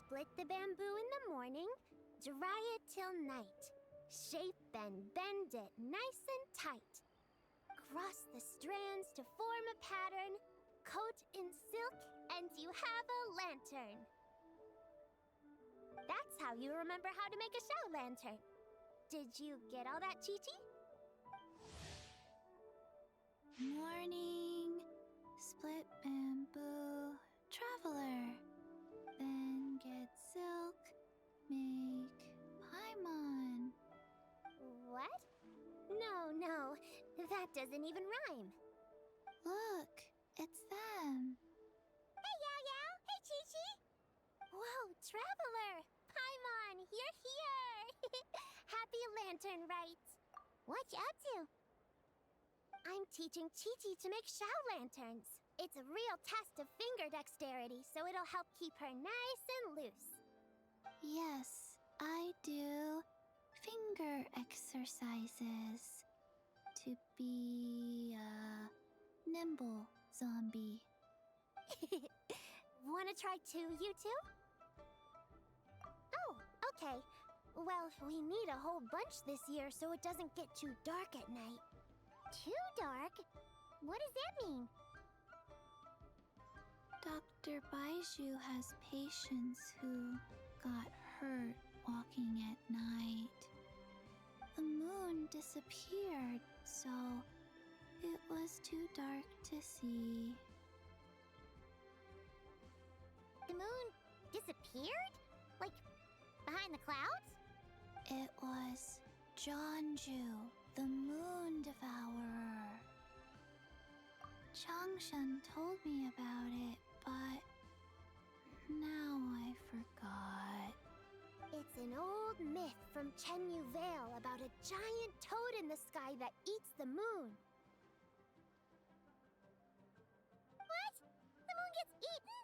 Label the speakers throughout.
Speaker 1: Split the bamboo in the morning, dry it till night. Shape and bend it nice and tight. Cross the strands to form a pattern, coat in silk, and you have a lantern. That's how you remember how to make a shout lantern. Did you get all that, Chi-Chi?
Speaker 2: Morning, split bamboo, traveler. Then get silk, make Paimon.
Speaker 1: What? No, that doesn't even rhyme.
Speaker 2: Look, it's them.
Speaker 1: Hey, Yao Yao! Hey, Chi-Chi! Whoa, Traveler! Paimon, you're here! Happy Lantern Rite! What you up to? I'm teaching Chi-Chi to make shout lanterns. It's a real test of finger dexterity, so it'll help keep her nice and loose.
Speaker 2: Yes, I do finger exercises to be a nimble zombie.
Speaker 1: Wanna try too, you two? Oh, okay. Well, we need a whole bunch this year so it doesn't get too dark at night. Too dark? What does that mean?
Speaker 2: Dr. Baiju has patients who got hurt walking at night. The moon disappeared, so it was too dark to see.
Speaker 1: The moon disappeared? Like, behind the clouds?
Speaker 2: It was Jeonju, the moon devourer. Changshan told me about it, but now I forgot.
Speaker 1: It's an old myth from Chenyu Vale about a giant toad in the sky that eats the moon. What? The moon gets eaten?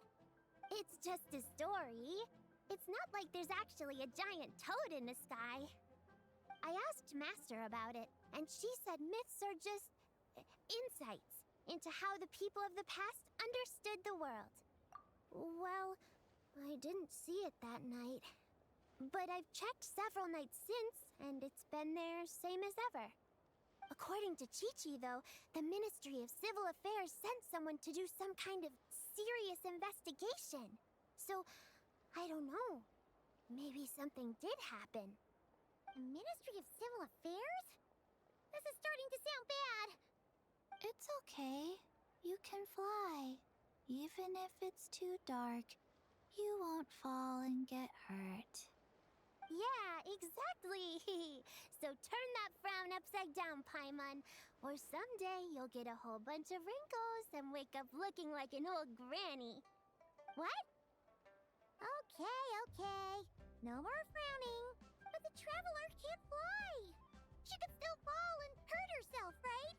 Speaker 1: It's just a story. It's not like there's actually a giant toad in the sky. I asked Master about it, and she said myths are just insights into how the people of the past understood the world. Well, I didn't see it that night. But I've checked several nights since, and it's been there same as ever. According to Chi-Chi, though, the Ministry of Civil Affairs sent someone to do some kind of serious investigation. So, I don't know. Maybe something did happen. The Ministry of Civil Affairs? This is starting to sound bad.
Speaker 2: It's okay. You can fly. Even if it's too dark, you won't fall and get hurt.
Speaker 1: Yeah, exactly. So turn that frown upside down, Paimon. Or someday you'll get a whole bunch of wrinkles and wake up looking like an old granny. What? Okay. No more frowning. But the Traveler can't fly. She could still fall and hurt herself, right?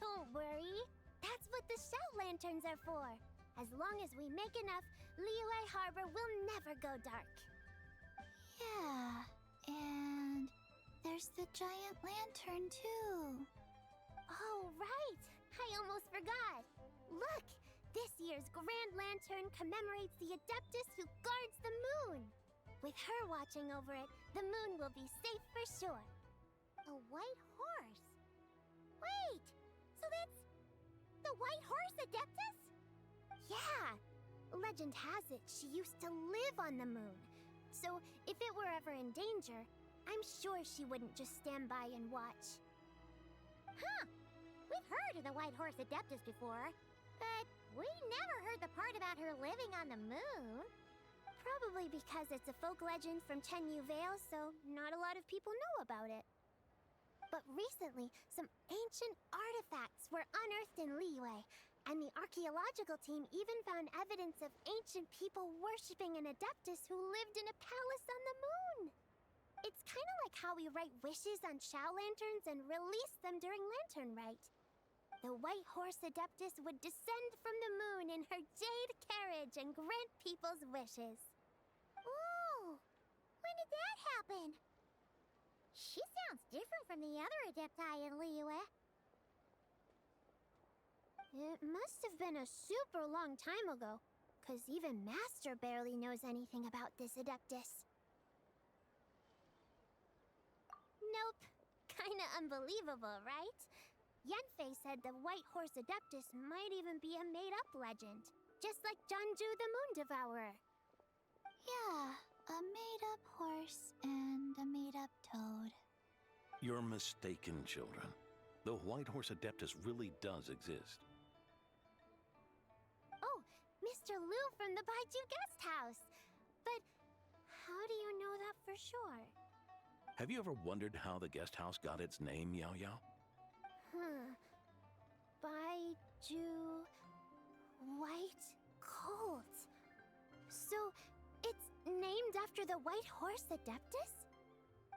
Speaker 1: Don't worry. That's what the shout lanterns are for. As long as we make enough, Liyue Harbor will never go dark.
Speaker 2: Yeah, and there's the giant lantern too.
Speaker 1: Oh, right! I almost forgot. Look, this year's Grand Lantern commemorates the Adeptus who guards the moon. With her watching over it, the moon will be safe for sure. A white horse? Wait, so that's the White Horse Adeptus? Yeah! Legend has it she used to live on the moon. So if it were ever in danger, I'm sure she wouldn't just stand by and watch. Huh! We've heard of the White Horse Adeptus before, but we never heard the part about her living on the moon. Probably because it's a folk legend from Chenyu Vale, so not a lot of people know about it. But recently, some ancient artifacts were unearthed in Liyue, and the archaeological team even found evidence of ancient people worshipping an Adeptus who lived in a palace on the moon. It's kind of like how we write wishes on shout lanterns and release them during Lantern Rite. The White Horse Adeptus would descend from the moon in her jade carriage and grant people's wishes. Ooh! When did that happen? She sounds different from the other Adepti in Liyue. It must have been a super long time ago, 'cause even Master barely knows anything about this Adeptus. Nope. Kinda unbelievable, right? Yanfei said the White Horse Adeptus might even be a made-up legend, just like Janju the Moon Devourer.
Speaker 2: Yeah, a made-up horse and a made-up toad.
Speaker 3: You're mistaken, children. The White Horse Adeptus really does exist.
Speaker 1: Oh, Mr. Liu from the Baiju Guest House. But how do you know that for sure?
Speaker 3: Have you ever wondered how the guest house got its name, Yao Yao?
Speaker 1: Baiju... White Colt. So, it's named after the White Horse Adeptus?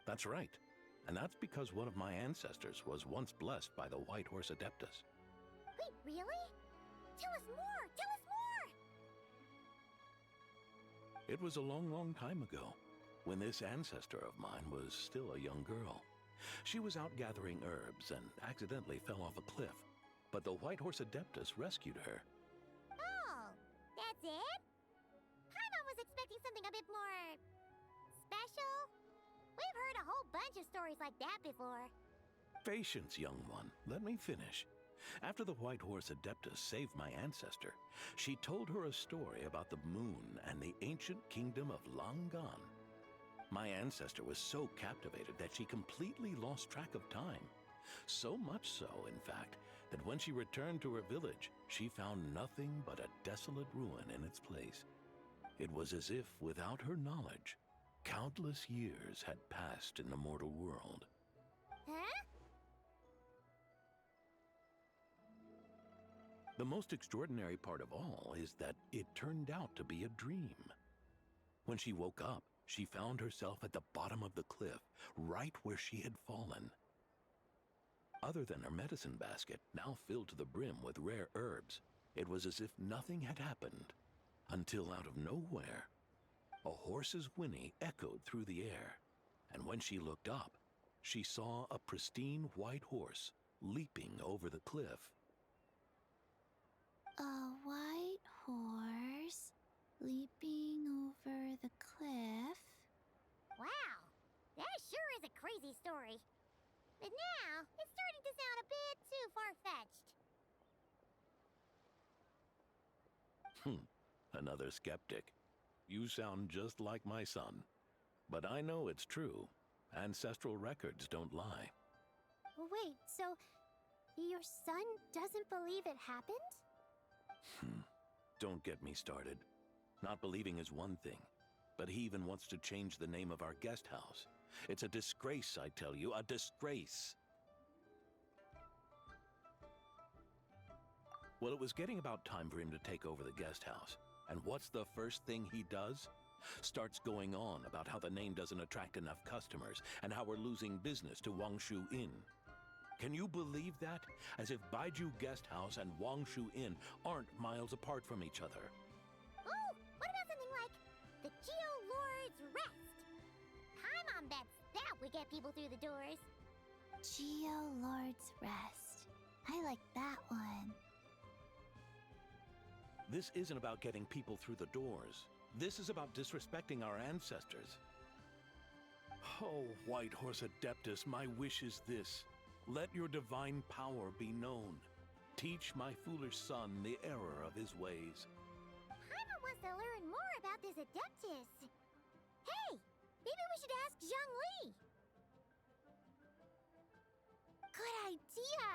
Speaker 3: That's right. And that's because one of my ancestors was once blessed by the White Horse Adeptus.
Speaker 1: Wait, really? Tell us more! Tell us more!
Speaker 3: It was a long, long time ago, when this ancestor of mine was still a young girl. She was out gathering herbs and accidentally fell off a cliff, but the White Horse Adeptus rescued her.
Speaker 1: Oh, that's it? Paimon was expecting something a bit more... special? We've heard a whole bunch of stories like that before.
Speaker 3: Patience, young one. Let me finish. After the White Horse Adeptus saved my ancestor, she told her a story about the moon and the ancient kingdom of Langan. My ancestor was so captivated that she completely lost track of time. So much so, in fact, that when she returned to her village, she found nothing but a desolate ruin in its place. It was as if, without her knowledge, countless years had passed in the mortal world.
Speaker 1: Huh?
Speaker 3: The most extraordinary part of all is that it turned out to be a dream. When she woke up, she found herself at the bottom of the cliff, right where she had fallen. Other than her medicine basket, now filled to the brim with rare herbs, it was as if nothing had happened, until out of nowhere, a horse's whinny echoed through the air, and when she looked up, she saw a pristine white horse leaping over the cliff.
Speaker 2: A white horse leaping over the cliff?
Speaker 1: Wow, that sure is a crazy story. But now, it's starting to sound a bit too far-fetched.
Speaker 3: Another skeptic. You sound just like my son. But I know it's true. Ancestral records don't lie.
Speaker 1: Wait, so your son doesn't believe it happened?
Speaker 3: Don't get me started. Not believing is one thing, but he even wants to change the name of our guest house. It's a disgrace, I tell you, a disgrace. Well, it was getting about time for him to take over the guest house. And what's the first thing he does? Starts going on about how the name doesn't attract enough customers and how we're losing business to Wangshu Inn. Can you believe that? As if Baiju Guest House and Wangshu Inn aren't miles apart from each other.
Speaker 1: Oh, what about something like the Geo Lord's Rest? Paimon bets that would get people through the doors.
Speaker 2: Geo Lord's Rest. I like that one.
Speaker 3: This isn't about getting people through the doors. This is about disrespecting our ancestors. Oh, White Horse Adeptus, my wish is this. Let your divine power be known. Teach my foolish son the error of his ways.
Speaker 1: Paimon wants to learn more about this Adeptus. Hey, maybe we should ask Zhongli. Good idea!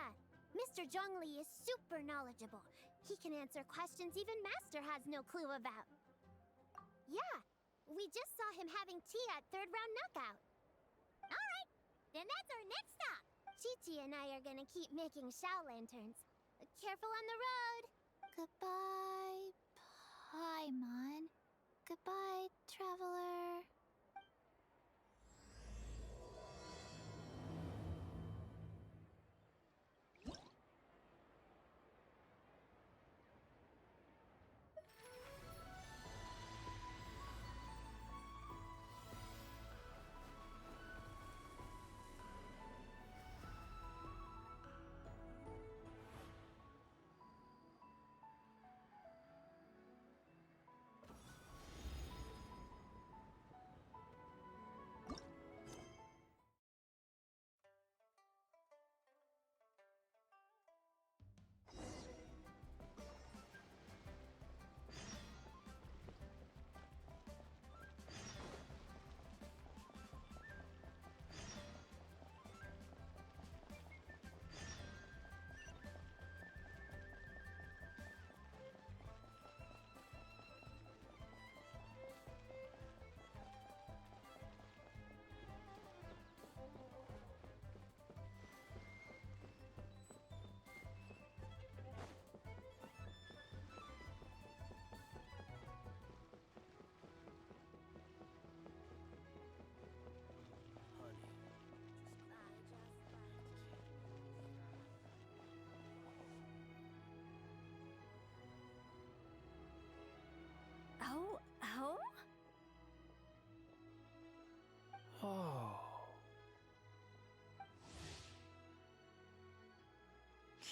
Speaker 1: Mr. Zhongli is super knowledgeable. He can answer questions even Master has no clue about. Yeah, we just saw him having tea at third round knockout. Alright, then that's our next stop. Chi-Chi and I are gonna keep making Shao lanterns. Careful on the road.
Speaker 2: Goodbye, Paimon. Goodbye, traveler.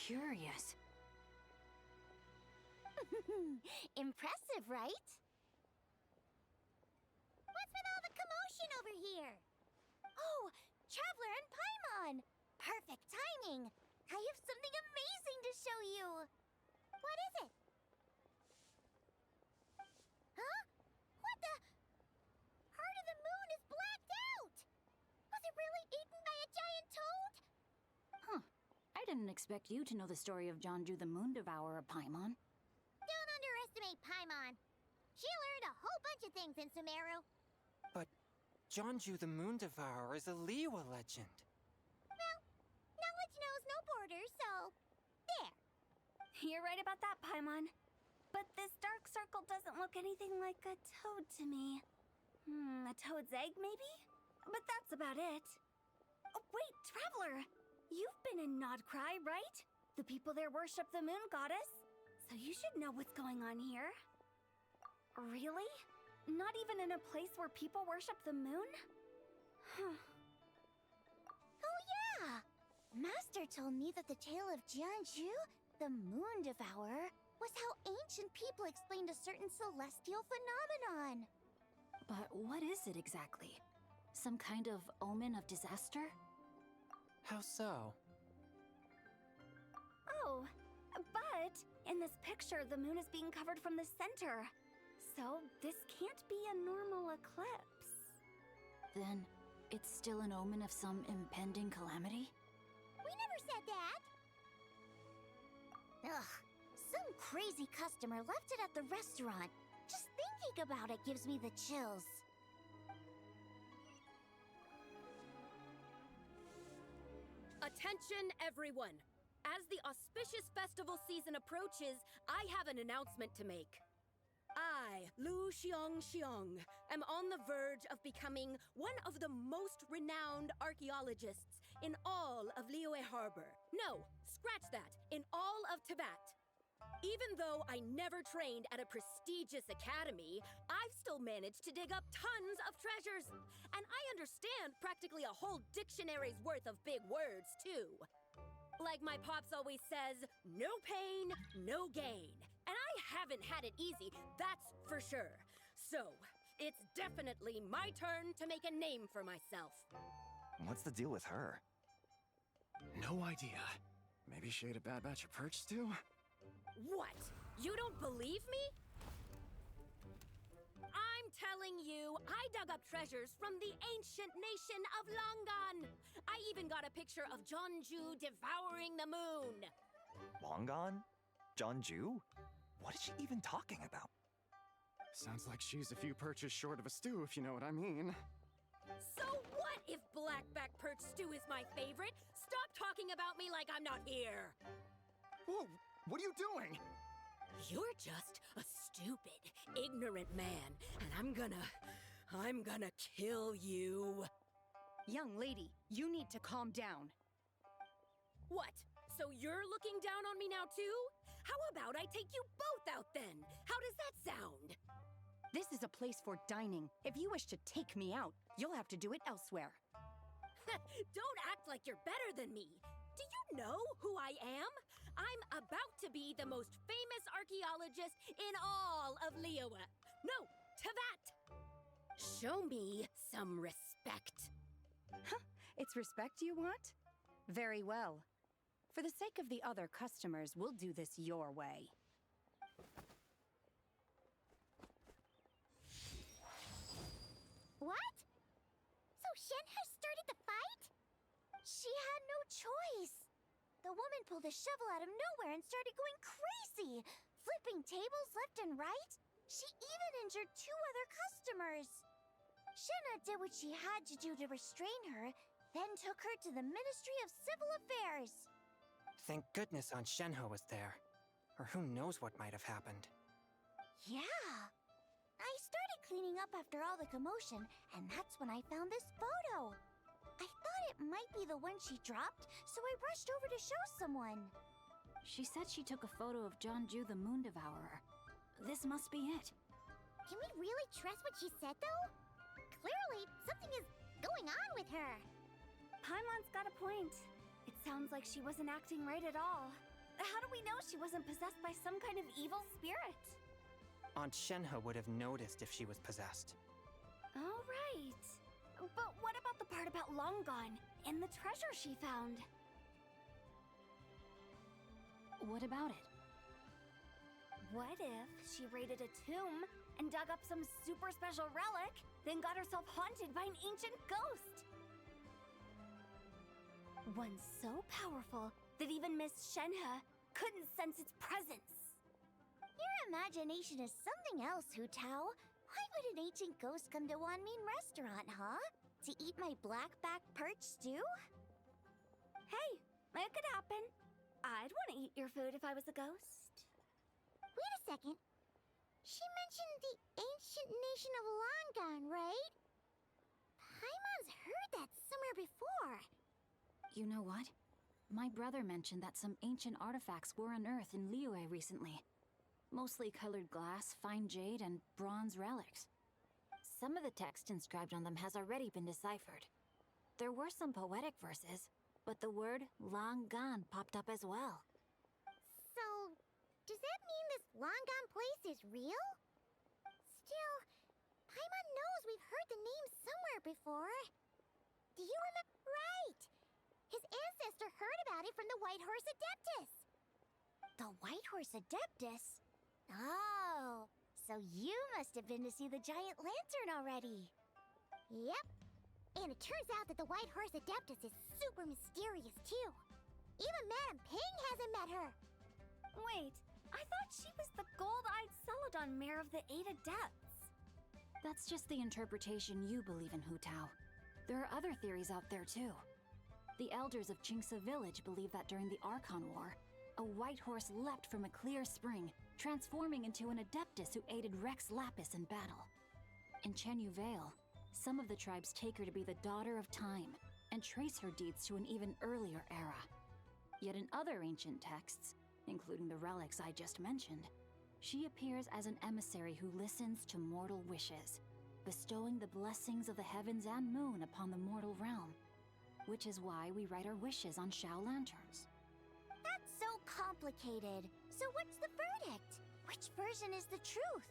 Speaker 2: curious.
Speaker 1: Impressive, right? What's with all the commotion over here? Oh, Traveler and Paimon! Perfect timing! I have something amazing to show you! What is it? Huh? What the? Heart of the Moon is blacked out! Was it really eaten by a giant toad?
Speaker 2: Huh. I didn't expect you to know the story of Jonju the Moon Devourer, Paimon.
Speaker 1: Don't underestimate Paimon. She learned a whole bunch of things in Sumeru.
Speaker 4: But Jonju the Moon Devourer is a Liyue legend.
Speaker 1: Well, knowledge knows no borders, so there.
Speaker 5: You're right about that, Paimon. But this dark circle doesn't look anything like a toad to me. A toad's egg, maybe? But that's about it. Oh, wait, Traveler! You've been in Nodcry, right? The people there worship the moon goddess. So you should know what's going on here. Really? Not even in a place where people worship the moon?
Speaker 1: Oh yeah! Master told me that the tale of Jianzhu, the Moon Devourer, was how ancient people explained a certain celestial phenomenon.
Speaker 2: But what is it exactly? Some kind of omen of disaster?
Speaker 4: How so?
Speaker 5: Oh, but in this picture, the moon is being covered from the center. So this can't be a normal eclipse.
Speaker 2: Then it's still an omen of some impending calamity?
Speaker 1: We never said that! Ugh, some crazy customer left it at the restaurant. Just thinking about it gives me the chills.
Speaker 6: Attention, everyone! As the auspicious festival season approaches, I have an announcement to make. I, Lu Xiong, am on the verge of becoming one of the most renowned archaeologists in all of Liyue Harbor. No, scratch that, in all of Teyvat. Even though I never trained at a prestigious academy, I've still managed to dig up tons of treasures. And I understand practically a whole dictionary's worth of big words, too. Like my pops always says, no pain, no gain. And I haven't had it easy, that's for sure. So, it's definitely my turn to make a name for myself.
Speaker 7: What's the deal with her?
Speaker 8: No idea. Maybe she ate a bad batch of perch stew?
Speaker 6: What? You don't believe me? I'm telling you, I dug up treasures from the ancient nation of Longan. I even got a picture of Jonju devouring the moon.
Speaker 7: Longan? Jonju? What is she even talking about?
Speaker 8: Sounds like she's a few perches short of a stew, if you know what I mean.
Speaker 6: So what if blackback perch stew is my favorite? Stop talking about me like I'm not here.
Speaker 8: Whoa, what are you doing?
Speaker 6: You're just a stupid, ignorant man, and I'm gonna kill you.
Speaker 9: Young lady, you need to calm down.
Speaker 6: What? So you're looking down on me now too? How about I take you both out then? How does that sound?
Speaker 9: This is a place for dining. If you wish to take me out, you'll have to do it elsewhere.
Speaker 6: Don't act like you're better than me. Do you know who I am? I'm about to be the most famous archaeologist in all of Liyue. No, Teyvat. Show me some respect.
Speaker 9: It's respect you want? Very well. For the sake of the other customers, we'll do this your way.
Speaker 1: What? So Shen has started the fight? She had no choice. The woman pulled a shovel out of nowhere and started going crazy, flipping tables left and right. She even injured 2 other customers. Shenna did what she had to do to restrain her, then took her to the Ministry of Civil Affairs.
Speaker 4: Thank goodness Aunt Shenhe was there. Or who knows what might have happened.
Speaker 1: Yeah. I started cleaning up after all the commotion, and that's when I found this photo. I thought it might be the one she dropped, so I rushed over to show someone.
Speaker 2: She said she took a photo of Jonju the Moon Devourer. This must be it.
Speaker 1: Can we really trust what she said, though? Clearly, something is going on with her.
Speaker 5: Paimon's got a point. It sounds like she wasn't acting right at all. How do we know she wasn't possessed by some kind of evil spirit?
Speaker 4: Aunt Shenhe would have noticed if she was possessed.
Speaker 5: All right. But what about the part about Long Gone and the treasure she found?
Speaker 2: What about it?
Speaker 5: What if she raided a tomb and dug up some super special relic, then got herself haunted by an ancient ghost? One so powerful that even Miss Shenhe couldn't sense its presence.
Speaker 1: Your imagination is something else, Hu Tao. Why would an ancient ghost come to Wanmin restaurant, huh? To eat my black-back perch stew?
Speaker 5: Hey, it could happen. I'd want to eat your food if I was a ghost.
Speaker 1: Wait a second. She mentioned the ancient nation of Longon, right? Paimon's heard that somewhere before.
Speaker 2: You know what? My brother mentioned that some ancient artifacts were unearthed in Liyue recently. Mostly colored glass, fine jade, and bronze relics. Some of the text inscribed on them has already been deciphered. There were some poetic verses, but the word long gone popped up as well.
Speaker 1: So, does that mean this Longon place is real? Still, Paimon knows we've heard the name somewhere before. Do you remember? Right! His ancestor heard about it from the White Horse Adeptus. The White Horse Adeptus? Oh, so you must have been to see the giant lantern already. Yep. And it turns out that the White Horse Adeptus is super mysterious, too. Even Madame Ping hasn't met her.
Speaker 5: Wait, I thought she was the gold-eyed Celadon mare of the Eight Adepts.
Speaker 2: That's just the interpretation you believe in, Hu Tao. There are other theories out there, too. The elders of Qingce village believe that during the Archon War, a white horse leapt from a clear spring, transforming into an Adeptus who aided Rex Lapis in battle. In Chenyu Vale, some of the tribes take her to be the daughter of time, and trace her deeds to an even earlier era. Yet in other ancient texts, including the relics I just mentioned, she appears as an emissary who listens to mortal wishes, bestowing the blessings of the heavens and moon upon the mortal realm. Which is why we write our wishes on Shao lanterns.
Speaker 1: That's so complicated. So what's the verdict? Which version is the truth?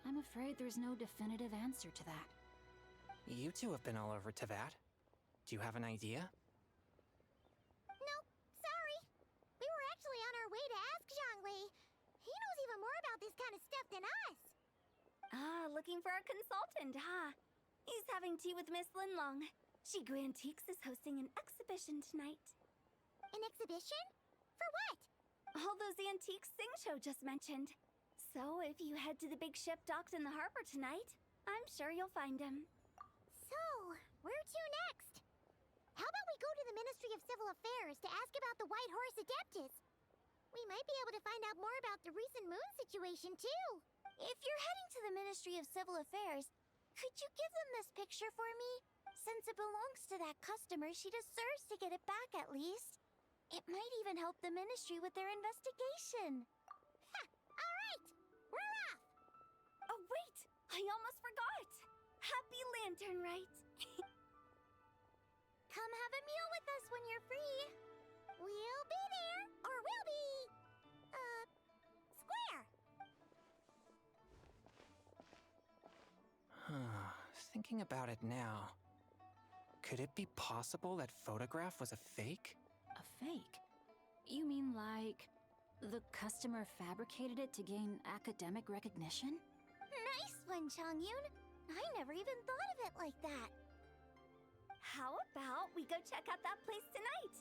Speaker 2: I'm afraid there's no definitive answer to that.
Speaker 4: You two have been all over Teyvat. Do you have an idea?
Speaker 1: Nope, sorry. We were actually on our way to ask Zhongli. He knows even more about this kind of stuff than us.
Speaker 5: Ah, looking for a consultant, huh? He's having tea with Miss Linlong. Shigu Antiques is hosting an exhibition tonight.
Speaker 1: An exhibition? For what?
Speaker 5: All those antiques Sing Show just mentioned. So if you head to the big ship docked in the harbor tonight, I'm sure you'll find him.
Speaker 1: So, where to next? How about we go to the Ministry of Civil Affairs to ask about the White Horse Adeptus? We might be able to find out more about the recent moon situation, too. If you're heading to the Ministry of Civil Affairs, could you give them this picture for me? Since it belongs to that customer, she deserves to get it back at least. It might even help the Ministry with their investigation. Ha! All right! We're off!
Speaker 5: Oh, wait! I almost forgot! Happy Lantern Rite!
Speaker 1: Come have a meal with us when you're free. We'll be there, or we'll be... square.
Speaker 4: Thinking about it now, could it be possible that photograph was a fake?
Speaker 2: A fake? You mean like the customer fabricated it to gain academic recognition?
Speaker 1: Nice one, Chongyun. I never even thought of it like that.
Speaker 5: How about we go check out that place tonight?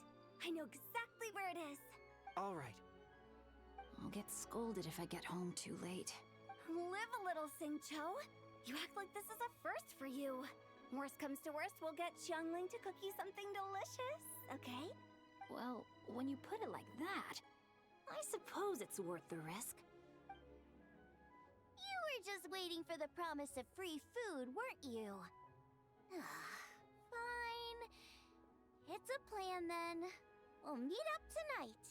Speaker 5: I know exactly where it is.
Speaker 4: All right.
Speaker 2: I'll get scolded if I get home too late.
Speaker 5: Live a little, Sing-Cho. You act like this is a first for you. Worst comes to worst, we'll get Xiangling to cook you something delicious, okay?
Speaker 2: Well, when you put it like that, I suppose it's worth the risk.
Speaker 1: You were just waiting for the promise of free food, weren't you? Fine. It's a plan then. We'll meet up tonight.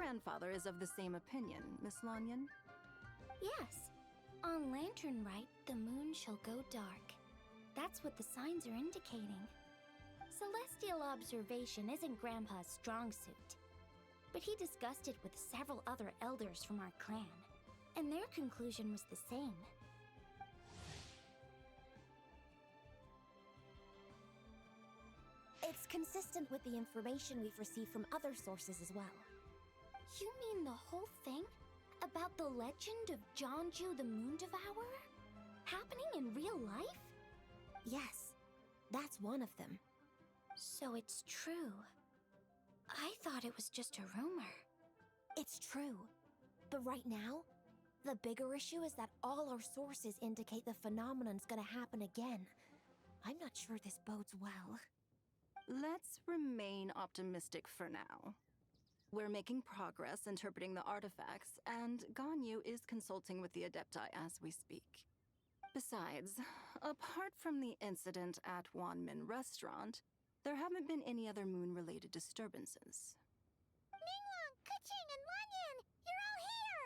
Speaker 10: grandfather is of the same opinion, Miss Lanyan?
Speaker 5: Yes. On Lantern Rite, the moon shall go dark. That's what the signs are indicating. Celestial observation isn't Grandpa's strong suit. But he discussed it with several other elders from our clan, and their conclusion was the same. It's consistent with the information we've received from other sources as well. You mean the whole thing? About the legend of Jeonju the Moon Devourer? Happening in real life? Yes, that's one of them. So it's true. I thought it was just a rumor. It's true. But right now, the bigger issue is that all our sources indicate the phenomenon's gonna happen again. I'm not sure this bodes well.
Speaker 10: Let's remain optimistic for now. We're making progress interpreting the artifacts, and Ganyu is consulting with the Adepti as we speak. Besides, apart from the incident at Wanmin Restaurant, there haven't been any other moon-related disturbances.
Speaker 1: Ningguang, Keqing, and Lanyan! You're all here!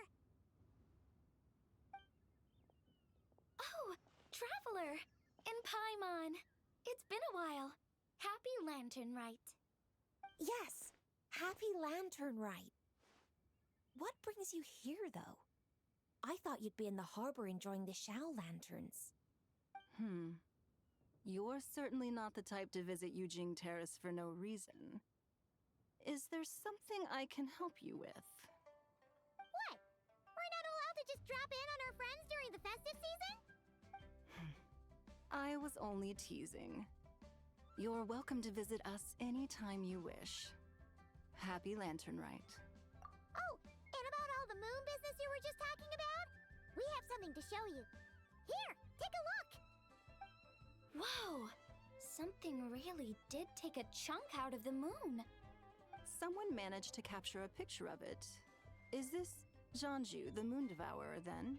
Speaker 5: Oh, Traveler! And Paimon! It's been a while. Happy Lantern Rite. Yes, happy Lantern Rite. What brings you here, though? I thought you'd be in the harbor enjoying the Shao lanterns.
Speaker 10: You're certainly not the type to visit Yujing Terrace for no reason. Is there something I can help you with?
Speaker 1: What? We're not allowed to just drop in on our friends during the festive season?
Speaker 10: I was only teasing. You're welcome to visit us anytime you wish. Happy Lantern Rite.
Speaker 1: Oh, and about all the moon business you were just talking about? We have something to show you. Here, take a look!
Speaker 5: Whoa! Something really did take a chunk out of the moon.
Speaker 10: Someone managed to capture a picture of it. Is this Jeonju, the Moon Devourer, then?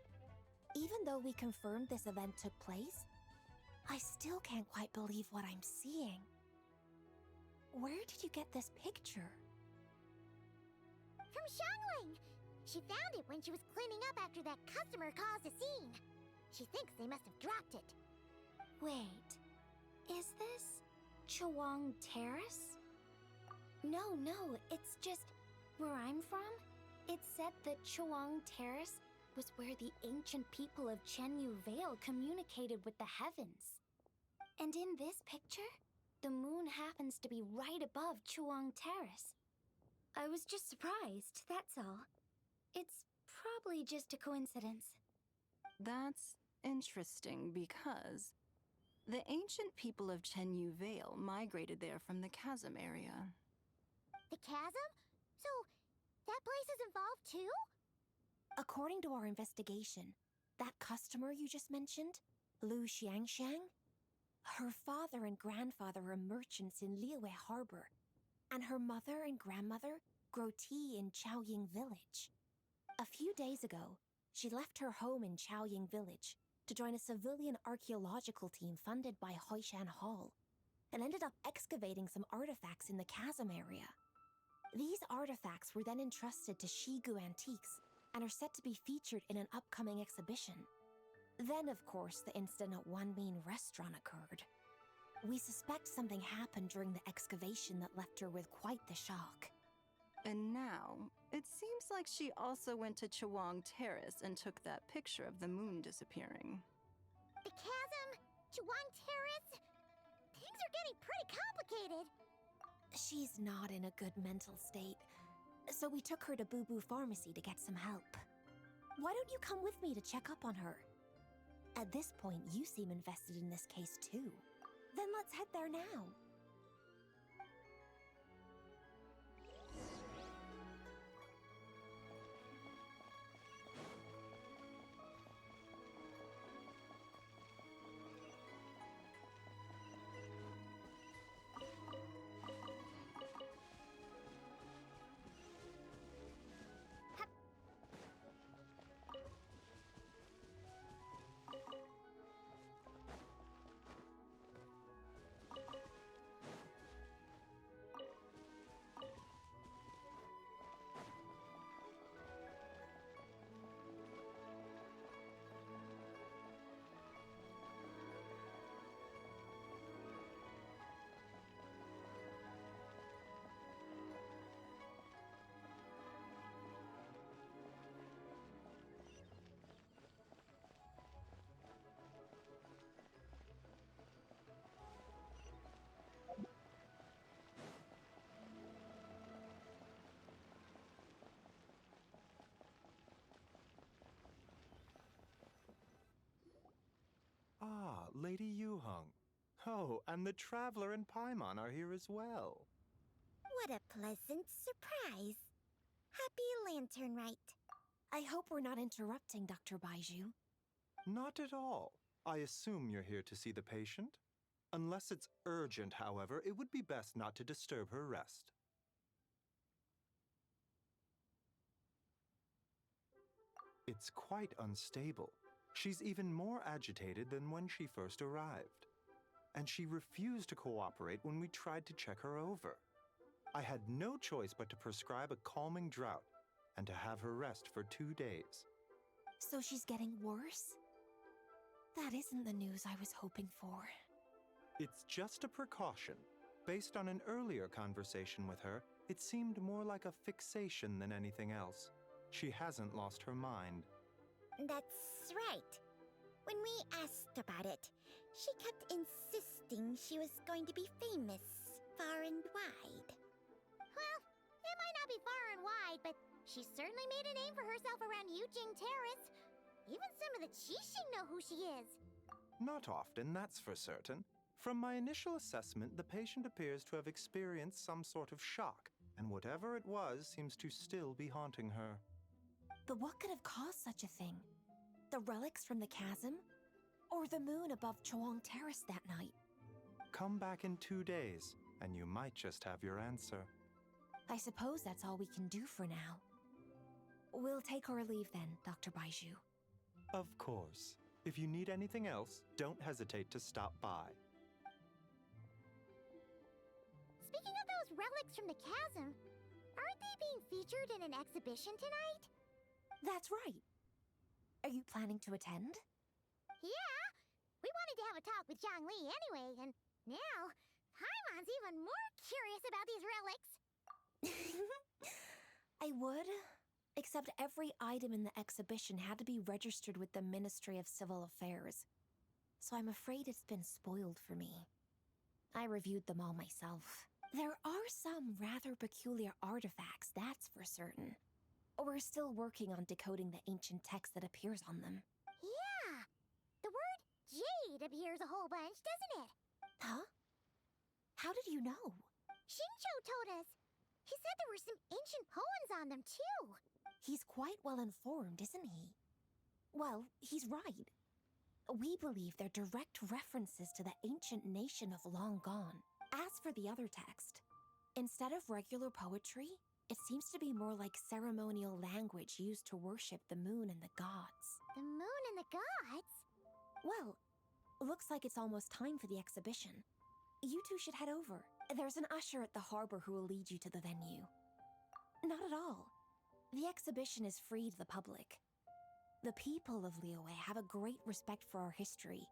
Speaker 5: Even though we confirmed this event took place, I still can't quite believe what I'm seeing. Where did you get this picture?
Speaker 1: From Xiangling! She found it when she was cleaning up after that customer caused a scene. She thinks they must have dropped it.
Speaker 5: Wait, is this Chawang Terrace? No, it's just where I'm from. It said that Chawang Terrace was where the ancient people of Chenyu Vale communicated with the heavens. And in this picture, the moon happens to be right above Chawang Terrace. I was just surprised, that's all. It's probably just a coincidence.
Speaker 10: That's interesting because the ancient people of Chenyu Vale migrated there from the chasm area.
Speaker 1: The chasm? So, that place is involved too?
Speaker 5: According to our investigation, that customer you just mentioned, Lu Xiangxiang, her father and grandfather are merchants in Liyue Harbor, and her mother and grandmother grow tea in Chaoying Village. A few days ago, she left her home in Chaoying Village to join a civilian archaeological team funded by Hoishan Hall, and ended up excavating some artifacts in the chasm area. These artifacts were then entrusted to Shigu Antiques and are set to be featured in an upcoming exhibition. Then, of course, the incident at Wanmin Restaurant occurred. We suspect something happened during the excavation that left her with quite the shock.
Speaker 10: And now, it seems like she also went to Chawang Terrace and took that picture of the moon disappearing.
Speaker 1: The chasm? Chawang Terrace? Things are getting pretty complicated.
Speaker 5: She's not in a good mental state, so we took her to Boo Boo Pharmacy to get some help. Why don't you come with me to check up on her? At this point, you seem invested in this case too. Then let's head there now.
Speaker 11: Lady Yuheng. Oh, and the Traveler and Paimon are here as well.
Speaker 1: What a pleasant surprise. Happy Lantern Rite.
Speaker 12: I hope we're not interrupting, Dr. Baiju.
Speaker 11: Not at all. I assume you're here to see the patient? Unless it's urgent, however, it would be best not to disturb her rest. It's quite unstable. She's even more agitated than when she first arrived. And she refused to cooperate when we tried to check her over. I had no choice but to prescribe a calming draught and to have her rest for 2 days.
Speaker 12: So she's getting worse? That isn't the news I was hoping for.
Speaker 11: It's just a precaution. Based on an earlier conversation with her, it seemed more like a fixation than anything else. She hasn't lost her mind.
Speaker 1: That's right. When we asked about it, she kept insisting she was going to be famous far and wide. Well, it might not be far and wide, but she certainly made a name for herself around Yujing Terrace. Even some of the Qixing know who she is.
Speaker 11: Not often, that's for certain. From my initial assessment, the patient appears to have experienced some sort of shock, and whatever it was seems to still be haunting her.
Speaker 12: But what could have caused such a thing? The relics from the chasm? Or the moon above Chuang Terrace that night?
Speaker 11: Come back in 2 days, and you might just have your answer.
Speaker 12: I suppose that's all we can do for now. We'll take our leave then, Dr. Baiju.
Speaker 11: Of course. If you need anything else, don't hesitate to stop by.
Speaker 1: Speaking of those relics from the chasm, aren't they being featured in an exhibition tonight?
Speaker 12: That's right. Are you planning to attend?
Speaker 1: Yeah! We wanted to have a talk with Zhangli anyway, and now Paimon's even more curious about these relics.
Speaker 12: I would, except every item in the exhibition had to be registered with the Ministry of Civil Affairs. So I'm afraid it's been spoiled for me. I reviewed them all myself. There are some rather peculiar artifacts, that's for certain. We're still working on decoding the ancient text that appears on them.
Speaker 1: Yeah! The word jade appears a whole bunch, doesn't it?
Speaker 12: Huh? How did you know?
Speaker 1: Xingqiu told us. He said there were some ancient poems on them, too.
Speaker 12: He's quite well informed, isn't he? Well, he's right. We believe they're direct references to the ancient nation of long gone. As for the other text, instead of regular poetry, it seems to be more like ceremonial language used to worship the moon and the gods.
Speaker 1: The moon and the gods?
Speaker 12: Well, looks like it's almost time for the exhibition. You two should head over. There's an usher at the harbor who will lead you to the venue. Not at all. The exhibition is free to the public. The people of Liyue have a great respect for our history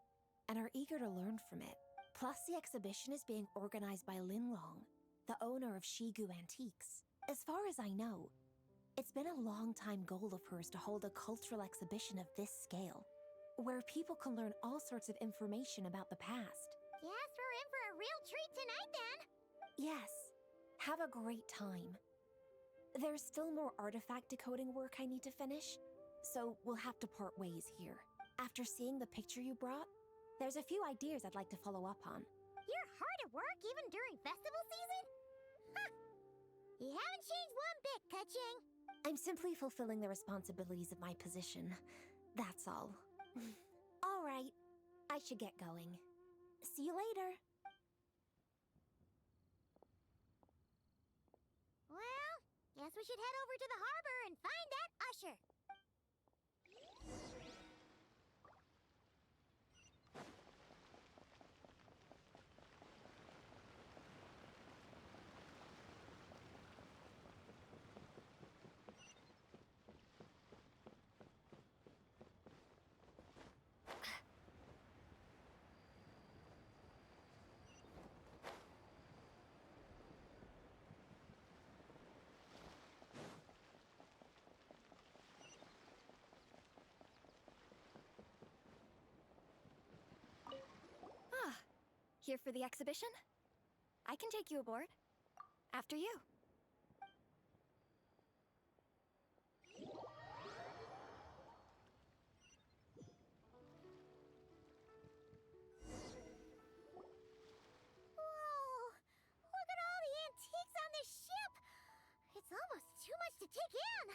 Speaker 12: and are eager to learn from it. Plus, the exhibition is being organized by Linlong, the owner of Shigu Antiques. As far as I know, it's been a long-time goal of hers to hold a cultural exhibition of this scale, where people can learn all sorts of information about the past.
Speaker 1: Guess we're in for a real treat tonight, then.
Speaker 12: Yes, have a great time. There's still more artifact decoding work I need to finish, so we'll have to part ways here. After seeing the picture you brought, there's a few ideas I'd like to follow up on.
Speaker 1: You're hard at work even during festival season? Huh. You haven't changed one bit, Keqing.
Speaker 12: I'm simply fulfilling the responsibilities of my position. That's all. All right, I should get going. See you later.
Speaker 1: Well, guess we should head over to the harbor and find that usher.
Speaker 2: Here for the exhibition? I can take you aboard. After you.
Speaker 1: to take in!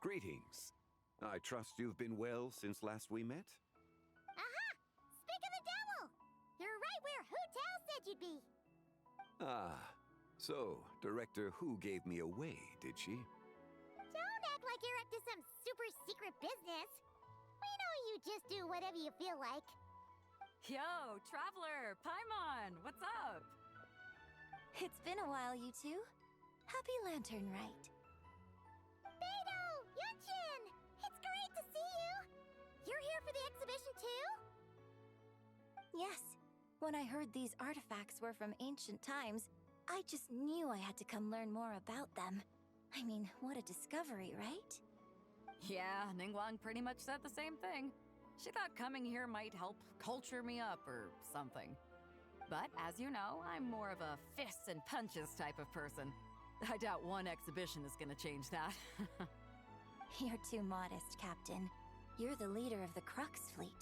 Speaker 13: Greetings. I trust you've been well since last we met?
Speaker 1: Aha! Speak of the devil! You're right where Hu Tao said you'd be.
Speaker 13: Ah, so Director Hu gave me away, did she?
Speaker 1: Don't act like you're up to some super secret business. We know you just do whatever you feel like.
Speaker 14: Yo, Traveler! Paimon! What's up?
Speaker 12: It's been a while, you two. Happy Lantern Rite.
Speaker 1: Beidou! Yunchin! It's great to see you! You're here for the exhibition too?
Speaker 12: Yes. When I heard these artifacts were from ancient times, I just knew I had to come learn more about them. I mean, what a discovery, right?
Speaker 14: Yeah, Ningguang pretty much said the same thing. She thought coming here might help culture me up or something. But as you know, I'm more of a fists and punches type of person. I doubt one exhibition is gonna change that.
Speaker 12: You're too modest, Captain. You're the leader of the Crux fleet.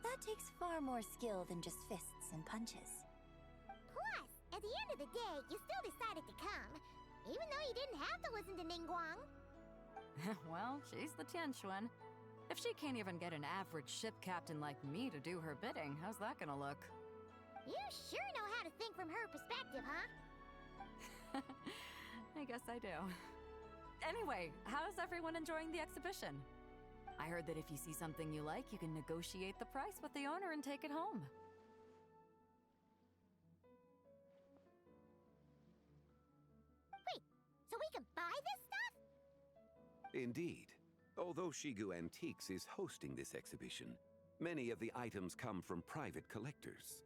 Speaker 12: That takes far more skill than just fists and punches.
Speaker 1: Plus, at the end of the day, you still decided to come, even though you didn't have to listen to Ningguang.
Speaker 14: Well, she's the Tianquan. If she can't even get an average ship captain like me to do her bidding, how's that gonna look?
Speaker 1: You sure know how to think from her perspective, huh?
Speaker 14: I guess I do. Anyway, how's everyone enjoying the exhibition? I heard that if you see something you like, you can negotiate the price with the owner and take it home.
Speaker 1: Wait, so we can buy this stuff?
Speaker 13: Indeed. Although Shigu Antiques is hosting this exhibition, many of the items come from private collectors.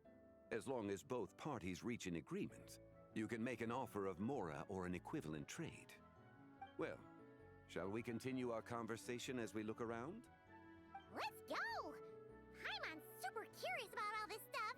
Speaker 13: As long as both parties reach an agreement, you can make an offer of mora or an equivalent trade. Well, shall we continue our conversation as we look around?
Speaker 1: Let's go! Paimon's super curious about all this stuff.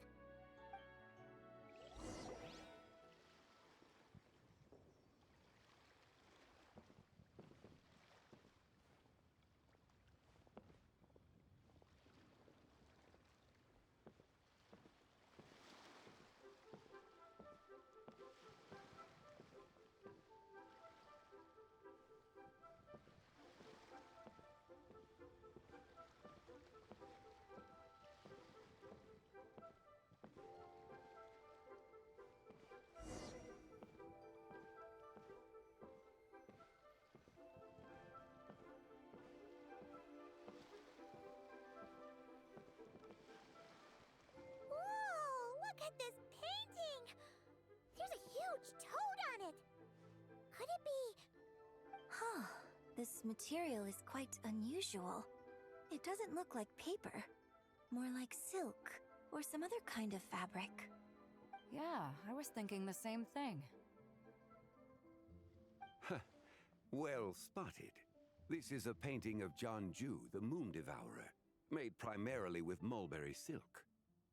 Speaker 1: Look at this painting! There's a huge toad on it! Could it be...
Speaker 12: Huh. This material is quite unusual. It doesn't look like paper. More like silk, or some other kind of fabric.
Speaker 14: Yeah, I was thinking the same thing.
Speaker 13: Well spotted. This is a painting of Jianju, the Moon Devourer, made primarily with mulberry silk.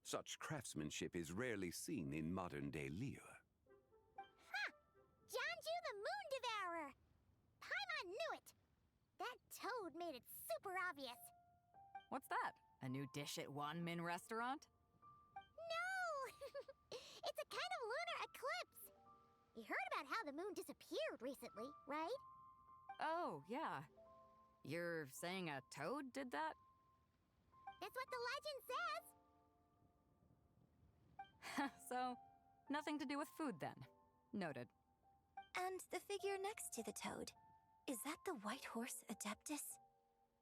Speaker 13: Such craftsmanship is rarely seen in modern-day Liyue.
Speaker 1: Ha! Jianju the Moon Devourer! Paimon knew it! That toad made it super obvious.
Speaker 14: What's that? A new dish at Wanmin restaurant?
Speaker 1: No! It's a kind of lunar eclipse. You heard about how the moon disappeared recently, right?
Speaker 14: Oh, yeah. You're saying a toad did that?
Speaker 1: That's what the legend says.
Speaker 14: So, nothing to do with food then. Noted.
Speaker 12: And the figure next to the toad. Is that the White Horse Adeptus?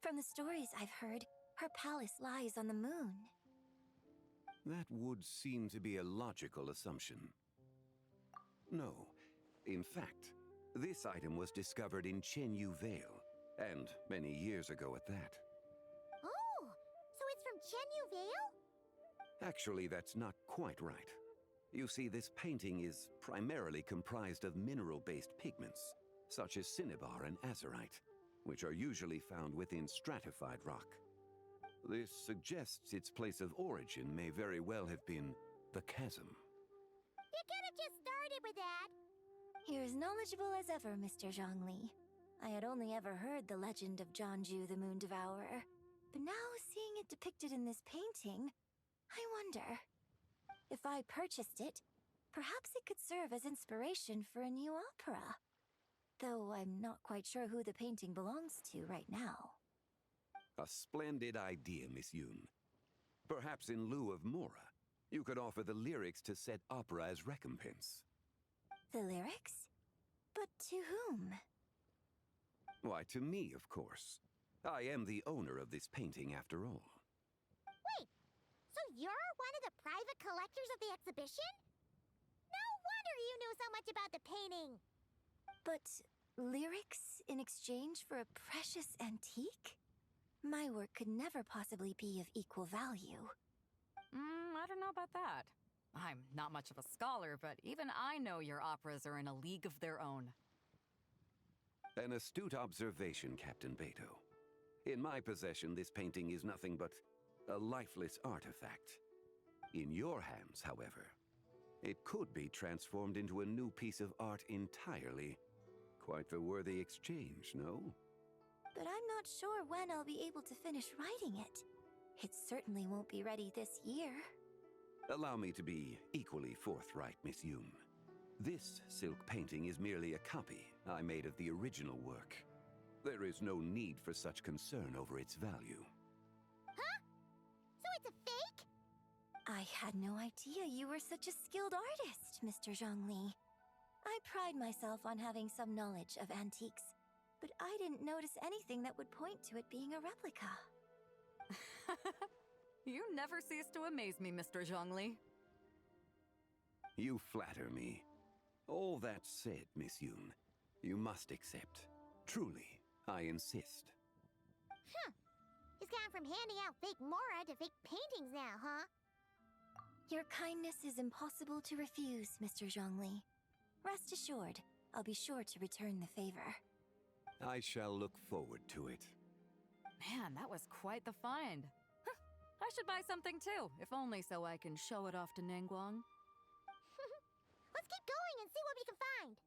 Speaker 12: From the stories I've heard, her palace lies on the moon.
Speaker 13: That would seem to be a logical assumption. No. In fact, this item was discovered in Chenyu Vale, and many years ago at that.
Speaker 1: Oh, so it's from Chenyu Vale?
Speaker 13: Actually, that's not quite right. You see, this painting is primarily comprised of mineral-based pigments, such as cinnabar and azurite, which are usually found within stratified rock. This suggests its place of origin may very well have been the chasm.
Speaker 1: You could have just started with that.
Speaker 12: You're as knowledgeable as ever, Mr. Zhongli. I had only ever heard the legend of Jianju the Moon Devourer, but now seeing it depicted in this painting, I wonder. If I purchased it, perhaps it could serve as inspiration for a new opera. Though I'm not quite sure who the painting belongs to right now.
Speaker 13: A splendid idea, Miss Yoon. Perhaps in lieu of Mora, you could offer the lyrics to said opera as recompense.
Speaker 12: The lyrics? But to whom?
Speaker 13: Why, to me, of course. I am the owner of this painting, after all.
Speaker 1: Wait, so you're one of the private collectors of the exhibition? No wonder you knew so much about the painting.
Speaker 12: But lyrics in exchange for a precious antique? My work could never possibly be of equal value.
Speaker 14: I don't know about that. I'm not much of a scholar, but even I know your operas are in a league of their own.
Speaker 13: An astute observation, Captain Beto. In my possession, this painting is nothing but a lifeless artifact. In your hands, however, it could be transformed into a new piece of art entirely. Quite a worthy exchange, no?
Speaker 12: But I'm not sure when I'll be able to finish writing it. It certainly won't be ready this year.
Speaker 13: Allow me to be equally forthright, Miss Yoon. This silk painting is merely a copy I made of the original work. There is no need for such concern over its value.
Speaker 1: Huh? So it's a fake?
Speaker 12: I had no idea you were such a skilled artist, Mr. Zhongli. I pride myself on having some knowledge of antiques, but I didn't notice anything that would point to it being a replica.
Speaker 14: You never cease to amaze me, Mr. Zhongli.
Speaker 13: You flatter me. All that said, Miss Yoon, you must accept. Truly, I insist.
Speaker 1: Huh. He's gone from handing out fake Mora to fake paintings now, huh?
Speaker 12: Your kindness is impossible to refuse, Mr. Zhongli. Rest assured, I'll be sure to return the favor.
Speaker 13: I shall look forward to it.
Speaker 14: Man, that was quite the find. I should buy something too, if only so I can show it off to Ningguang.
Speaker 1: Let's keep going and see what we can find.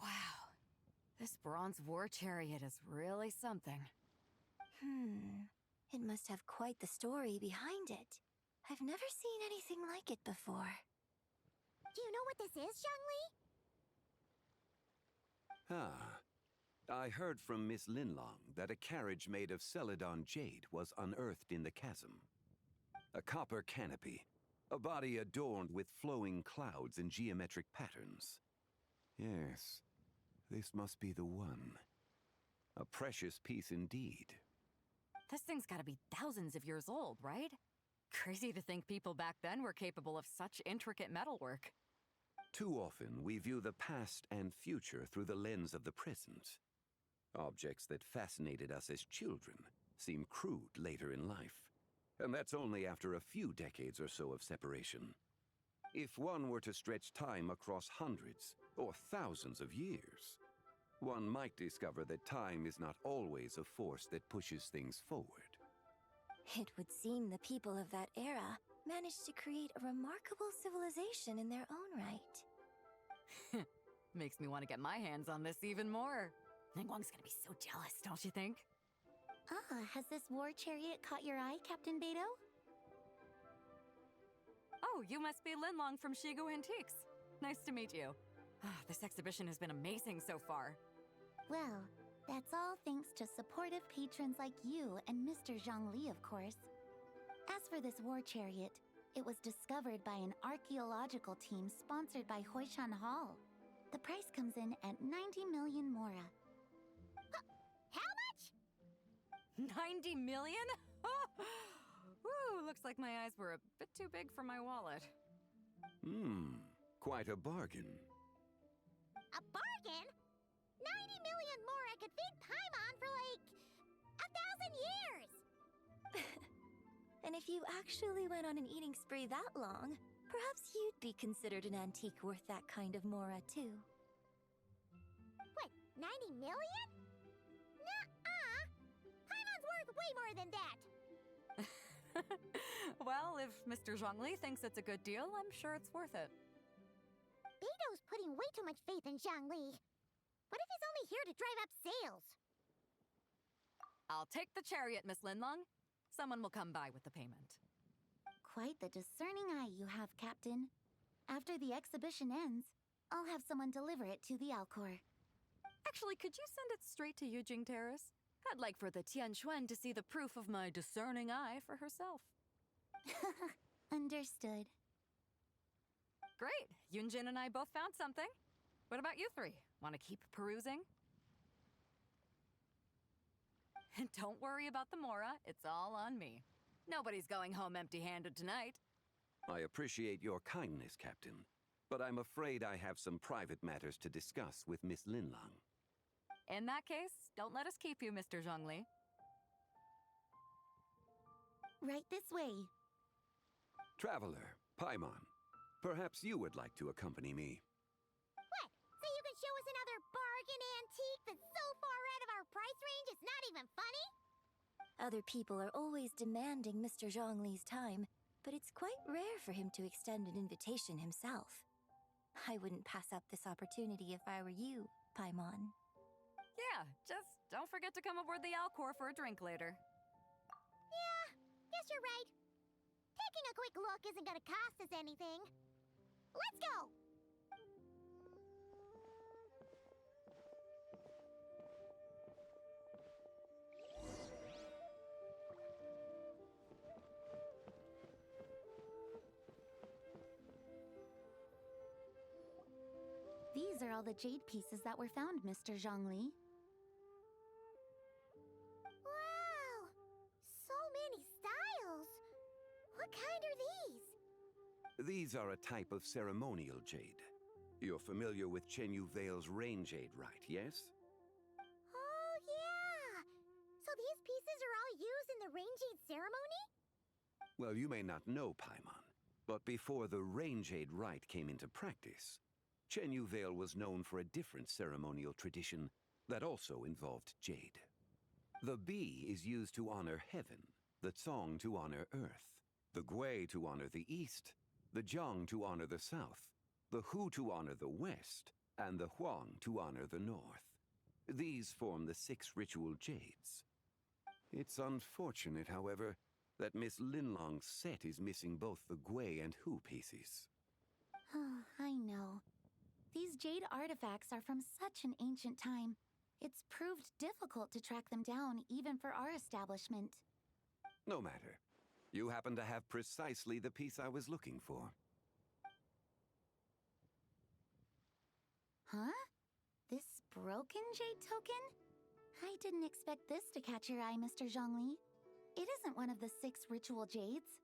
Speaker 14: Wow, this bronze war chariot is really something.
Speaker 12: It must have quite the story behind it. I've never seen anything like it before.
Speaker 1: Do you know what this is, Zhongli?
Speaker 13: I heard from Miss Linlong that a carriage made of Celadon jade was unearthed in the chasm. A copper canopy, a body adorned with flowing clouds and geometric patterns. Yes, this must be the one. A precious piece indeed.
Speaker 14: This thing's gotta be thousands of years old, right? Crazy to think people back then were capable of such intricate metalwork.
Speaker 13: Too often, we view the past and future through the lens of the present. Objects that fascinated us as children seem crude later in life. And that's only after a few decades or so of separation. If one were to stretch time across hundreds or thousands of years, one might discover that time is not always a force that pushes things forward.
Speaker 12: It would seem the people of that era managed to create a remarkable civilization in their own right.
Speaker 14: Makes me want to get my hands on this even more. Ningguang's gonna be so jealous, don't you think?
Speaker 1: Has this war chariot caught your eye, Captain Beto?
Speaker 14: Oh, you must be Linlong from Shigu Antiques. Nice to meet you. This exhibition has been amazing so far.
Speaker 1: Well, that's all thanks to supportive patrons like you and Mr. Zhongli, of course. As for this war chariot, it was discovered by an archaeological team sponsored by Hoishan Hall. The price comes in at 90 million Mora. How much?
Speaker 14: 90 million? Woo, looks like my eyes were a bit too big for my wallet.
Speaker 13: Quite a bargain.
Speaker 1: A bargain? 90 million Mora could feed Paimon for like 1,000 years!
Speaker 12: And if you actually went on an eating spree that long, perhaps you'd be considered an antique worth that kind of Mora, too.
Speaker 1: What, 90 million? Nuh-uh! Paimon's worth way more than that!
Speaker 14: Well, if Mr. Zhongli thinks it's a good deal, I'm sure it's worth it.
Speaker 1: Beto's putting way too much faith in Zhongli. What if he's only here to drive up sales?
Speaker 14: I'll take the chariot, Miss Linlong. Someone will come by with the payment.
Speaker 1: Quite the discerning eye you have, Captain. After the exhibition ends, I'll have someone deliver it to the Alcor.
Speaker 14: Actually, could you send it straight to Yujing Terrace? I'd like for the Tianquan to see the proof of my discerning eye for herself.
Speaker 1: Understood.
Speaker 14: Great! Yunjin and I both found something. What about you three? Want to keep perusing? And don't worry about the Mora, it's all on me. Nobody's going home empty-handed tonight.
Speaker 13: I appreciate your kindness, Captain, but I'm afraid I have some private matters to discuss with Miss Linlang.
Speaker 14: In that case, don't let us keep you, Mr. Zhongli.
Speaker 1: Right this way.
Speaker 13: Traveler, Paimon, perhaps you would like to accompany me.
Speaker 1: What? So you can show us another bargain antique that's so far out of our price range it's not even funny?
Speaker 15: Other people are always demanding Mr. Zhongli's time, but it's quite rare for him to extend an invitation himself. I wouldn't pass up this opportunity if I were you, Paimon.
Speaker 14: Yeah, just don't forget to come aboard the Alcor for a drink later.
Speaker 1: Yeah, guess you're right. Taking a quick look isn't gonna cost us anything. Let's go! These are all the jade pieces that were found, Mr. Zhongli. Wow! So many styles! What kind are these?
Speaker 13: These are a type of ceremonial jade. You're familiar with Chenyu Vale's rain jade, right, yes?
Speaker 1: Oh, yeah! So these pieces are all used in the rain jade ceremony?
Speaker 13: Well, you may not know, Paimon, but before the rain jade rite came into practice, Chenyu Vale was known for a different ceremonial tradition that also involved jade. The Bi is used to honor heaven, the Cong to honor earth, the Gui to honor the east, the Jiang to honor the south, the Hu to honor the west, and the Huang to honor the north. These form the 6 ritual jades. It's unfortunate, however, that Miss Linlong's set is missing both the Gui and Hu pieces.
Speaker 1: I know. These jade artifacts are from such an ancient time. It's proved difficult to track them down, even for our establishment.
Speaker 13: No matter. You happen to have precisely the piece I was looking for.
Speaker 1: Huh? This broken jade token? I didn't expect this to catch your eye, Mr. Zhongli. It isn't one of the 6 ritual jades.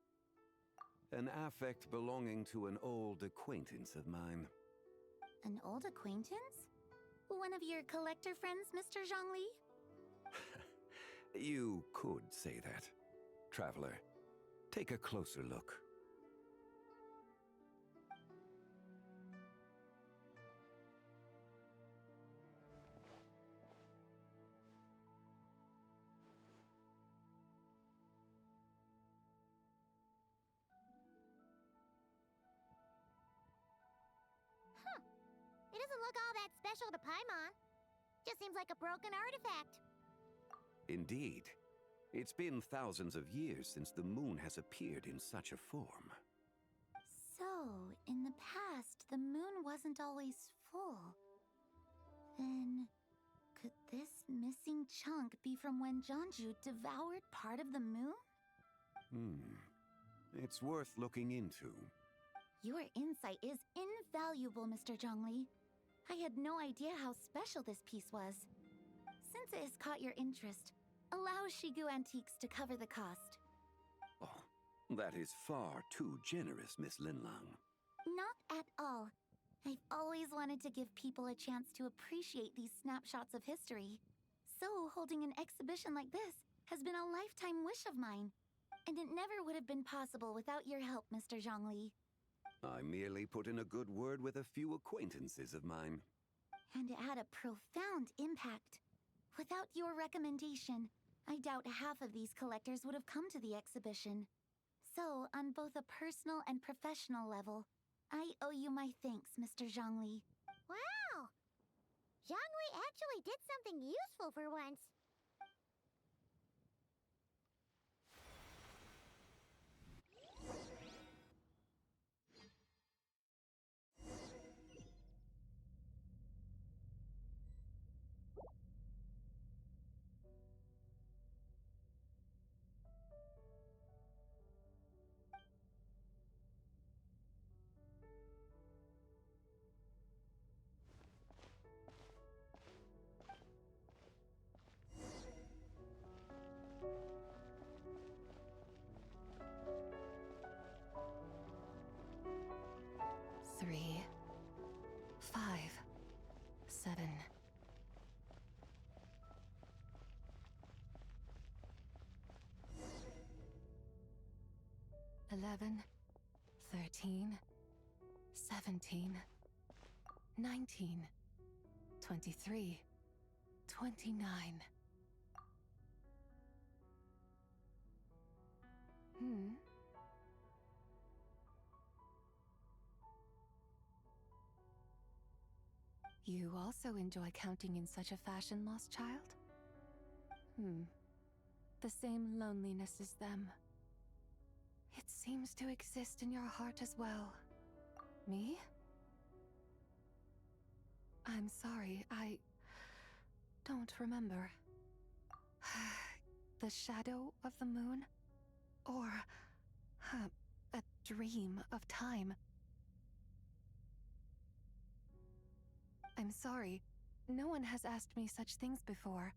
Speaker 13: An affect belonging to an old acquaintance of mine.
Speaker 1: An old acquaintance? One of your collector friends, Mr. Zhongli?
Speaker 13: You could say that. Traveler, take a closer look.
Speaker 1: It doesn't look all that special to Paimon. Just seems like a broken artifact.
Speaker 13: Indeed. It's been thousands of years since the moon has appeared in such a form.
Speaker 1: So, in the past, the moon wasn't always full. Then, could this missing chunk be from when Jianzhu devoured part of the moon?
Speaker 13: It's worth looking into.
Speaker 1: Your insight is invaluable, Mr. Zhongli. I had no idea how special this piece was. Since it has caught your interest, allow Shigu Antiques to cover the cost.
Speaker 13: Oh, that is far too generous, Miss Linlang.
Speaker 1: Not at all. I've always wanted to give people a chance to appreciate these snapshots of history. So, holding an exhibition like this has been a lifetime wish of mine. And it never would have been possible without your help, Mr. Zhongli.
Speaker 13: I merely put in a good word with a few acquaintances of mine.
Speaker 1: And it had a profound impact. Without your recommendation, I doubt half of these collectors would have come to the exhibition. So, on both a personal and professional level, I owe you my thanks, Mr. Zhongli. Wow! Zhongli actually did something useful for once.
Speaker 10: 11, 13, 17, 19, 23, 29. You also enjoy counting in such a fashion, lost child? The same loneliness as them. It seems to exist in your heart as well. Me? I'm sorry, I don't remember. The shadow of the moon? Or a dream of time? I'm sorry. No one has asked me such things before.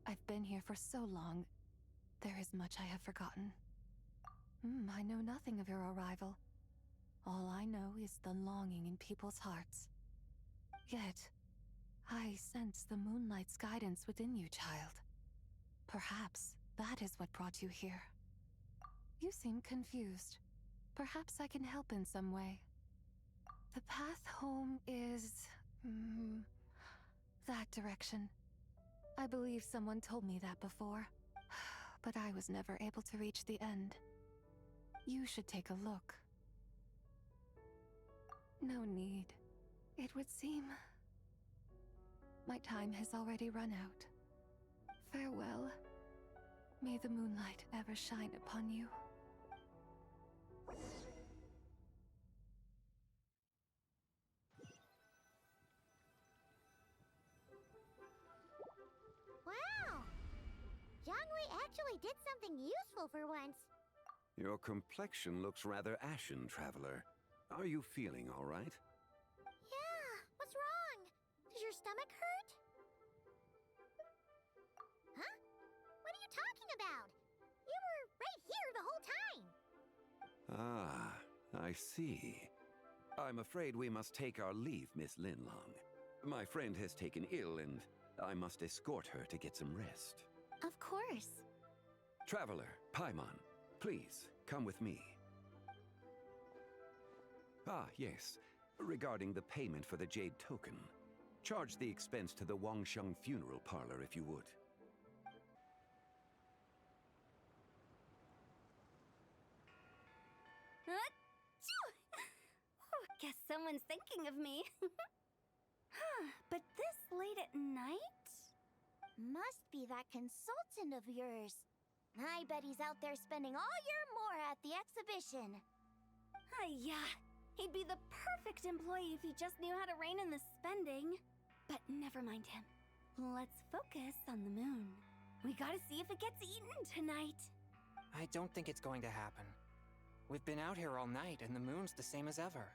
Speaker 10: I've been here for so long. There is much I have forgotten. I know nothing of your arrival. All I know is the longing in people's hearts. Yet, I sense the moonlight's guidance within you, child. Perhaps that is what brought you here. You seem confused. Perhaps I can help in some way. The path home is... that direction. I believe someone told me that before, but I was never able to reach the end. You should take a look. No need. It would seem... my time has already run out. Farewell. May the moonlight ever shine upon you.
Speaker 1: Wow! Zhongli actually did something useful for once.
Speaker 13: Your complexion looks rather ashen, Traveler. Are you feeling all right?
Speaker 1: Yeah, what's wrong? Does your stomach hurt? Huh? What are you talking about? You were right here the whole time.
Speaker 13: Ah, I see. I'm afraid we must take our leave, Miss Linlong. My friend has taken ill and I must escort her to get some rest.
Speaker 1: Of course.
Speaker 13: Traveler, Paimon, please, come with me. Ah, yes. Regarding the payment for the Jade Token. Charge the expense to the Wangsheng Funeral Parlor if you would.
Speaker 5: Guess someone's thinking of me. But this late at night?
Speaker 1: Must be that consultant of yours. I bet he's out there spending all year more at the exhibition.
Speaker 5: Yeah, he'd be the perfect employee if he just knew how to rein in the spending. But never mind him. Let's focus on the moon. We gotta see if it gets eaten tonight.
Speaker 4: I don't think it's going to happen. We've been out here all night, and the moon's the same as ever.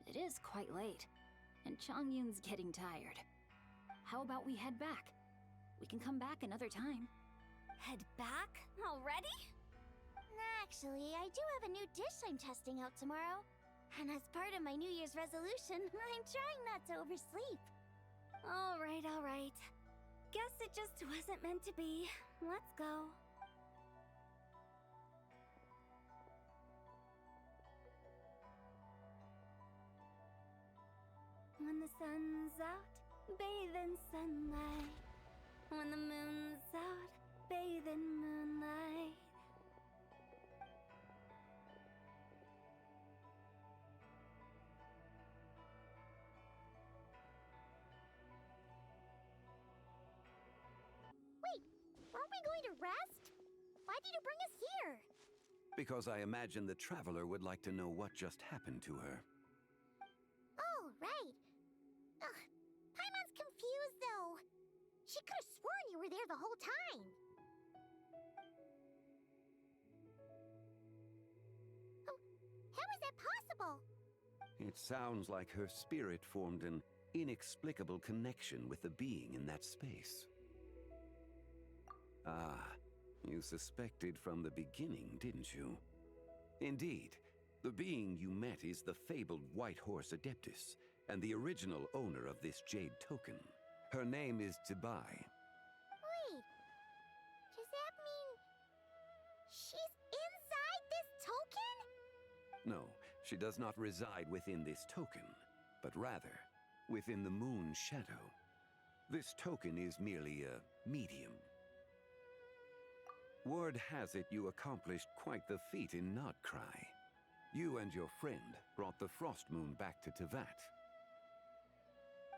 Speaker 2: It is quite late, and Chongyun's getting tired. How about we head back? We can come back another time.
Speaker 5: Head back? Already?
Speaker 1: Actually, I do have a new dish I'm testing out tomorrow. And as part of my New Year's resolution, I'm trying not to oversleep.
Speaker 5: All right. Guess it just wasn't meant to be. Let's go. When the sun's out, bathe in sunlight. When the moon's out, bathe in moonlight.
Speaker 1: Wait, weren't we going to rest? Why did you bring us here?
Speaker 13: Because I imagine the Traveler would like to know what just happened to her.
Speaker 1: Oh, right. Paimon's confused, though. She could have sworn you were there the whole time. Oh, how is that possible?
Speaker 13: It sounds like her spirit formed an inexplicable connection with the being in that space. Ah, you suspected from the beginning, didn't you? Indeed, the being you met is the fabled White Horse Adeptus, and the original owner of this Jade Token. Her name is Teyvat.
Speaker 1: Wait, does that mean she's inside this token?
Speaker 13: No, she does not reside within this token, but rather within the moon's shadow. This token is merely a medium. Word has it you accomplished quite the feat in Nodcry. You and your friend brought the Frost Moon back to Teyvat.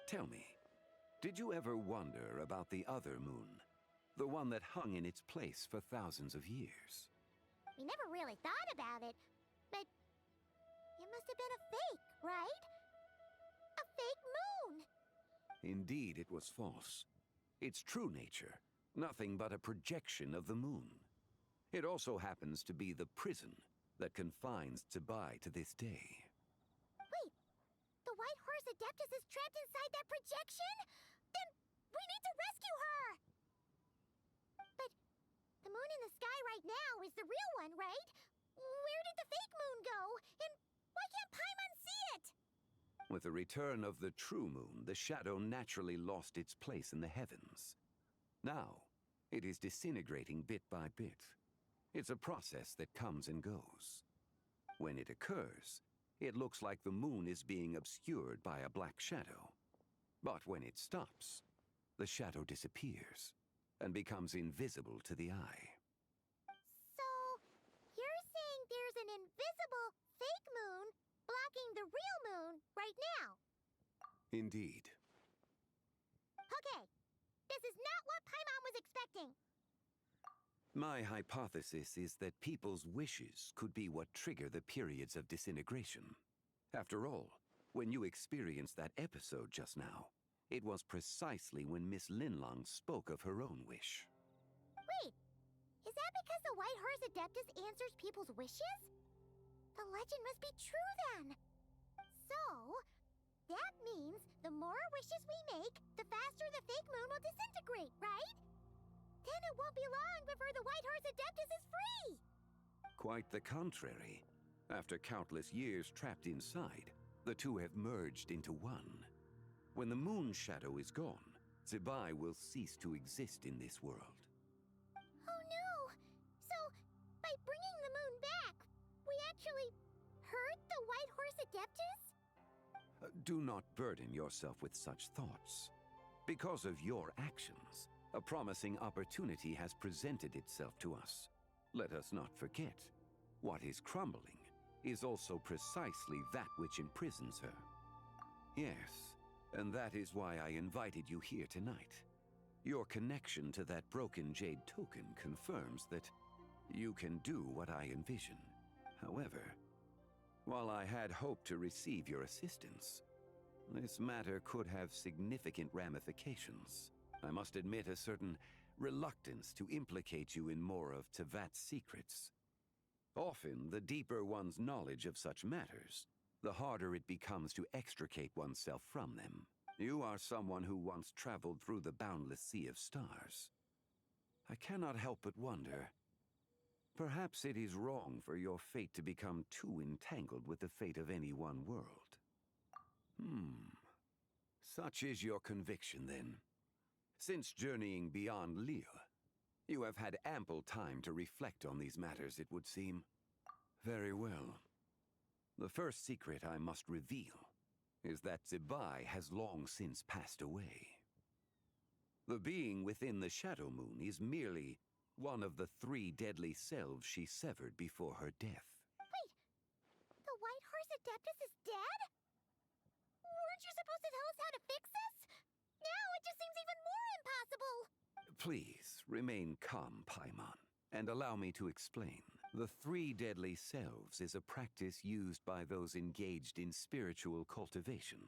Speaker 13: Tell me, did you ever wonder about the other moon? The one that hung in its place for thousands of years?
Speaker 1: We never really thought about it, but it must have been a fake, right? A fake moon!
Speaker 13: Indeed, it was false. Its true nature, nothing but a projection of the moon. It also happens to be the prison that confines Teyvat to this day.
Speaker 1: Wait, the White Horse Adeptus is trapped inside that projection? Then we need to rescue her! But the moon in the sky right now is the real one, right? Where did the fake moon go? And why can't Paimon see it?
Speaker 13: With the return of the true moon, the shadow naturally lost its place in the heavens. Now, it is disintegrating bit by bit. It's a process that comes and goes. When it occurs, it looks like the moon is being obscured by a black shadow. But when it stops, the shadow disappears and becomes invisible to the eye.
Speaker 1: So, you're saying there's an invisible fake moon blocking the real moon right now?
Speaker 13: Indeed.
Speaker 1: Okay, this is not what Paimon was expecting.
Speaker 13: My hypothesis is that people's wishes could be what trigger the periods of disintegration. After all, when you experienced that episode just now, it was precisely when Miss Linlong spoke of her own wish.
Speaker 1: Wait, is that because the White Horse Adeptus answers people's wishes? The legend must be true then. So, that means the more wishes we make, the faster the fake moon will disintegrate, right? Then it won't be long before the White Horse Adeptus is free!
Speaker 13: Quite the contrary. After countless years trapped inside, the two have merged into one. When the moon shadow is gone, Teyvat will cease to exist in this world.
Speaker 1: Oh no! So, by bringing the moon back, we actually hurt the White Horse Adeptus?
Speaker 13: Do not burden yourself with such thoughts. Because of your actions, a promising opportunity has presented itself to us. Let us not forget, what is crumbling is also precisely that which imprisons her. Yes, and that is why I invited you here tonight. Your connection to that broken jade token confirms that you can do what I envision. However, while I had hoped to receive your assistance, this matter could have significant ramifications. I must admit a certain reluctance to implicate you in more of Teyvat's secrets. Often, the deeper one's knowledge of such matters, the harder it becomes to extricate oneself from them. You are someone who once traveled through the boundless sea of stars. I cannot help but wonder, perhaps it is wrong for your fate to become too entangled with the fate of any one world. Such is your conviction, then. Since journeying beyond Liyue, you have had ample time to reflect on these matters, it would seem. Very well. The first secret I must reveal is that Teyvat has long since passed away. The being within the Shadow Moon is merely one of the 3 deadly selves she severed before her death.
Speaker 1: Wait, the White Horse Adeptus is dead? Weren't you supposed to tell us how to fix this? Now it just seems even more impossible!
Speaker 13: Please, remain calm, Paimon, and allow me to explain. The 3 deadly selves is a practice used by those engaged in spiritual cultivation.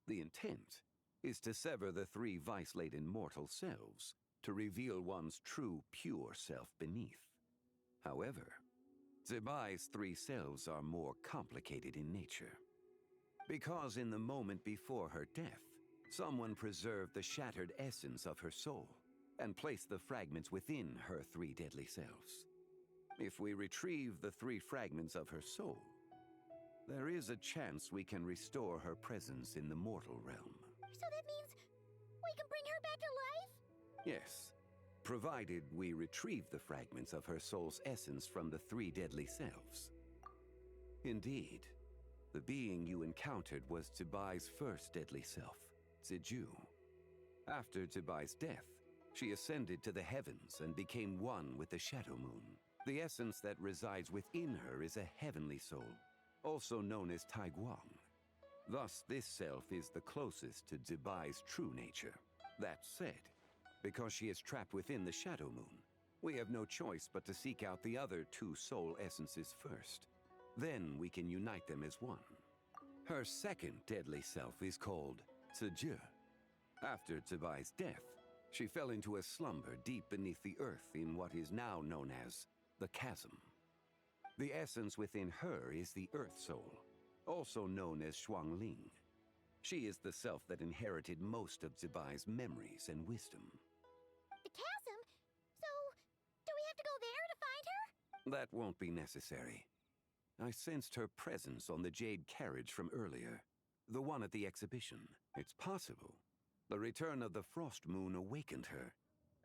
Speaker 13: The intent is to sever the 3 vice-laden mortal selves to reveal one's true, pure self beneath. However, Teyvat's 3 selves are more complicated in nature. Because in the moment before her death, someone preserved the shattered essence of her soul and placed the fragments within her 3 deadly selves. If we retrieve the 3 fragments of her soul, there is a chance we can restore her presence in the mortal realm.
Speaker 1: So that means we can bring her back to life?
Speaker 13: Yes, provided we retrieve the fragments of her soul's essence from the 3 deadly selves. Indeed. The being you encountered was Tebai's first deadly self, Ziju. After Tebai's death, she ascended to the heavens and became one with the Shadow Moon. The essence that resides within her is a heavenly soul, also known as Taiguang. Thus, this self is the closest to Tebai's true nature. That said, because she is trapped within the Shadow Moon, we have no choice but to seek out the other two soul essences first. Then we can unite them as one. Her second deadly self is called Ziju. After Tebai's death, she fell into a slumber deep beneath the earth in what is now known as the Chasm. The essence within her is the Earth Soul, also known as Xuangling. She is the self that inherited most of Tebai's memories and wisdom.
Speaker 1: The chasm? So, do we have to go there to find her?
Speaker 13: That won't be necessary. I sensed her presence on the jade carriage from earlier, the one at the exhibition. It's possible. The return of the Frost Moon awakened her,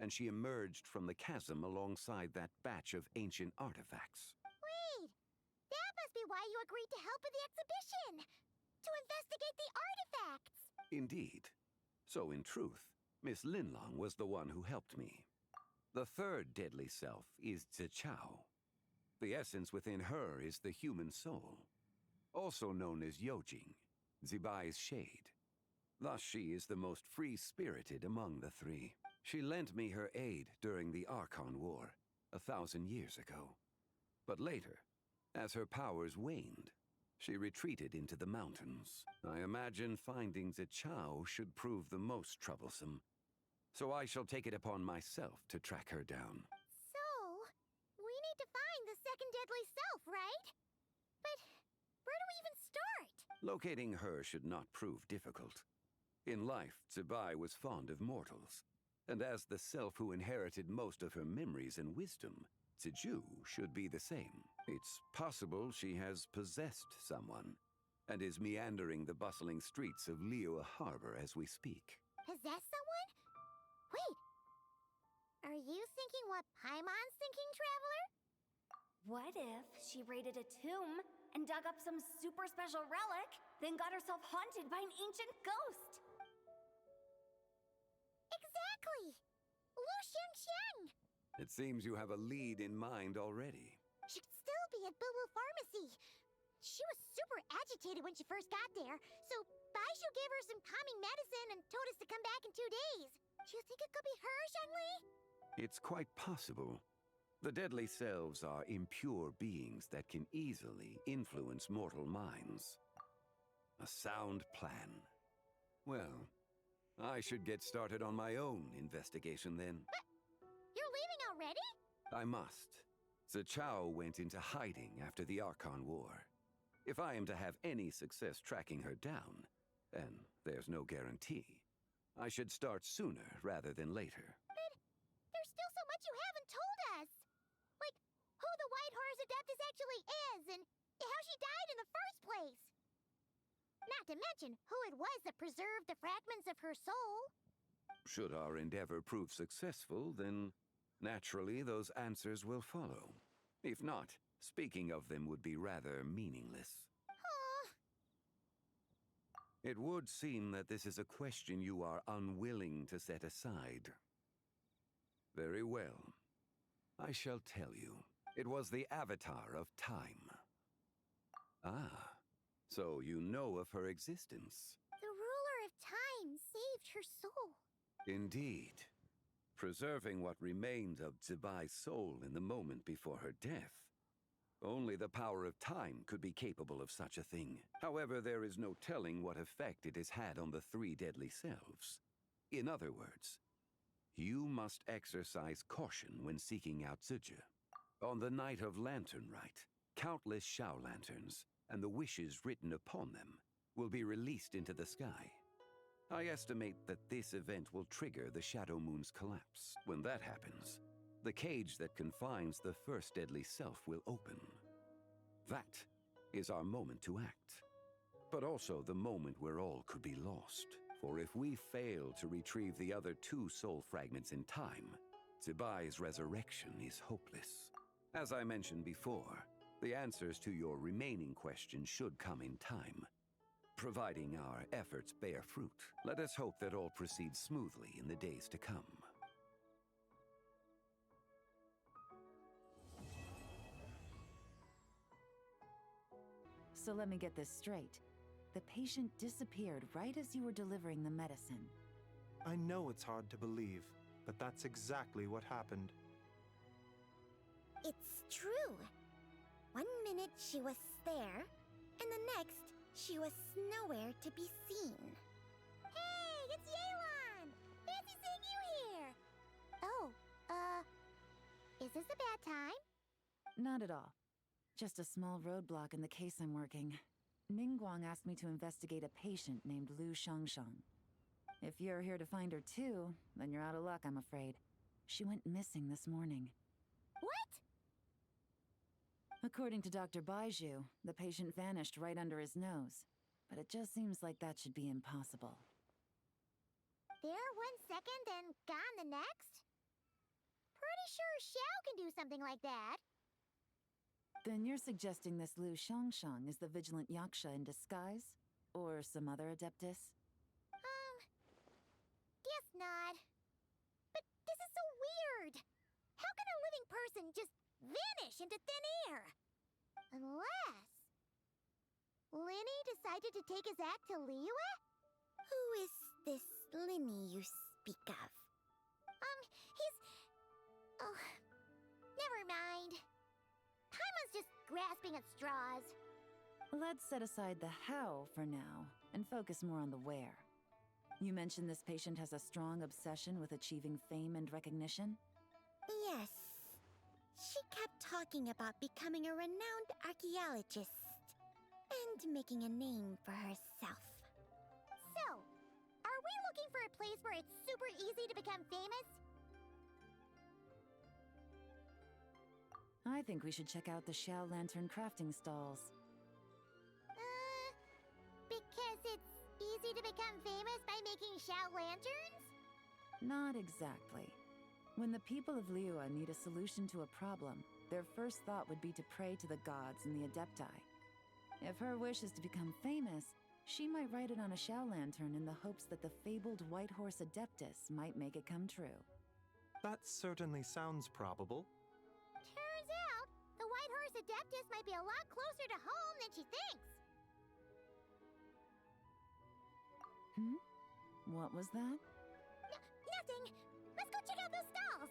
Speaker 13: and she emerged from the chasm alongside that batch of ancient artifacts.
Speaker 1: Wait! That must be why you agreed to help with the exhibition! To investigate the artifacts!
Speaker 13: Indeed. So in truth, Miss Linlong was the one who helped me. The third deadly self is Zichao. The essence within her is the human soul, also known as Yojing, Zibai's shade. Thus she is the most free-spirited among the three. She lent me her aid during the Archon War, 1,000 years ago. But later, as her powers waned, she retreated into the mountains. I imagine finding Zichao should prove the most troublesome, so I shall take it upon myself to track her down.
Speaker 1: So, we need to find the second deadly self, right? But where do we even start?
Speaker 13: Locating her should not prove difficult. In life, Tsebai was fond of mortals, and as the self who inherited most of her memories and wisdom, Ziju should be the same. It's possible she has possessed someone, and is meandering the bustling streets of Liyue Harbor as we speak.
Speaker 1: Possess someone? Wait! Are you thinking what Paimon's thinking, Traveler?
Speaker 5: What if she raided a tomb and dug up some super special relic, then got herself haunted by an ancient ghost?
Speaker 1: Exactly! Lu Xiangxiang!
Speaker 13: It seems you have a lead in mind already.
Speaker 1: She'd still be at Boo Boo Pharmacy. She was super agitated when she first got there, so Baishu gave her some calming medicine and told us to come back in 2 days. Do you think it could be her, Shangli?
Speaker 13: It's quite possible. The deadly selves are impure beings that can easily influence mortal minds. A sound plan. Well, I should get started on my own investigation then.
Speaker 1: You're leaving already?
Speaker 13: I must. Zichao went into hiding after the Archon War. If I am to have any success tracking her down, and there's no guarantee, I should start sooner rather than later.
Speaker 1: But there's still so much you haven't told us! Like, who the White Horse Adeptus actually is, and how she died in the first place! Not to mention who it was that preserved the fragments of her soul.
Speaker 13: Should our endeavor prove successful, then naturally those answers will follow. If not, speaking of them would be rather meaningless. It would seem that this is a question you are unwilling to set aside. Very well. I shall tell you. It was the Avatar of Time. Ah, so you know of her existence.
Speaker 1: The ruler of time saved her soul.
Speaker 13: Indeed. Preserving what remained of Zibai's soul in the moment before her death. Only the power of time could be capable of such a thing. However, there is no telling what effect it has had on the three deadly selves. In other words, you must exercise caution when seeking out Ziju. On the night of Lantern Rite, countless Shao lanterns, and the wishes written upon them, will be released into the sky. I estimate that this event will trigger the Shadow Moon's collapse. When that happens, the cage that confines the first deadly self will open. That is our moment to act. But also the moment where all could be lost. For if we fail to retrieve the other two soul fragments in time, Zibai's resurrection is hopeless. As I mentioned before, The answers to your remaining questions should come in time. Providing our efforts bear fruit, let us hope that all proceeds smoothly in the days to come.
Speaker 16: So let me get this straight. The patient disappeared right as you were delivering the medicine.
Speaker 11: I know it's hard to believe, but that's exactly what happened.
Speaker 1: It's true. 1 minute she was there, and the next she was nowhere to be seen. Hey, it's Yelan! Fancy seeing you here! Oh, is this a bad time?
Speaker 16: Not at all. Just a small roadblock in the case I'm working. Ningguang asked me to investigate a patient named Lu Shangshang. If you're here to find her too, then you're out of luck, I'm afraid. She went missing this morning.
Speaker 1: What?
Speaker 16: According to Dr. Baiju, the patient vanished right under his nose. But it just seems like that should be impossible.
Speaker 1: There 1 second, then gone the next? Pretty sure Xiao can do something like that.
Speaker 16: Then you're suggesting this Lu Shangshang is the vigilant Yaksha in disguise? Or some other adeptus?
Speaker 1: Guess not. But this is so weird. How can a living person just vanish into thin air? Unless Linny decided to take his act to Liyue? Who is this Linny you speak of? He's... Oh, never mind. Paimon's just grasping at straws.
Speaker 16: Let's set aside the how for now, and focus more on the where. You mentioned this patient has a strong obsession with achieving fame and recognition?
Speaker 1: Yes. She kept talking about becoming a renowned archaeologist and making a name for herself. So, are we looking for a place where it's super easy to become famous?
Speaker 16: I think we should check out the Xiao Lantern crafting stalls.
Speaker 1: Because it's easy to become famous by making Xiao lanterns?
Speaker 16: Not exactly. When the people of Liyue need a solution to a problem, their first thought would be to pray to the gods and the Adepti. If her wish is to become famous, she might write it on a Xiao lantern in the hopes that the fabled White Horse Adeptus might make it come true.
Speaker 11: That certainly sounds probable.
Speaker 1: Turns out, the White Horse Adeptus might be a lot closer to home than she thinks.
Speaker 16: What was that?
Speaker 1: Nothing! Let's go check out those stalls!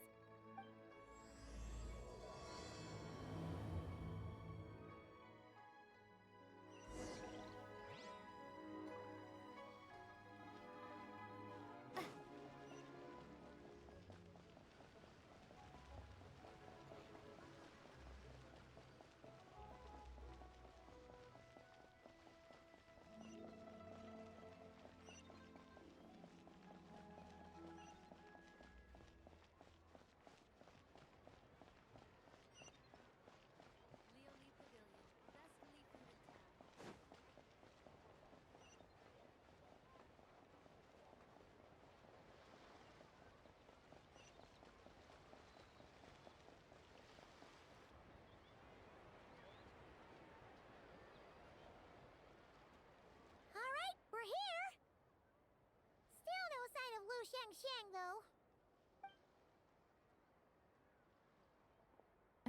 Speaker 1: Shang, though.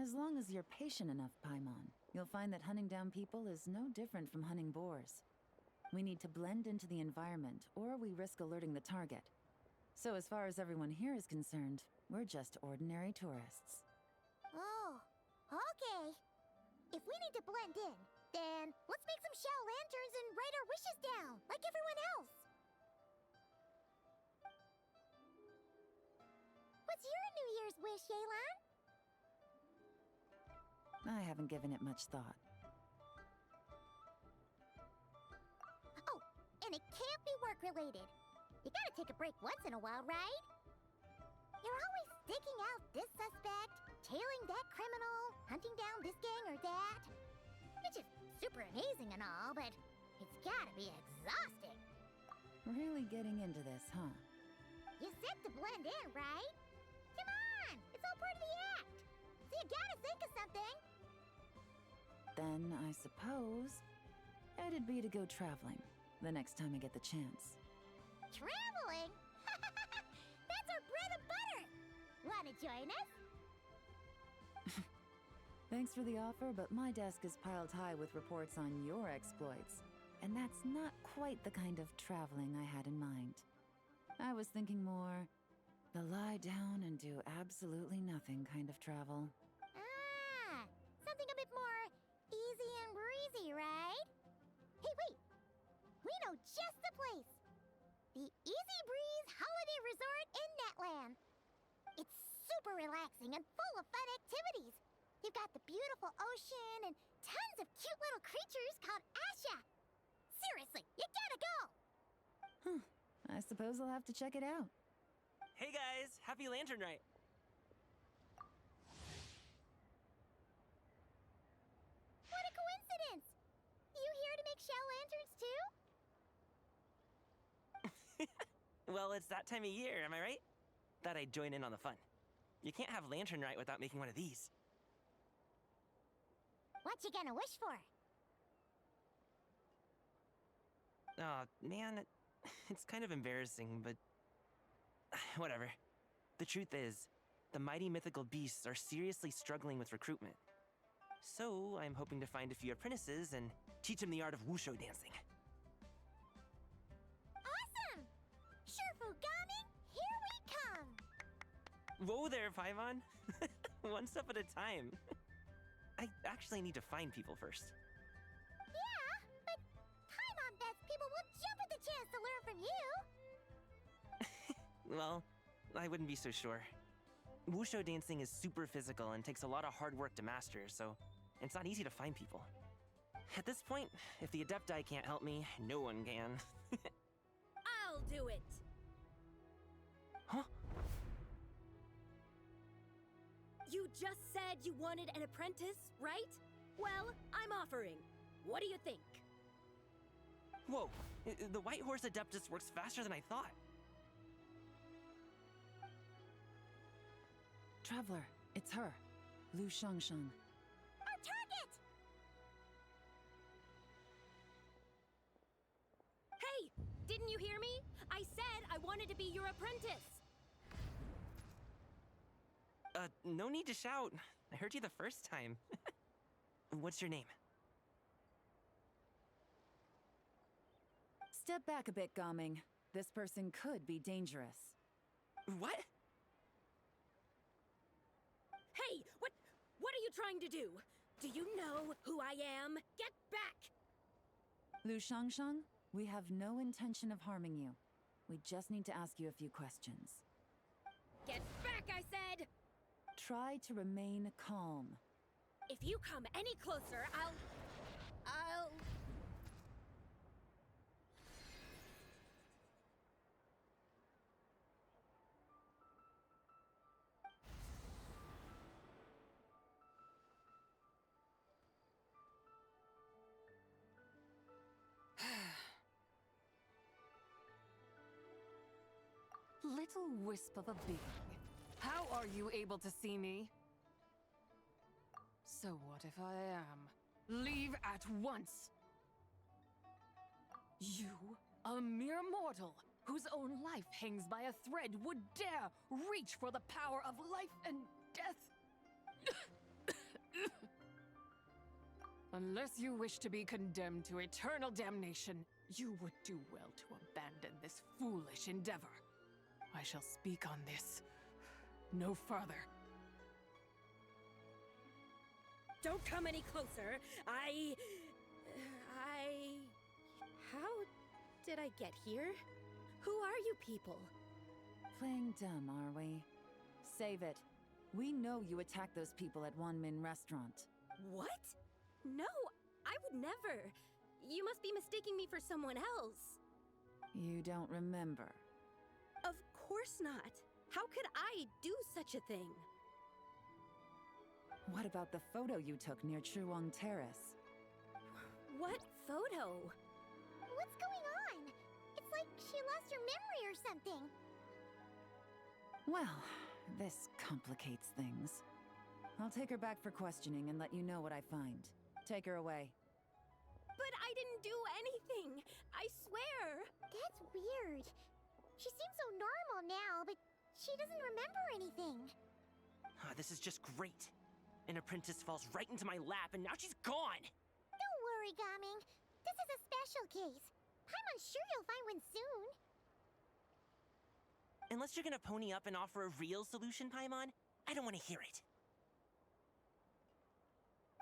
Speaker 16: As long as you're patient enough, Paimon, you'll find that hunting down people is no different from hunting boars. We need to blend into the environment, or we risk alerting the target. So as far as everyone here is concerned, we're just ordinary tourists.
Speaker 1: Oh, okay. If we need to blend in, then let's make some Xiao lanterns and write our wishes down, like everyone else. What's your New Year's wish, Yelan?
Speaker 16: I haven't given it much thought.
Speaker 1: Oh, and it can't be work-related. You gotta take a break once in a while, right? You're always staking out this suspect, tailing that criminal, hunting down this gang or that. Which is super amazing and all, but it's gotta be exhausting.
Speaker 16: Really getting into this, huh?
Speaker 1: You said to blend in, right? Come on! It's all part of the act! So you gotta think of something!
Speaker 16: then I suppose it'd be to go traveling the next time I get the chance.
Speaker 1: Traveling? That's our bread and butter! Wanna join us?
Speaker 16: Thanks for the offer, but my desk is piled high with reports on your exploits. And that's not quite the kind of traveling I had in mind. I was thinking more the lie down and do absolutely nothing kind of travel.
Speaker 1: Ah, something a bit more easy and breezy, right? Hey, wait! We know just the place! The Easy Breeze Holiday Resort in Netland. It's super relaxing and full of fun activities. You've got the beautiful ocean and tons of cute little creatures called Asha. Seriously, you gotta go!
Speaker 16: I suppose I'll have to check it out.
Speaker 17: Hey guys, happy Lantern Rite!
Speaker 1: What a coincidence! You here to make shell lanterns too?
Speaker 17: Well, it's that time of year, am I right? Thought I'd join in on the fun. You can't have Lantern Rite without making one of these.
Speaker 1: What you gonna wish for?
Speaker 17: Aw, man, it's kind of embarrassing, but whatever. The truth is, the mighty mythical beasts are seriously struggling with recruitment. So, I'm hoping to find a few apprentices and teach them the art of wushu dancing.
Speaker 1: Awesome! Shurfugami, here we come!
Speaker 17: Whoa there, Paimon! One step at a time. I actually need to find people first.
Speaker 1: Yeah, but Paimon bets people will jump at the chance to learn from you!
Speaker 17: Well, I wouldn't be so sure. Wushu dancing is super physical and takes a lot of hard work to master, so it's not easy to find people. At this point, if the Adepti can't help me, no one can.
Speaker 6: I'll do it!
Speaker 17: Huh?
Speaker 6: You just said you wanted an apprentice, right? Well, I'm offering. What do you think?
Speaker 17: Whoa, the White Horse Adeptus works faster than I thought.
Speaker 16: Traveler, it's her, Lu Shangshan.
Speaker 1: Our target!
Speaker 6: Hey! Didn't you hear me? I said I wanted to be your apprentice!
Speaker 17: No need to shout. I heard you the first time. What's your name?
Speaker 16: Step back a bit, Gaming. This person could be dangerous.
Speaker 17: What?
Speaker 6: Hey! What are you trying to do? Do you know who I am? Get back!
Speaker 16: Lu Shangshang, we have no intention of harming you. We just need to ask you a few questions.
Speaker 6: Get back, I said!
Speaker 16: Try to remain calm.
Speaker 6: If you come any closer, I'll...
Speaker 18: Little wisp of a being. How are you able to see me? So what if I am? Leave at once! You, a mere mortal, whose own life hangs by a thread, would dare reach for the power of life and death? Unless you wish to be condemned to eternal damnation, you would do well to abandon this foolish endeavor. I shall speak on this no further.
Speaker 6: Don't come any closer. How did I get here? Who are you people?
Speaker 16: Playing dumb, are we? Save it. We know you attacked those people at Wanmin Restaurant.
Speaker 6: What? No, I would never. You must be mistaking me for someone else.
Speaker 16: You don't remember.
Speaker 6: Of course not. How could I do such a thing?
Speaker 16: What about the photo you took near Chuang Terrace?
Speaker 6: What photo?
Speaker 1: What's going on? It's like she lost her memory or something.
Speaker 16: Well, this complicates things. I'll take her back for questioning and let you know what I find. Take her away.
Speaker 6: But I didn't do anything! I swear!
Speaker 1: That's weird. She seems so normal now, but she doesn't remember anything.
Speaker 17: This is just great. An apprentice falls right into my lap, and now she's gone!
Speaker 1: Don't worry, Gaming. This is a special case. I'm sure you'll find one soon.
Speaker 17: Unless you're gonna pony up and offer a real solution, Paimon, I don't want to hear it.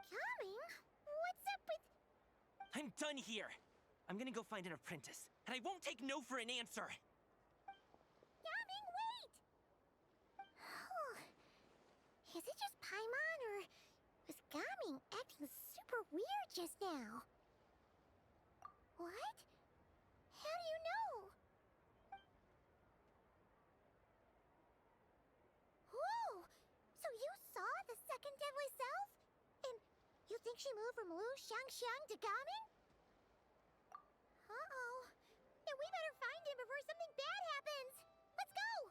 Speaker 1: Gaming? What's up with...
Speaker 17: I'm done here! I'm gonna go find an apprentice, and I won't take no for an answer!
Speaker 1: Gaming, wait! Is it just Paimon, or was Gaming acting super weird just now? What? How do you know? Whoa! So you saw the second deadly self? And you think she moved from Lu Xiangxiang to Gaming? Uh-oh. Then we better find him before something bad happens! Let's go!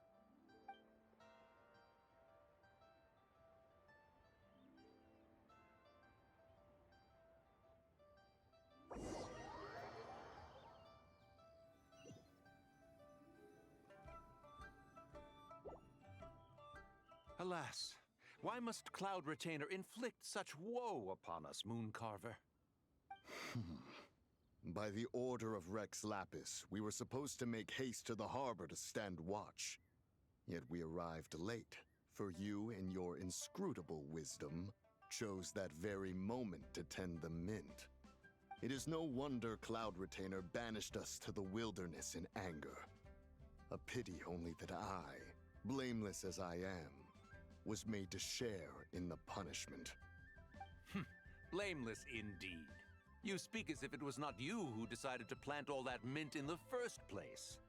Speaker 3: Alas, why must Cloud Retainer inflict such woe upon us, Mooncarver?
Speaker 19: By the order of Rex Lapis, we were supposed to make haste to the harbor to stand watch. Yet we arrived late, for you, in your inscrutable wisdom, chose that very moment to tend the mint. It is no wonder Cloud Retainer banished us to the wilderness in anger. A pity only that I, blameless as I am, was made to share in the punishment.
Speaker 3: Blameless indeed. You speak as if it was not you who decided to plant all that mint in the first place.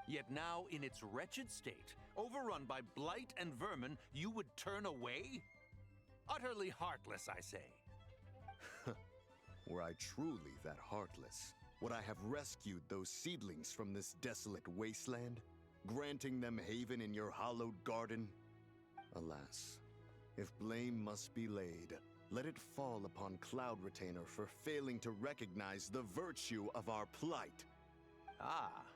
Speaker 3: Yet now, in its wretched state, overrun by blight and vermin, you would turn away? Utterly heartless, I say.
Speaker 19: Were I truly that heartless, would I have rescued those seedlings from this desolate wasteland, granting them haven in your hallowed garden? Alas, if blame must be laid, let it fall upon Cloud Retainer for failing to recognize the virtue of our plight.
Speaker 3: Ah,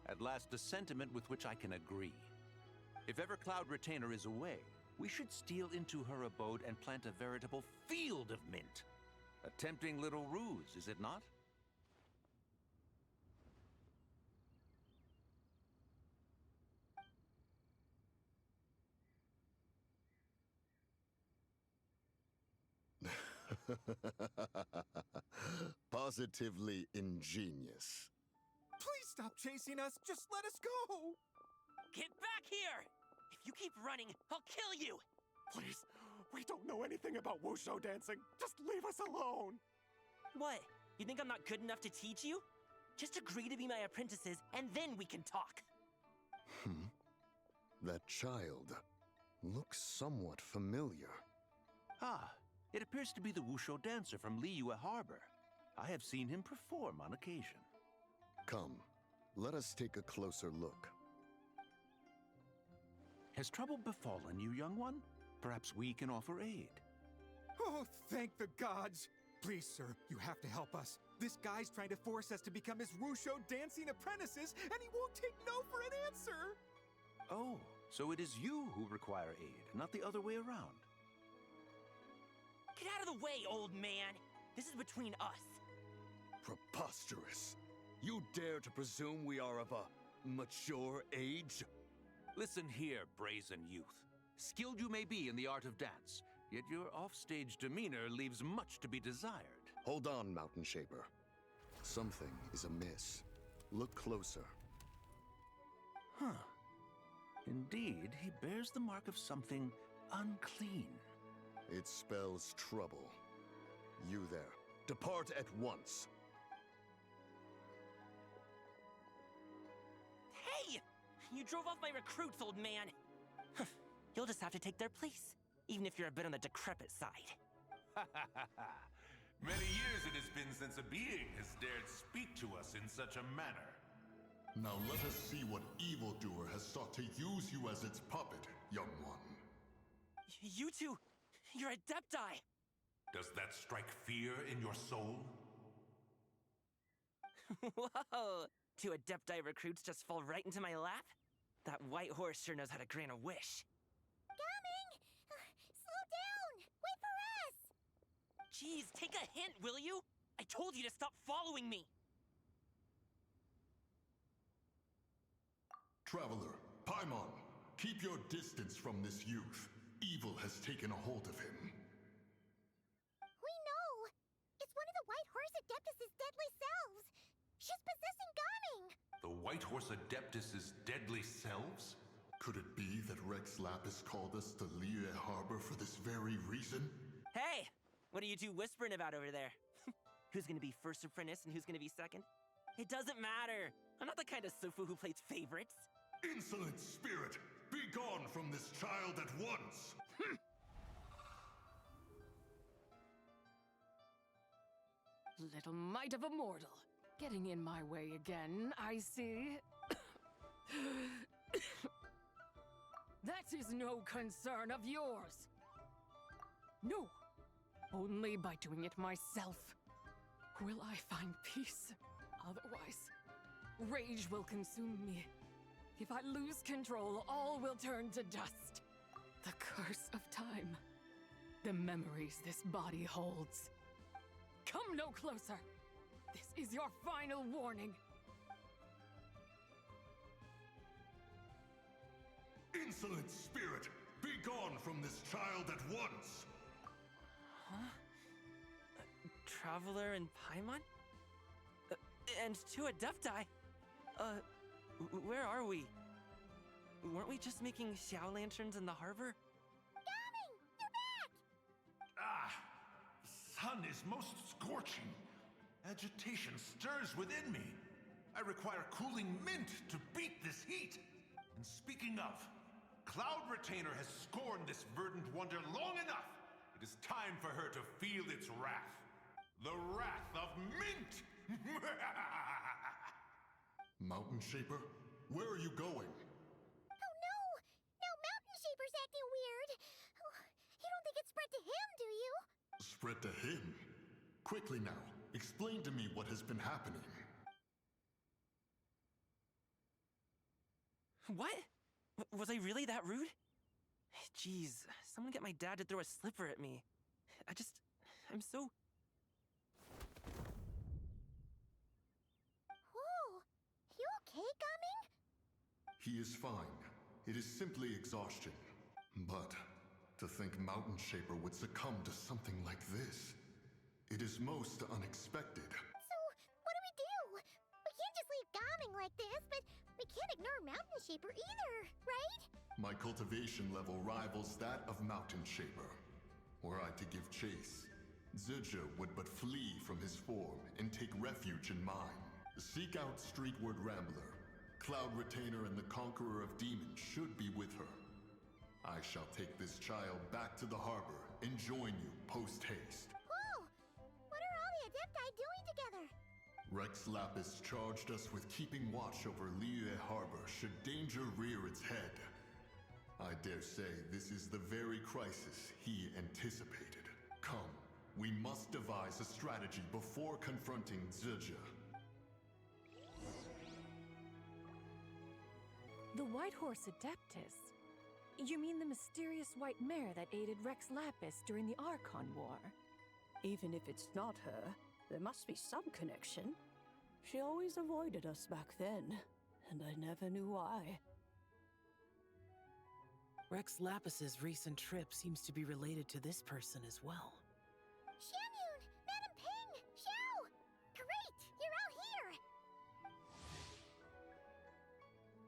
Speaker 3: at last a sentiment with which I can agree. If ever Cloud Retainer is away, we should steal into her abode and plant a veritable field of mint. A tempting little ruse, is it not?
Speaker 19: Positively ingenious.
Speaker 8: Please stop chasing us! Just let us go!
Speaker 17: Get back here! If you keep running, I'll kill you!
Speaker 8: Please, we don't know anything about wushu dancing. Just leave us alone!
Speaker 17: What? You think I'm not good enough to teach you? Just agree to be my apprentices, and then we can talk.
Speaker 19: That child looks somewhat familiar.
Speaker 3: Ah, it appears to be the wushu dancer from Liyue Harbor. I have seen him perform on occasion.
Speaker 19: Come, let us take a closer look.
Speaker 3: Has trouble befallen you, young one? Perhaps we can offer aid.
Speaker 8: Oh, thank the gods! Please, sir, you have to help us. This guy's trying to force us to become his wushu dancing apprentices, and he won't take no for an answer!
Speaker 3: Oh, so it is you who require aid, not the other way around.
Speaker 17: Get out of the way, old man! This is between us.
Speaker 19: Preposterous! You dare to presume we are of a mature age?
Speaker 3: Listen here, brazen youth. Skilled you may be in the art of dance, yet your offstage demeanor leaves much to be desired.
Speaker 19: Hold on, Mountain Shaper. Something is amiss. Look closer.
Speaker 3: Huh. Indeed, he bears the mark of something unclean.
Speaker 19: It spells trouble. You there, depart at once.
Speaker 17: Hey! You drove off my recruits, old man! You'll just have to take their place, even if you're a bit on the decrepit side.
Speaker 20: Many years it has been since a being has dared speak to us in such a manner.
Speaker 21: Now let us see what evildoer has sought to use you as its puppet, young one.
Speaker 17: You two, you're Adepti!
Speaker 20: Does that strike fear in your soul?
Speaker 17: Whoa! 2 Adepti recruits just fall right into my lap? That white horse sure knows how to grant a wish.
Speaker 1: Coming! Slow down! Wait for us!
Speaker 17: Jeez, take a hint, will you? I told you to stop following me!
Speaker 21: Traveler, Paimon, keep your distance from this youth. Evil has taken a hold of him.
Speaker 1: We know! It's one of the White Horse Adeptus' deadly selves! She's possessing Gaming!
Speaker 20: The White Horse Adeptus' deadly selves?
Speaker 21: Could it be that Rex Lapis called us to Liyue Harbor for this very reason?
Speaker 17: Hey! What are you two whispering about over there? Who's gonna be first apprentice and who's gonna be second? It doesn't matter! I'm not the kind of Sufu who plays favorites.
Speaker 21: Insolent spirit! Be gone from this child at once!
Speaker 18: Little mite of a mortal. Getting in my way again, I see. That is no concern of yours. No, only by doing it myself will I find peace. Otherwise, rage will consume me. If I lose control, all will turn to dust. The curse of time. The memories this body holds. Come no closer. This is your final warning.
Speaker 21: Insolent spirit! Be gone from this child at once!
Speaker 17: Huh? Traveler and Paimon? And 2 Adepti? Where are we? Weren't we just making Xiao lanterns in the harbor?
Speaker 1: Gaming! You're back!
Speaker 20: Ah! The sun is most scorching. Agitation stirs within me. I require cooling mint to beat this heat. And speaking of, Cloud Retainer has scorned this verdant wonder long enough. It is time for her to feel its wrath. The wrath of mint!
Speaker 21: Mountain Shaper, where are you going?
Speaker 1: Oh no! Now Mountain Shaper's acting weird! Oh, you don't think it's spread to him, do you?
Speaker 21: Spread to him? Quickly now, explain to me what has been happening.
Speaker 17: What? Was I really that rude? Jeez, someone get my dad to throw a slipper at me. I'm so...
Speaker 1: Whoa! You okay, Gaming?
Speaker 21: He is fine. It is simply exhaustion. But to think Mountain Shaper would succumb to something like this, it is most unexpected.
Speaker 1: So, what do? We can't just leave Gaming like this, but we can't ignore Mountain Shaper either, right?
Speaker 21: My cultivation level rivals that of Mountain Shaper. Were I to give chase, Zizha would but flee from his form and take refuge in mine. Seek out Streetward Rambler. Cloud Retainer and the Conqueror of Demons should be with her. I shall take this child back to the harbor and join you post-haste.
Speaker 1: Whoa! What are all the Adepti doing together?
Speaker 21: Rex Lapis charged us with keeping watch over Liyue Harbor should danger rear its head. I dare say this is the very crisis he anticipated. Come, we must devise a strategy before confronting Zizha.
Speaker 7: The White Horse Adeptus? You mean the mysterious white mare that aided Rex Lapis during the Archon War?
Speaker 22: Even if it's not her, there must be some connection. She always avoided us back then, and I never knew why.
Speaker 23: Rex Lapis's recent trip seems to be related to this person as well.
Speaker 1: Xianyun! Madam Ping! Xiao! Great! You're out here!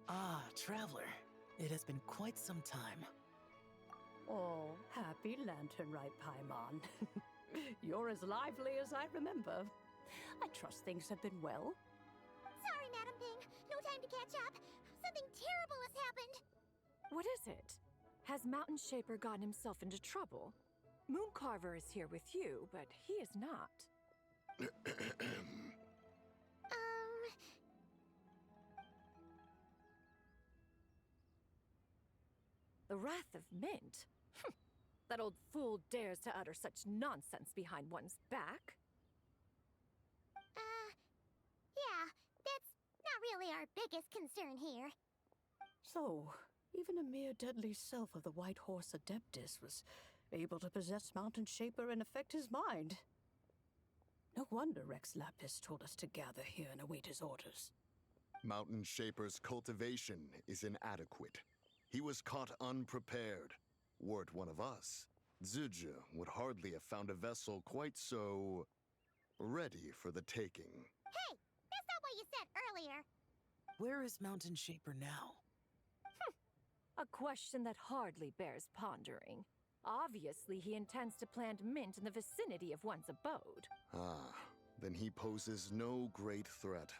Speaker 23: Ah, Traveler. It has been quite some time.
Speaker 22: Oh, happy Lantern Rite, Paimon. You're as lively as I remember. I trust things have been well.
Speaker 1: Sorry, Madam Ping. No time to catch up. Something terrible has happened.
Speaker 7: What is it? Has Mountain Shaper gotten himself into trouble? Mooncarver is here with you, but he is not. The Wrath of Mint? That old fool dares to utter such nonsense behind one's back.
Speaker 1: Yeah, that's not really our biggest concern here.
Speaker 22: So, even a mere deadly self of the White Horse Adeptus was able to possess Mountain Shaper and affect his mind. No wonder Rex Lapis told us to gather here and await his orders.
Speaker 19: Mountain Shaper's cultivation is inadequate. He was caught unprepared. Were it one of us, Zuje would hardly have found a vessel quite so ready for the taking.
Speaker 1: Hey, that's not what you said earlier.
Speaker 23: Where is Mountain Shaper now?
Speaker 7: A question that hardly bears pondering. Obviously, he intends to plant mint in the vicinity of one's abode.
Speaker 19: Ah, then he poses no great threat.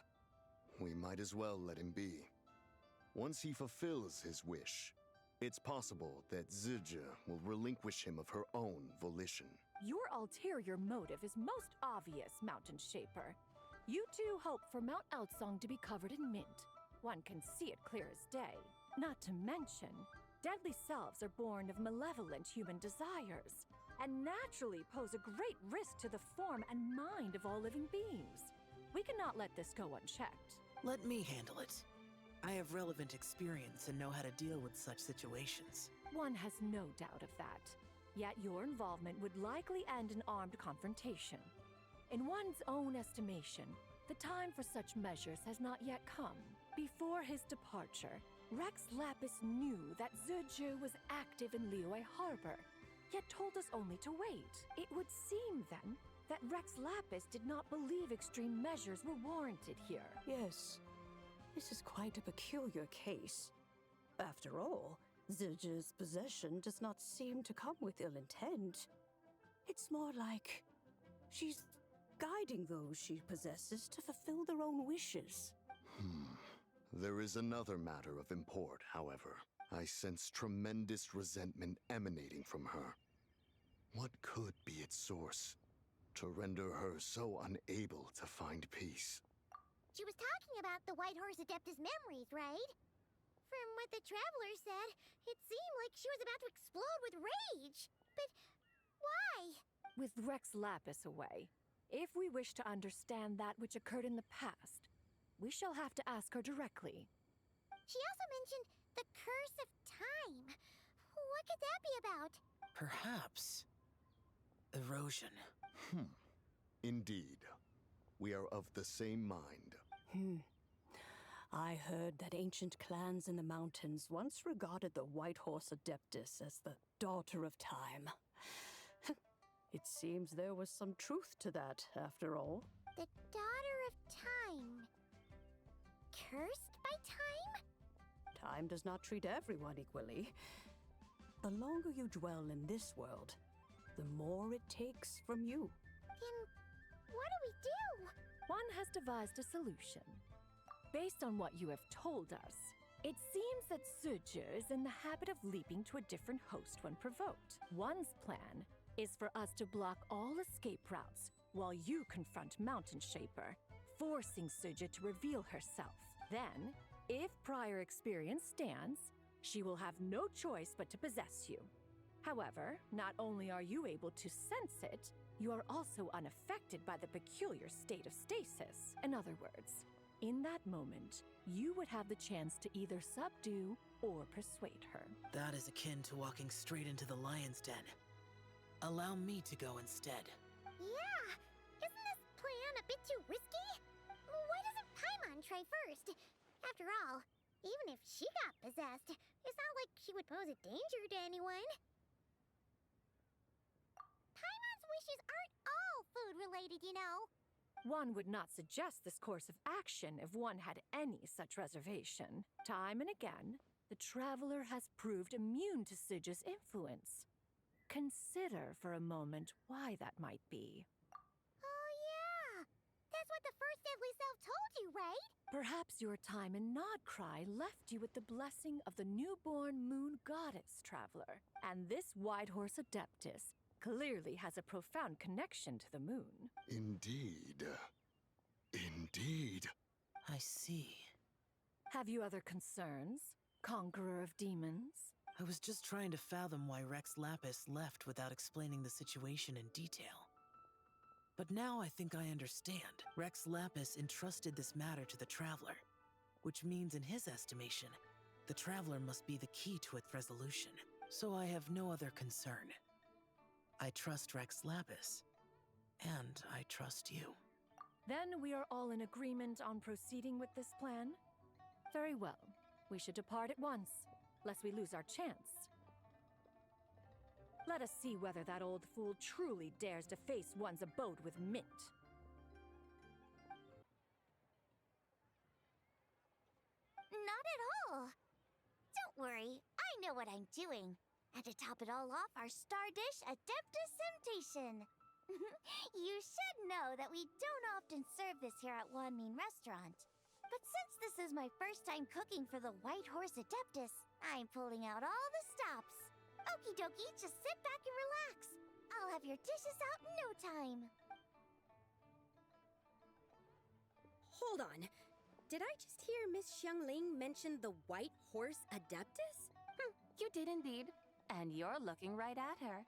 Speaker 19: We might as well let him be. Once he fulfills his wish, it's possible that Zuje will relinquish him of her own volition.
Speaker 7: Your ulterior motive is most obvious, Mountain Shaper. You two hope for Mount Outsong to be covered in mint. One can see it clear as day. Not to mention, deadly selves are born of malevolent human desires, and naturally pose a great risk to the form and mind of all living beings. We cannot let this go unchecked.
Speaker 23: Let me handle it. I have relevant experience and know how to deal with such situations.
Speaker 7: One has no doubt of that. Yet your involvement would likely end in armed confrontation. In one's own estimation, the time for such measures has not yet come. Before his departure, Rex Lapis knew that Zuje was active in Liyue Harbor, yet told us only to wait. It would seem, then, that Rex Lapis did not believe extreme measures were warranted here.
Speaker 22: Yes, this is quite a peculiar case. After all, Zuje's possession does not seem to come with ill intent. It's more like she's guiding those she possesses to fulfill their own wishes.
Speaker 19: There is another matter of import, however. I sense tremendous resentment emanating from her. What could be its source to render her so unable to find peace?
Speaker 1: She was talking about the White Horse Adeptus memories, right? From what the Traveler said, it seemed like she was about to explode with rage. But why?
Speaker 7: With Rex Lapis away, if we wish to understand that which occurred in the past, we shall have to ask her directly.
Speaker 1: She also mentioned the Curse of Time. What could that be about?
Speaker 23: Perhaps erosion.
Speaker 19: Indeed. We are of the same mind.
Speaker 22: I heard that ancient clans in the mountains once regarded the White Horse Adeptus as the daughter of time. It seems there was some truth to that, after all.
Speaker 1: The Daughter of Time. Cursed by time?
Speaker 22: Time does not treat everyone equally. The longer you dwell in this world, the more it takes from you.
Speaker 1: Then what do we do?
Speaker 7: One has devised a solution. Based on what you have told us, it seems that Zuje is in the habit of leaping to a different host when provoked. One's plan is for us to block all escape routes while you confront Mountain Shaper, forcing Zuje to reveal herself. Then, if prior experience stands, she will have no choice but to possess you. However, not only are you able to sense it, you are also unaffected by the peculiar state of stasis. In other words, in that moment, you would have the chance to either subdue or persuade her.
Speaker 23: That is akin to walking straight into the lion's den. Allow me to go instead.
Speaker 1: Yeah! Isn't this plan a bit too risky? Why doesn't Paimon try first? After all, even if she got possessed, it's not like she would pose a danger to anyone. Paimon's wishes aren't all food-related, you know.
Speaker 7: One would not suggest this course of action if one had any such reservation. Time and again, the Traveler has proved immune to Zuje's influence. Consider for a moment why that might be.
Speaker 1: Oh yeah! That's what the first deadly self told you, right?
Speaker 7: Perhaps your time in Nodcry left you with the blessing of the newborn moon goddess, Traveler. And this White Horse Adeptus clearly has a profound connection to the moon.
Speaker 19: Indeed. Indeed.
Speaker 23: I see.
Speaker 7: Have you other concerns, Conqueror of Demons?
Speaker 23: I was just trying to fathom why Rex Lapis left without explaining the situation in detail. But now I think I understand. Rex Lapis entrusted this matter to the Traveler, which means in his estimation, the Traveler must be the key to its resolution. So I have no other concern. I trust Rex Lapis, and I trust you.
Speaker 7: Then we are all in agreement on proceeding with this plan? Very well. We should depart at once, lest we lose our chance. Let us see whether that old fool truly dares to face one's abode with Mint.
Speaker 1: Not at all. Don't worry, I know what I'm doing. And to top it all off, our star dish, Adeptus Temptation. You should know that we don't often serve this here at Wanmin Restaurant. But since this is my first time cooking for the White Horse Adeptus, I'm pulling out all the stops. Okie dokie, just sit back and relax. I'll have your dishes out in no time.
Speaker 6: Hold on. Did I just hear Miss Xiangling mention the White Horse Adeptus?
Speaker 2: You did indeed. And you're looking right at her.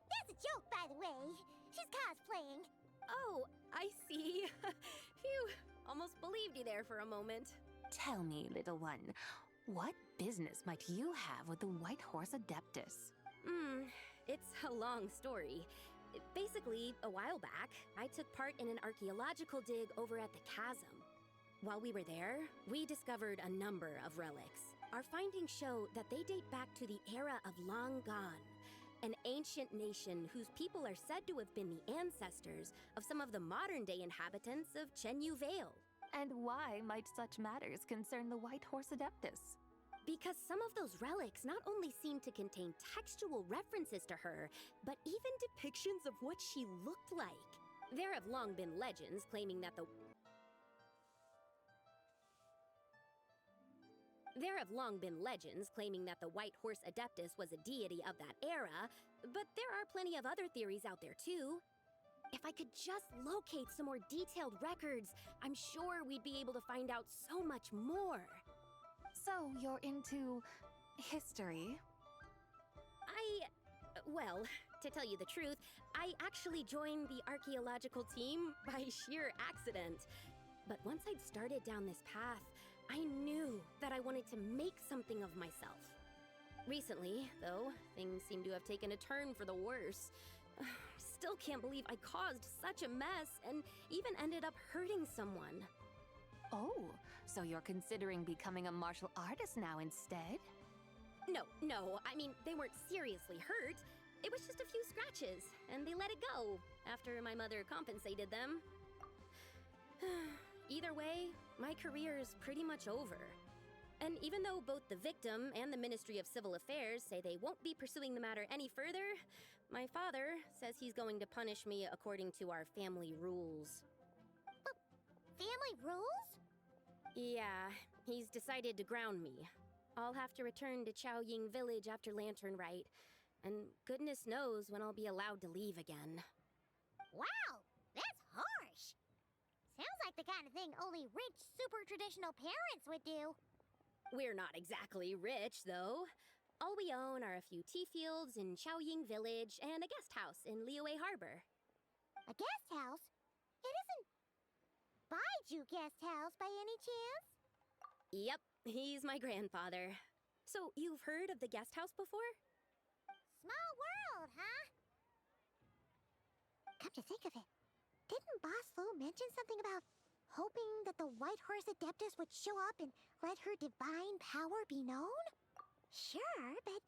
Speaker 1: That's a joke, by the way. She's cosplaying.
Speaker 6: Oh, I see. Phew, almost believed you there for a moment.
Speaker 2: Tell me, little one, what business might you have with the White Horse Adeptus?
Speaker 6: It's a long story. Basically, a while back, I took part in an archaeological dig over at the chasm. While we were there, we discovered a number of relics. Our findings show that they date back to the era of Long Gone, an ancient nation whose people are said to have been the ancestors of some of the modern-day inhabitants of Chenyu Vale.
Speaker 2: And why might such matters concern the White Horse Adeptus?
Speaker 6: Because some of those relics not only seem to contain textual references to her, but even depictions of what she looked like. There have long been legends claiming that the White Horse Adeptus was a deity of that era, but there are plenty of other theories out there too. If I could just locate some more detailed records, I'm sure we'd be able to find out so much more.
Speaker 2: So you're into history?
Speaker 6: Well, to tell you the truth, I actually joined the archaeological team by sheer accident. But once I'd started down this path, I knew that I wanted to make something of myself. Recently, though, things seem to have taken a turn for the worse. Still can't believe I caused such a mess and even ended up hurting someone.
Speaker 2: Oh, so you're considering becoming a martial artist now instead?
Speaker 6: No, I mean, they weren't seriously hurt. It was just a few scratches, and they let it go after my mother compensated them. Either way, my career is pretty much over. And even though both the victim and the Ministry of Civil Affairs say they won't be pursuing the matter any further, my father says he's going to punish me according to our family rules.
Speaker 1: Family rules?
Speaker 6: Yeah, he's decided to ground me. I'll have to return to Chaoying Village after Lantern Rite, and goodness knows when I'll be allowed to leave again.
Speaker 1: Wow, that's harsh. Sounds like the kind of thing only rich, super traditional parents would do.
Speaker 6: We're not exactly rich, though. All we own are a few tea fields in Chaoying Village and a guest house in Liyue Harbor.
Speaker 1: A guest house? It isn't Baiju Guest House by any chance?
Speaker 6: Yep, he's my grandfather. So, you've heard of the guest house before?
Speaker 1: Small world, huh? Come to think of it, didn't Boss Lu mention something about hoping that the White Horse Adeptus would show up and let her divine power be known? Sure, but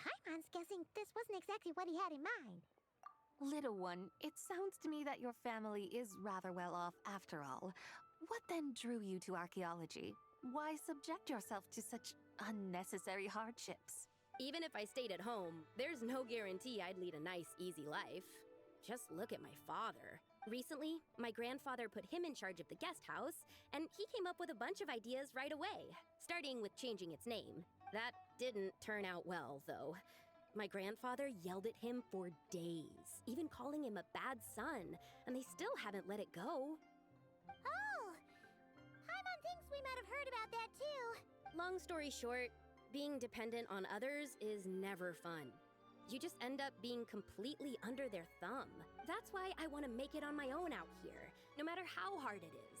Speaker 1: Paimon's guessing this wasn't exactly what he had in mind.
Speaker 2: Little one, it sounds to me that your family is rather well off after all. What then drew you to archaeology? Why subject yourself to such unnecessary hardships?
Speaker 6: Even if I stayed at home, there's no guarantee I'd lead a nice, easy life. Just look at my father. Recently, my grandfather put him in charge of the guest house, and he came up with a bunch of ideas right away, starting with changing its name. That didn't turn out well, though. My grandfather yelled at him for days, even calling him a bad son, and they still haven't let it go.
Speaker 1: Oh! Paimon thinks we might have heard about that too.
Speaker 6: Long story short, Being dependent on others is never fun. You just end up being completely under their thumb. That's why I want to make it on my own out here, no matter how hard it is.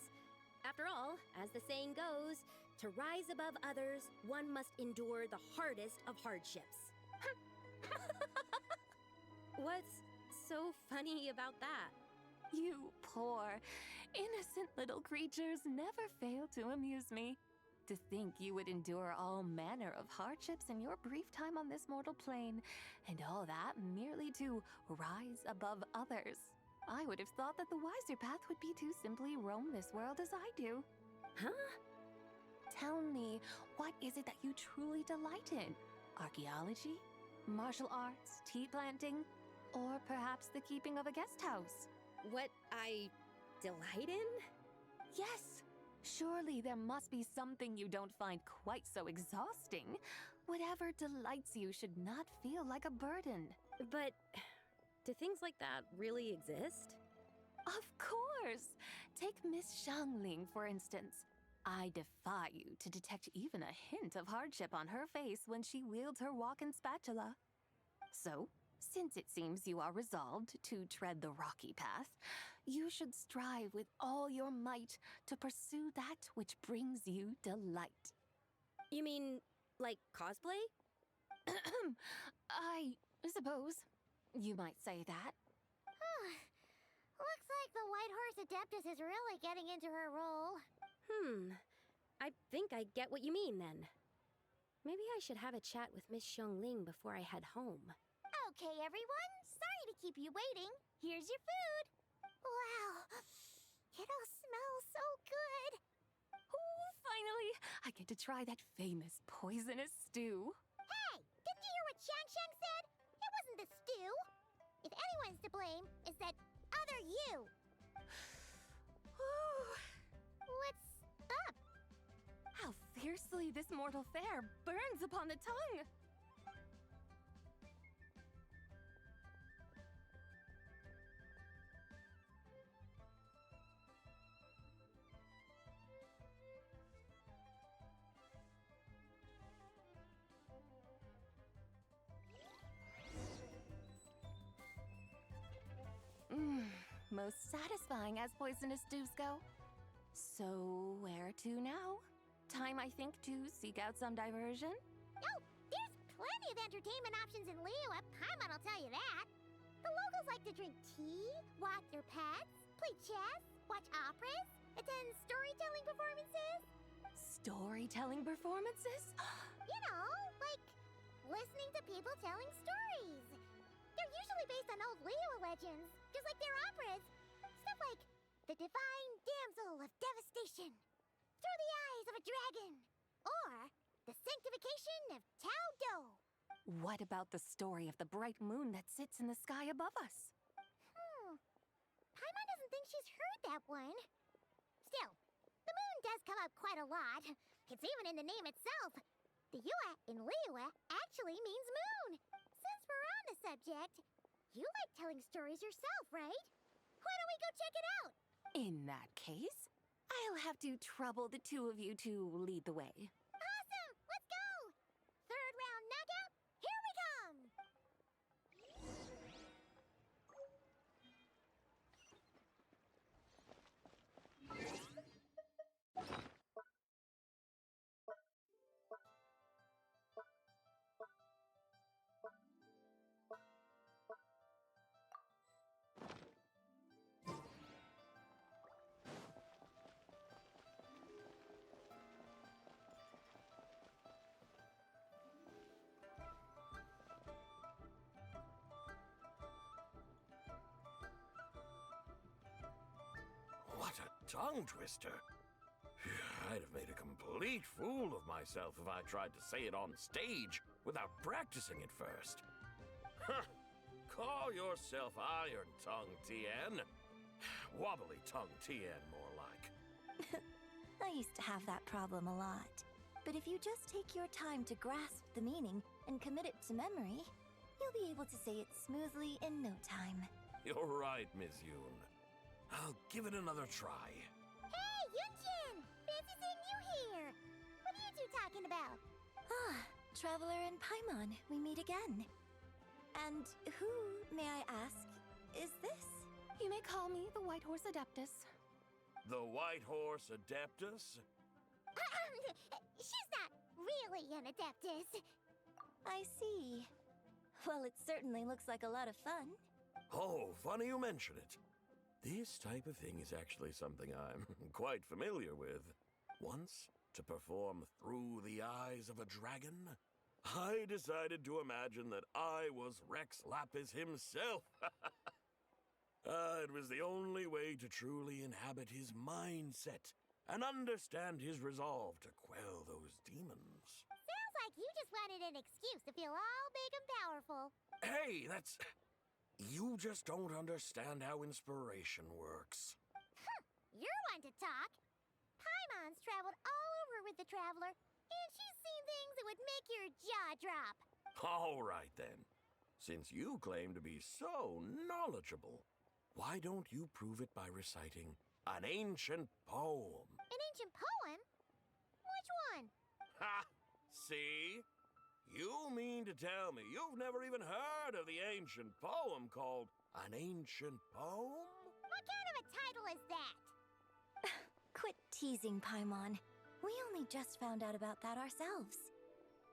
Speaker 6: After all, as the saying goes, to rise above others, one must endure the hardest of hardships. What's so funny about that?
Speaker 7: You poor, innocent little creatures never fail to amuse me. To think you would endure all manner of hardships in your brief time on this mortal plane, and all that merely to rise above others. I would have thought that the wiser path would be to simply roam this world as I do.
Speaker 6: Huh?
Speaker 7: Tell me, what is it that you truly delight in? Archaeology? Martial arts? Tea planting? Or perhaps the keeping of a guest house?
Speaker 6: What I delight in?
Speaker 7: Yes! Surely there must be something you don't find quite so exhausting. Whatever delights you should not feel like a burden.
Speaker 6: But do things like that really exist?
Speaker 7: Of course! Take Miss Xiangling, for instance. I defy you to detect even a hint of hardship on her face when she wields her walking spatula. So, since it seems you are resolved to tread the rocky path, you should strive with all your might to pursue that which brings you delight.
Speaker 6: You mean, like cosplay?
Speaker 7: I suppose you might say that.
Speaker 1: Looks like the White Horse Adeptus is really getting into her role.
Speaker 6: I think I get what you mean then. Maybe I should have a chat with Miss Xiangling before I head home.
Speaker 1: Okay, everyone. Sorry to keep you waiting. Here's your food. Wow. It all smells so good.
Speaker 7: Oh, finally! I get to try that famous poisonous stew.
Speaker 1: Hey! Didn't you hear what Shang said? It wasn't the stew. If anyone's to blame, it's that other you. What's up?
Speaker 7: How fiercely this mortal fare burns upon the tongue! Most satisfying as poisonous stews go. So, where to now? Time, I think, to seek out some diversion?
Speaker 1: Oh, there's plenty of entertainment options in Liyue. Paimon will tell you that. The locals like to drink tea, walk their pets, play chess, watch operas, attend storytelling performances.
Speaker 7: Storytelling performances?
Speaker 1: You know, like listening to people telling stories. They're usually based on old Liyue legends, just like their operas. Stuff like The Divine Damsel of Devastation, Through the Eyes of a Dragon, or The Sanctification of Tao Do.
Speaker 7: What about the story of the bright moon that sits in the sky above us?
Speaker 1: Paimon doesn't think she's heard that one. Still, the moon does come up quite a lot. It's even in the name itself. The Yue in Liyue actually means moon. Since we're on the subject, you like telling stories yourself, right? Why don't we go check it out?
Speaker 7: In that case, I'll have to trouble the two of you to lead the way.
Speaker 1: Awesome! Let's go! Third round knockout, here we come!
Speaker 3: What a tongue twister. I'd have made a complete fool of myself if I tried to say it on stage without practicing it first. Huh. Call yourself Iron Tongue, Tien. Wobbly Tongue, Tien, more like.
Speaker 9: I used to have that problem a lot. But if you just take your time to grasp the meaning and commit it to memory, you'll be able to say it smoothly in no time.
Speaker 3: You're right, Miss Yoon. I'll give it another try.
Speaker 1: Hey, Yunjin! Fancy seeing you here! What are you two talking about?
Speaker 9: Traveler and Paimon, we meet again. And who, may I ask, is this?
Speaker 7: You may call me the White Horse Adeptus.
Speaker 3: The White Horse Adeptus?
Speaker 1: She's not really an Adeptus.
Speaker 9: I see. Well, it certainly looks like a lot of fun.
Speaker 12: Oh, funny you mention it. This type of thing is actually something I'm quite familiar with. Once, to perform Through the Eyes of a Dragon, I decided to imagine that I was Rex Lapis himself. It was the only way to truly inhabit his mindset and understand his resolve to quell those demons.
Speaker 1: Sounds like you just wanted an excuse to feel all big and powerful.
Speaker 12: Hey, that's... You just don't understand how inspiration works.
Speaker 1: You're one to talk. Paimon's traveled all over with the Traveler, and she's seen things that would make your jaw drop.
Speaker 12: All right, then. Since you claim to be so knowledgeable, why don't you prove it by reciting an ancient poem?
Speaker 1: An ancient poem? Which one?
Speaker 12: Ha! See? You mean to tell me you've never even heard of the ancient poem called An Ancient Poem?
Speaker 1: What kind of a title is that?
Speaker 9: Quit teasing, Paimon. We only just found out about that ourselves.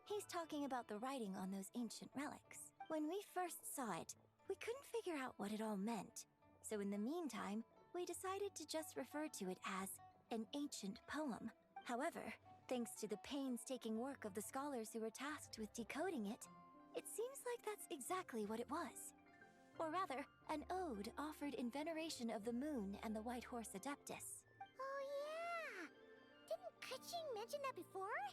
Speaker 9: He's talking about the writing on those ancient relics. When we first saw it, we couldn't figure out what it all meant. So in the meantime, we decided to just refer to it as an ancient poem. However, thanks to the painstaking work of the scholars who were tasked with decoding it, it seems like that's exactly what it was. Or rather, an ode offered in veneration of the moon and the White Horse Adeptus.
Speaker 1: Oh yeah! Didn't Kuching mention that before?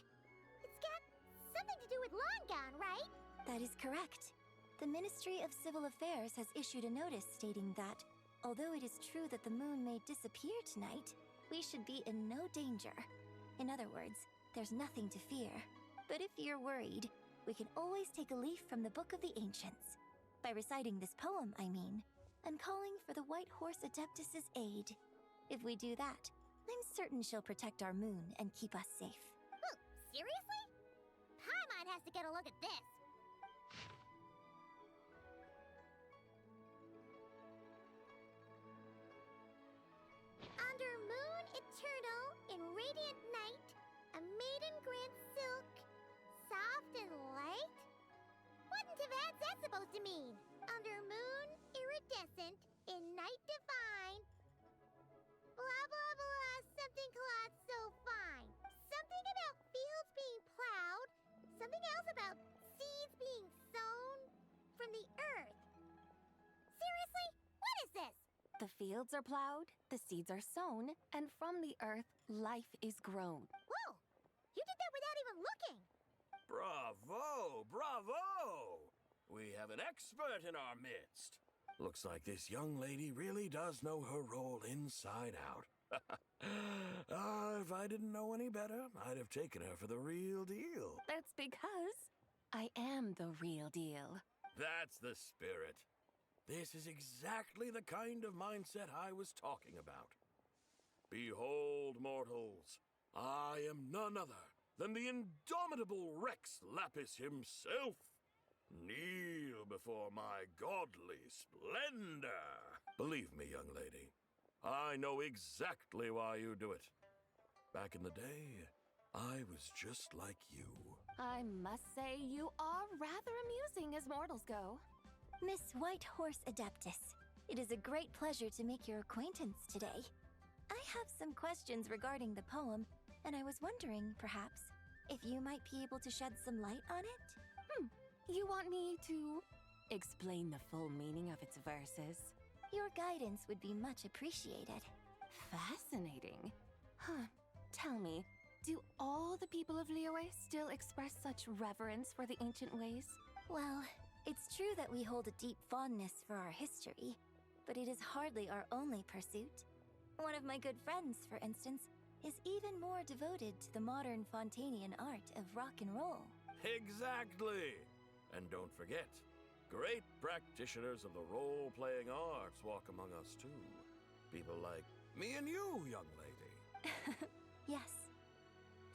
Speaker 1: It's got something to do with Longon, right?
Speaker 9: That is correct. The Ministry of Civil Affairs has issued a notice stating that, although it is true that the moon may disappear tonight, we should be in no danger. In other words, there's nothing to fear. But if you're worried, we can always take a leaf from the Book of the Ancients. By reciting this poem, I mean, and calling for the White Horse Adeptus's aid. If we do that, I'm certain she'll protect our moon and keep us safe.
Speaker 1: Oh, seriously? Paimon has to get a look at this. Under moon eternal in radiant night, a maiden grants silk, soft and light? What in Teyvat's that supposed to mean? Under moon iridescent in night divine. Blah blah blah, something cloth so fine. Something about fields being plowed. Something else about seeds being sown from the earth. Seriously? What is this?
Speaker 7: The fields are plowed, the seeds are sown, and from the earth, life is grown.
Speaker 1: Whoa! You did that without even looking!
Speaker 12: Bravo! Bravo! We have an expert in our midst. Looks like this young lady really does know her role inside out. If I didn't know any better, I'd have taken her for the real deal.
Speaker 7: That's because I am the real deal.
Speaker 12: That's the spirit. This is exactly the kind of mindset I was talking about. Behold, mortals, I am none other than the indomitable Rex Lapis himself. Kneel before my godly splendor. Believe me, young lady, I know exactly why you do it. Back in the day, I was just like you.
Speaker 7: I must say you are rather amusing as mortals go.
Speaker 9: Miss White Horse Adeptus, it is a great pleasure to make your acquaintance today. I have some questions regarding the poem, and I was wondering, perhaps, if you might be able to shed some light on it?
Speaker 7: You want me to explain the full meaning of its verses?
Speaker 9: Your guidance would be much appreciated.
Speaker 7: Fascinating. Huh. Tell me, do all the people of Liyue still express such reverence for the ancient ways?
Speaker 9: Well, it's true that we hold a deep fondness for our history, but it is hardly our only pursuit. One of my good friends, for instance, is even more devoted to the modern Fontanian art of rock and roll.
Speaker 12: Exactly! And don't forget, great practitioners of the role-playing arts walk among us too. People like me and you, young lady.
Speaker 9: Yes.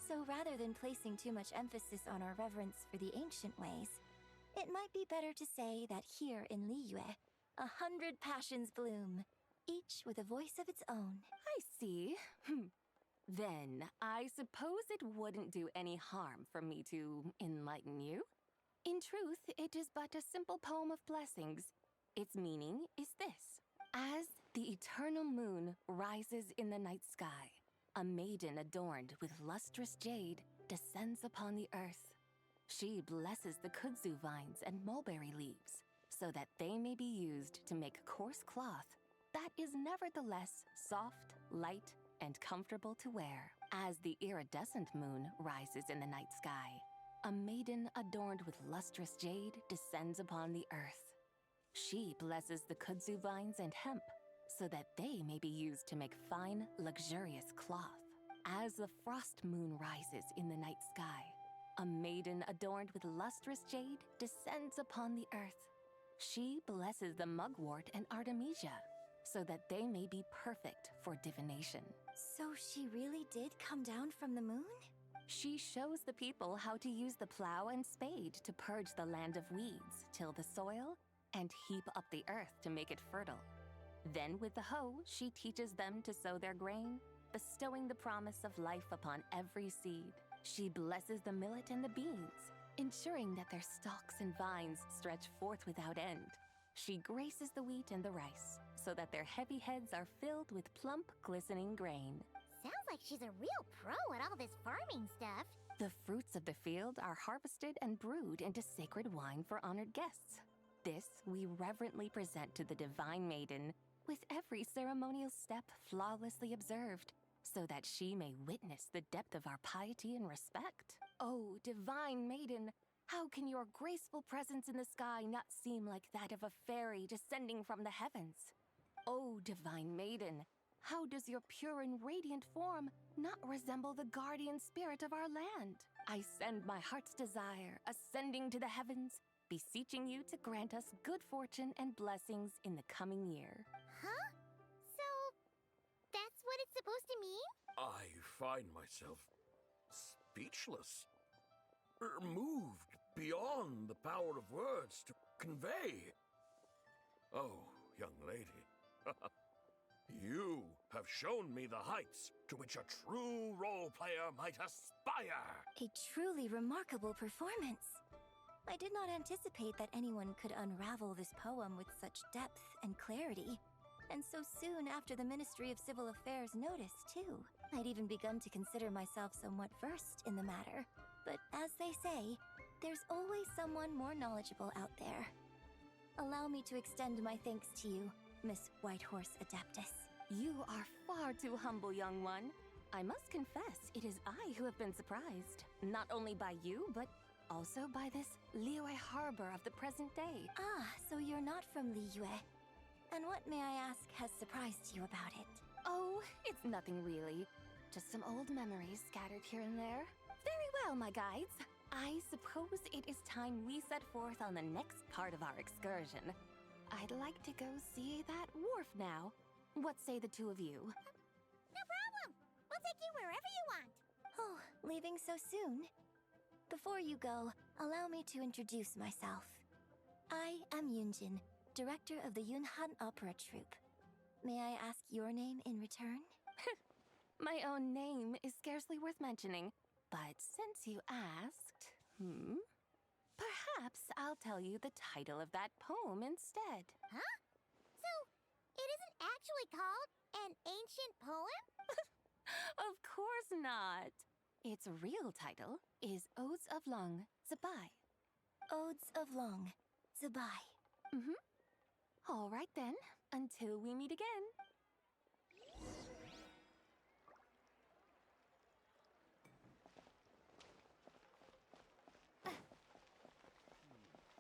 Speaker 9: So rather than placing too much emphasis on our reverence for the ancient ways, it might be better to say that here in Liyue, 100 passions bloom, each with a voice of its own.
Speaker 7: I see. Then, I suppose it wouldn't do any harm for me to enlighten you. In truth, it is but a simple poem of blessings. Its meaning is this. As the eternal moon rises in the night sky, a maiden adorned with lustrous jade descends upon the earth. She blesses the kudzu vines and mulberry leaves, so that they may be used to make coarse cloth that is nevertheless soft, light, and comfortable to wear. As the iridescent moon rises in the night sky, a maiden adorned with lustrous jade descends upon the earth. She blesses the kudzu vines and hemp, so that they may be used to make fine, luxurious cloth. As the frost moon rises in the night sky, a maiden adorned with lustrous jade descends upon the earth. She blesses the mugwort and artemisia, so that they may be perfect for divination.
Speaker 9: So she really did come down from the moon?
Speaker 7: She shows the people how to use the plow and spade to purge the land of weeds, till the soil, and heap up the earth to make it fertile. Then with the hoe, she teaches them to sow their grain, bestowing the promise of life upon every seed. She blesses the millet and the beans, ensuring that their stalks and vines stretch forth without end. She graces the wheat and the rice, so that their heavy heads are filled with plump, glistening grain.
Speaker 1: Sounds like she's a real pro at all this farming stuff.
Speaker 7: The fruits of the field are harvested and brewed into sacred wine for honored guests. This we reverently present to the Divine Maiden, with every ceremonial step flawlessly observed, so that she may witness the depth of our piety and respect. Oh, Divine Maiden, how can your graceful presence in the sky not seem like that of a fairy descending from the heavens? Oh, Divine Maiden, how does your pure and radiant form not resemble the guardian spirit of our land? I send my heart's desire, ascending to the heavens, beseeching you to grant us good fortune and blessings in the coming year.
Speaker 1: Huh? So, that's what it's supposed to mean?
Speaker 12: I find myself speechless, moved beyond the power of words to convey. Oh, young lady, you have shown me the heights to which a true role player might aspire.
Speaker 9: A truly remarkable performance. I did not anticipate that anyone could unravel this poem with such depth and clarity. And so soon after the Ministry of Civil Affairs noticed, too. I'd even begun to consider myself somewhat versed in the matter. But as they say, there's always someone more knowledgeable out there. Allow me to extend my thanks to you, Miss Whitehorse Adeptus.
Speaker 7: You are far too humble, young one. I must confess, it is I who have been surprised. Not only by you, but also by this Liyue Harbor of the present day.
Speaker 9: Ah, so you're not from Liyue. And what, may I ask, has surprised you about it?
Speaker 7: Oh, it's nothing really. Just some old memories scattered here and there. Very well, my guides. I suppose it is time we set forth on the next part of our excursion. I'd like to go see that wharf now. What say the two of you?
Speaker 1: No problem! We'll take you wherever you want.
Speaker 9: Oh, leaving so soon? Before you go, allow me to introduce myself. I am Yunjin, director of the Yunhan Opera Troupe. May I ask your name in return?
Speaker 7: My own name is scarcely worth mentioning, but since you asked, perhaps I'll tell you the title of that poem instead.
Speaker 1: Huh? So, it isn't actually called an ancient poem?
Speaker 7: Of course not. Its real title is Odes of Long Zabai.
Speaker 9: Odes of Long Zabai.
Speaker 7: All right then, until we meet again.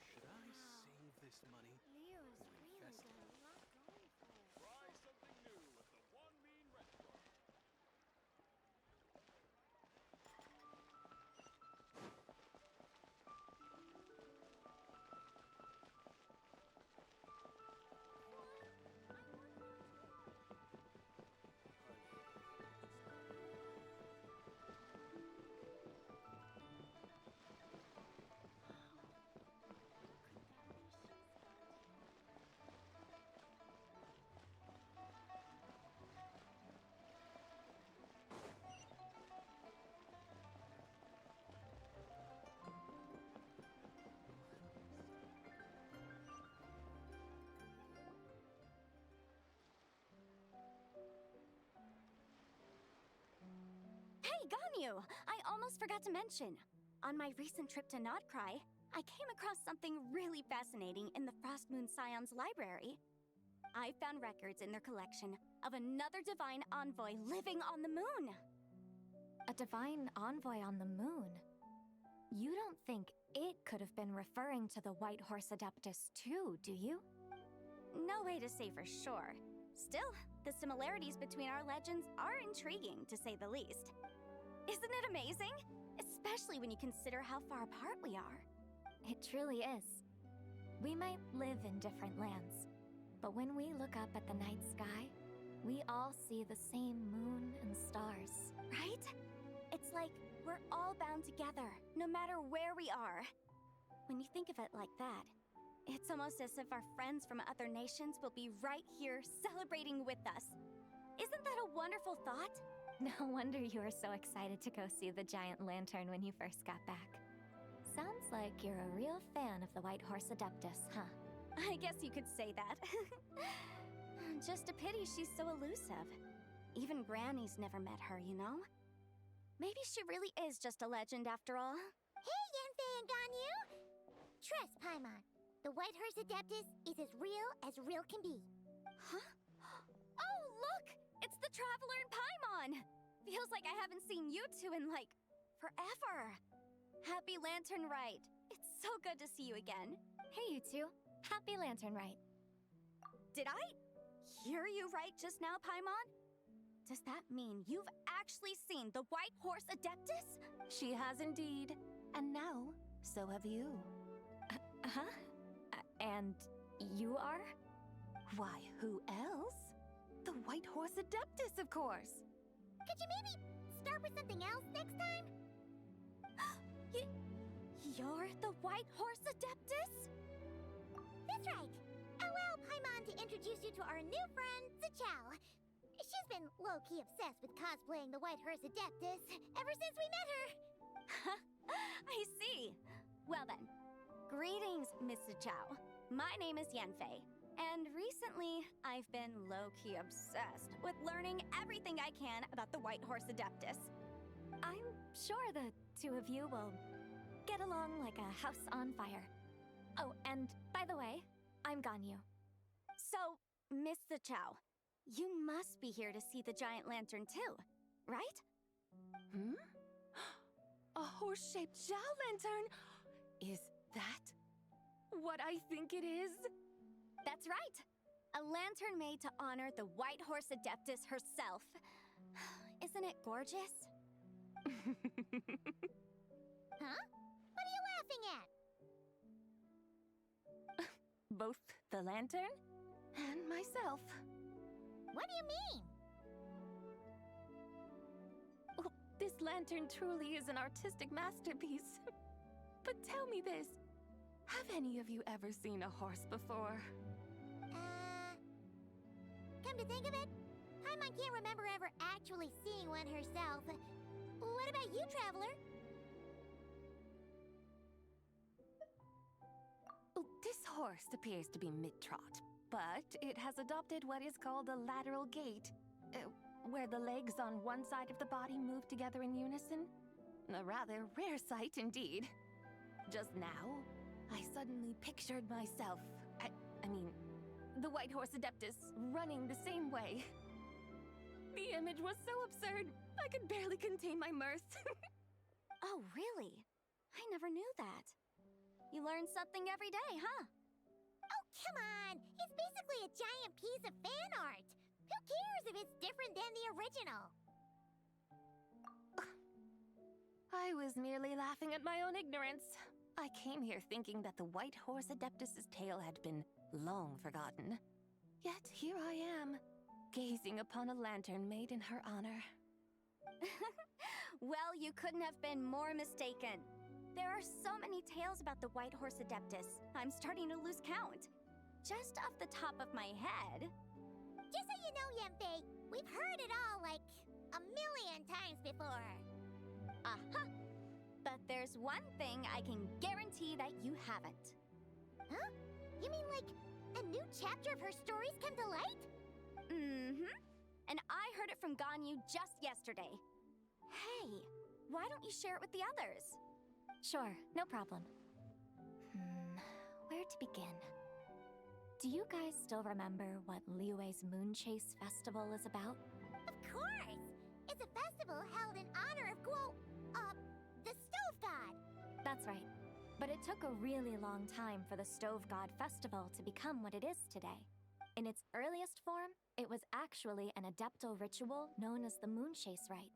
Speaker 10: Should I save this money?
Speaker 1: Liyue's really
Speaker 10: Invest
Speaker 1: got a lot going for her.
Speaker 12: Try something new at the One Mean Restaurant.
Speaker 5: Ganyu! I almost forgot to mention. On my recent trip to Notcry, I came across something really fascinating in the Frost Moon Scion's library. I found records in their collection of another divine envoy living on the moon.
Speaker 2: A divine envoy on the moon? You don't think it could have been referring to the White Horse Adeptus too, do you?
Speaker 5: No way to say for sure. Still, the similarities between our legends are intriguing, to say the least. Isn't it amazing? Especially when you consider how far apart we are.
Speaker 2: It truly is. We might live in different lands, but when we look up at the night sky, we all see the same moon and stars.
Speaker 5: Right? It's like we're all bound together, no matter where we are. When you think of it like that, it's almost as if our friends from other nations will be right here celebrating with us. Isn't that a wonderful thought?
Speaker 2: No wonder you were so excited to go see the giant lantern when you first got back. Sounds like you're a real fan of the White Horse Adeptus, huh?
Speaker 5: I guess you could say that. Just a pity she's so elusive. Even Granny's never met her, you know? Maybe she really is just a legend after all.
Speaker 1: Hey, Yanfei and Ganyu! Trust, Paimon. The White Horse Adeptus is as real can be.
Speaker 5: Huh? Oh, look! It's the Traveler and Paimon! Feels like I haven't seen you two in, like, forever. Happy Lantern Rite. It's so good to see you again.
Speaker 2: Hey, you two. Happy Lantern Rite.
Speaker 5: Did I hear you right just now, Paimon? Does that mean you've actually seen the White Horse Adeptus?
Speaker 2: She has indeed. And now, so have you. And you are? Why, who else? The White Horse Adeptus, of course.
Speaker 1: Could you maybe start with something else next time?
Speaker 5: You're the White Horse Adeptus?
Speaker 1: That's right. Allow Paimon to introduce you to our new friend, Zichao. She's been low-key obsessed with cosplaying the White Horse Adeptus ever since we met her.
Speaker 5: I see. Well then, greetings, Miss Zichao. My name is Yanfei, and recently I've been low-key obsessed with learning everything I can about the White Horse Adeptus.
Speaker 2: I'm sure the two of you will get along like a house on fire. Oh, and by the way, I'm Ganyu.
Speaker 5: So, Miss Zichao, you must be here to see the giant lantern too, right?
Speaker 7: A horse-shaped Zhao lantern? Is that what I think it is?
Speaker 5: That's right! A lantern made to honor the White Horse Adeptus herself. Isn't it gorgeous?
Speaker 1: Huh? What are you laughing at?
Speaker 7: Both the lantern and myself.
Speaker 1: What do you mean?
Speaker 7: Oh, this lantern truly is an artistic masterpiece. But tell me this, have any of you ever seen a horse before?
Speaker 1: Come to think of it, Paimon can't remember ever actually seeing one herself. What about you, Traveler?
Speaker 7: This horse appears to be mid-trot, but it has adopted what is called a lateral gait, where the legs on one side of the body move together in unison. A rather rare sight indeed. Just now, I suddenly pictured myself, I mean, the White Horse Adeptus running the same way. The image was so absurd, I could barely contain my mirth.
Speaker 5: Oh, really? I never knew that. You learn something every day, huh?
Speaker 1: Oh, come on! It's basically a giant piece of fan art! Who cares if it's different than the original?
Speaker 7: I was merely laughing at my own ignorance. I came here thinking that the White Horse Adeptus's tale had been long forgotten. Yet here I am, gazing upon a lantern made in her honor.
Speaker 5: Well, you couldn't have been more mistaken. There are so many tales about the White Horse Adeptus, I'm starting to lose count. Just off the top of my head...
Speaker 1: Just so you know, Yanfei, we've heard it all like a million times before.
Speaker 5: Uh-huh. But there's one thing I can guarantee that you haven't.
Speaker 1: Huh? You mean like a new chapter of her stories come to light?
Speaker 5: Mm-hmm. And I heard it from Ganyu just yesterday. Hey, why don't you share it with the others?
Speaker 9: Sure, no problem. Where to begin? Do you guys still remember what Liyue's Moon Chase Festival is about?
Speaker 1: Of course! It's a festival held in honor of the Stove God.
Speaker 9: That's right. But it took a really long time for the Stove God Festival to become what it is today. In its earliest form, it was actually an adeptal ritual known as the Moon Chase Rite.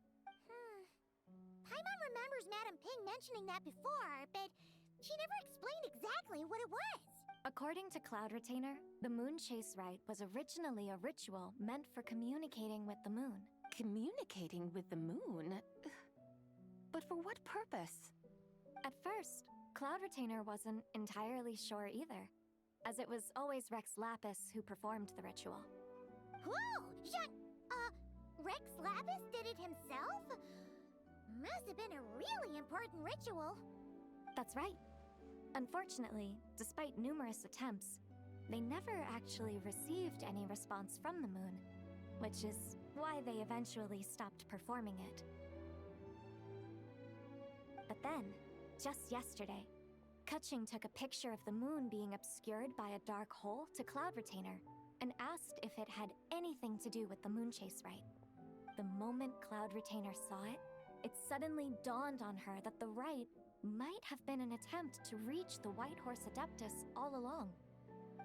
Speaker 1: Paimon remembers Madame Ping mentioning that before, but she never explained exactly what it was.
Speaker 9: According to Cloud Retainer, the Moon Chase Rite was originally a ritual meant for communicating with the moon.
Speaker 2: Communicating with the moon? But for what purpose?
Speaker 9: At first, Cloud Retainer wasn't entirely sure either, as it was always Rex Lapis who performed the ritual.
Speaker 1: Whoa! Rex Lapis did it himself? Must have been a really important ritual.
Speaker 9: That's right. Unfortunately, despite numerous attempts, they never actually received any response from the moon, which is why they eventually stopped performing it. But then, just yesterday, Keqing took a picture of the moon being obscured by a dark hole to Cloud Retainer and asked if it had anything to do with the Moon Chase Rite. The moment Cloud Retainer saw it, it suddenly dawned on her that the rite might have been an attempt to reach the White Horse Adeptus all along.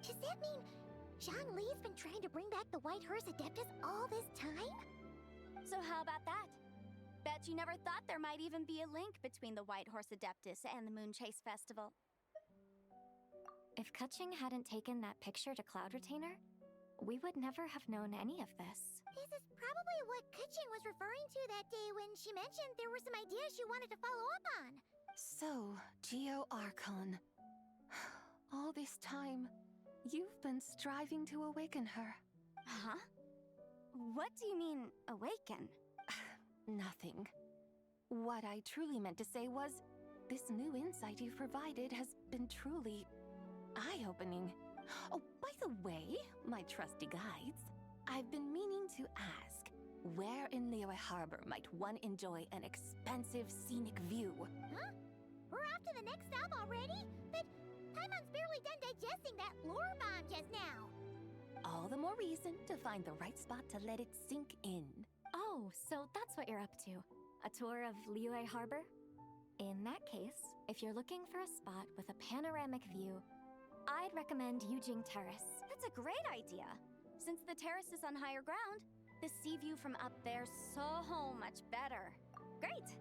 Speaker 1: Does that mean Zhongli's been trying to bring back the White Horse Adeptus all this time?
Speaker 5: So how about that? Bet you never thought there might even be a link between the White Horse Adeptus and the Moon Chase Festival.
Speaker 9: If Keqing hadn't taken that picture to Cloud Retainer, we would never have known any of this.
Speaker 1: This is probably what Keqing was referring to that day when she mentioned there were some ideas she wanted to follow up on.
Speaker 2: So, Geo-Archon. All this time, you've been striving to awaken her.
Speaker 5: Huh? What do you mean, awaken?
Speaker 2: Nothing. What I truly meant to say was, this new insight you've provided has been truly eye-opening. Oh, by the way, my trusty guides, I've been meaning to ask, where in Liyue Harbor might one enjoy an expansive scenic view?
Speaker 1: Huh? We're off to the next stop already? But Paimon's barely done digesting that lore bomb just now.
Speaker 2: All the more reason to find the right spot to let it sink in.
Speaker 9: Oh, so that's what you're up to. A tour of Liyue Harbor? In that case, if you're looking for a spot with a panoramic view, I'd recommend Yujing Terrace.
Speaker 5: That's a great idea. Since the terrace is on higher ground, the sea view from up there's so much better. Great!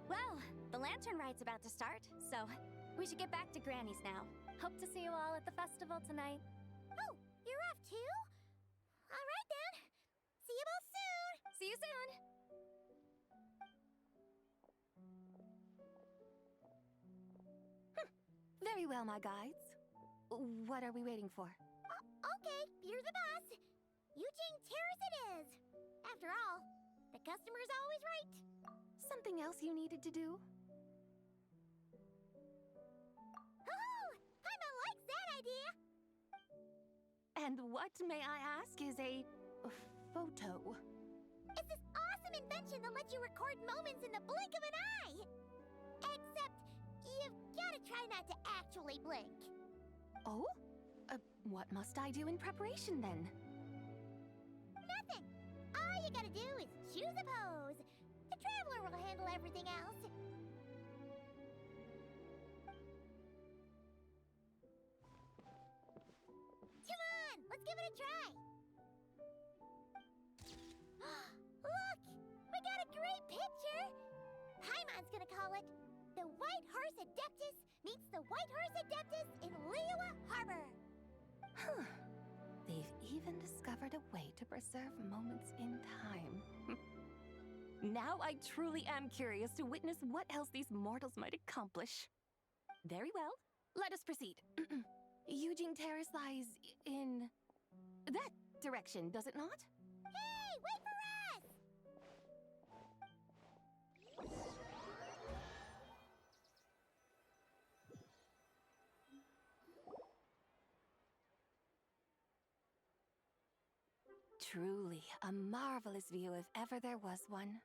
Speaker 5: Well, the Lantern Rite's about to start, so we should get back to Granny's now.
Speaker 9: Hope to see you all at the festival tonight.
Speaker 1: Oh, you're off too? All right then. See you both soon.
Speaker 5: See you soon.
Speaker 2: Very well, my guides. What are we waiting for?
Speaker 1: Okay, you're the boss. Yujing Terrace it is. After all, the customer's always right.
Speaker 2: Something else you needed to do?
Speaker 1: Oh, Paimon likes that idea.
Speaker 2: And what, may I ask, is a photo?
Speaker 1: It's this awesome invention that lets you record moments in the blink of an eye. Except, you've gotta try not to actually blink.
Speaker 2: Oh? What must I do in preparation then?
Speaker 1: Nothing. All you gotta do is choose a pose. The Traveler will handle everything else. Come on, let's give it a try. Look, we got a great picture. Paimon's gonna call it The White Horse Adeptus Meets the White Horse Adeptus in Liyue Harbor.
Speaker 2: Huh. They've even discovered a way to preserve moments in time. Now I truly am curious to witness what else these mortals might accomplish. Very well, let us proceed. Yujing Terrace lies in that direction, does it not?
Speaker 1: Hey, wait for us!
Speaker 2: Truly, a marvelous view if ever there was one.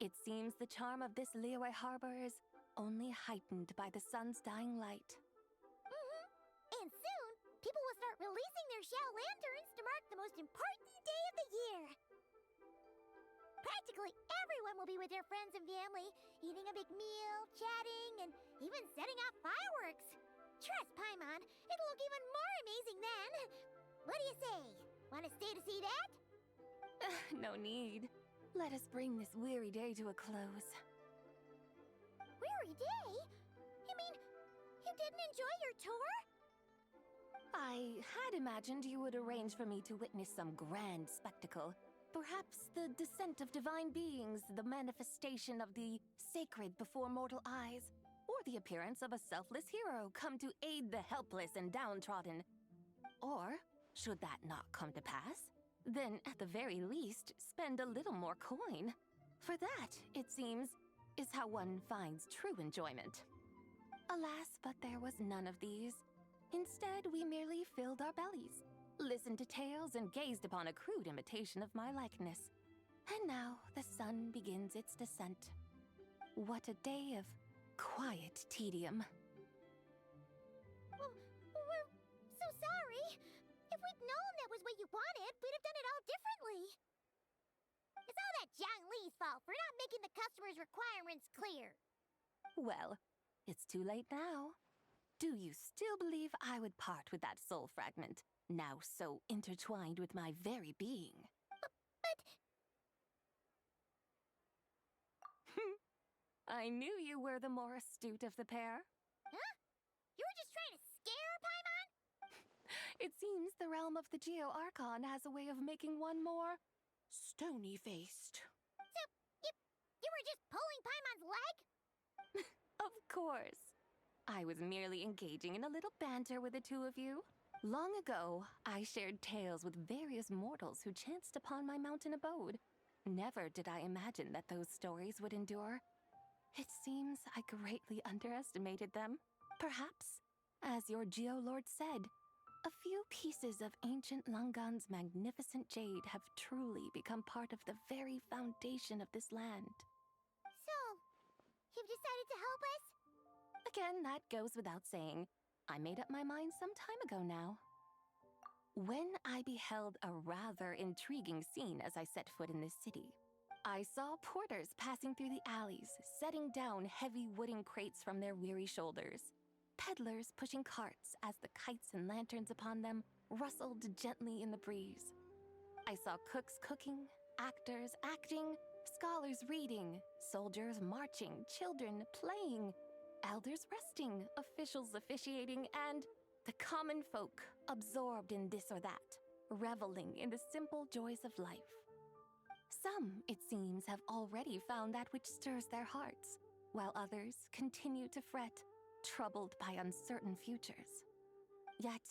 Speaker 4: It seems the charm of this Liyue Harbor is only heightened by the sun's dying light.
Speaker 1: And soon, people will start releasing their shell lanterns to mark the most important day of the year. Practically everyone will be with their friends and family, eating a big meal, chatting, and even setting off fireworks. Trust Paimon, it'll look even more amazing then. What do you say? Want to stay to see that?
Speaker 4: No need. Let us bring this weary day to a close.
Speaker 1: Weary day? You mean you didn't enjoy your tour?
Speaker 4: I had imagined you would arrange for me to witness some grand spectacle. Perhaps the descent of divine beings, the manifestation of the sacred before mortal eyes, or the appearance of a selfless hero come to aid the helpless and downtrodden. Or, should that not come to pass, then at the very least, spend a little more coin. For that, it seems, is how one finds true enjoyment. Alas, but there was none of these. Instead, we merely filled our bellies, listened to tales, and gazed upon a crude imitation of my likeness. And now the sun begins its descent. What a day of quiet tedium.
Speaker 1: Well, we're so sorry. If we'd known that was what you wanted, we'd have done it all differently. It's all that Zhongli's fault for not making the customer's requirements clear.
Speaker 4: Well, it's too late now. Do you still believe I would part with that soul fragment, now so intertwined with my very being?
Speaker 1: But...
Speaker 4: I knew you were the more astute of the pair.
Speaker 1: Huh? You were just trying to scare Paimon?
Speaker 4: It seems the realm of the Geo-Archon has a way of making one more stony-faced.
Speaker 1: So, you were just pulling Paimon's leg?
Speaker 4: Of course. I was merely engaging in a little banter with the two of you. Long ago, I shared tales with various mortals who chanced upon my mountain abode. Never did I imagine that those stories would endure. It seems I greatly underestimated them. Perhaps, as your Geolord said, a few pieces of ancient Langan's magnificent jade have truly become part of the very foundation of this land.
Speaker 1: So, you've decided to help us?
Speaker 4: Again, that goes without saying. I made up my mind some time ago now. When I beheld a rather intriguing scene as I set foot in this city, I saw porters passing through the alleys, setting down heavy wooden crates from their weary shoulders. Peddlers pushing carts as the kites and lanterns upon them rustled gently in the breeze. I saw cooks cooking, actors acting, scholars reading, soldiers marching, children playing, elders resting, officials officiating, and the common folk absorbed in this or that, reveling in the simple joys of life. Some, it seems, have already found that which stirs their hearts, while others continue to fret, troubled by uncertain futures. Yet,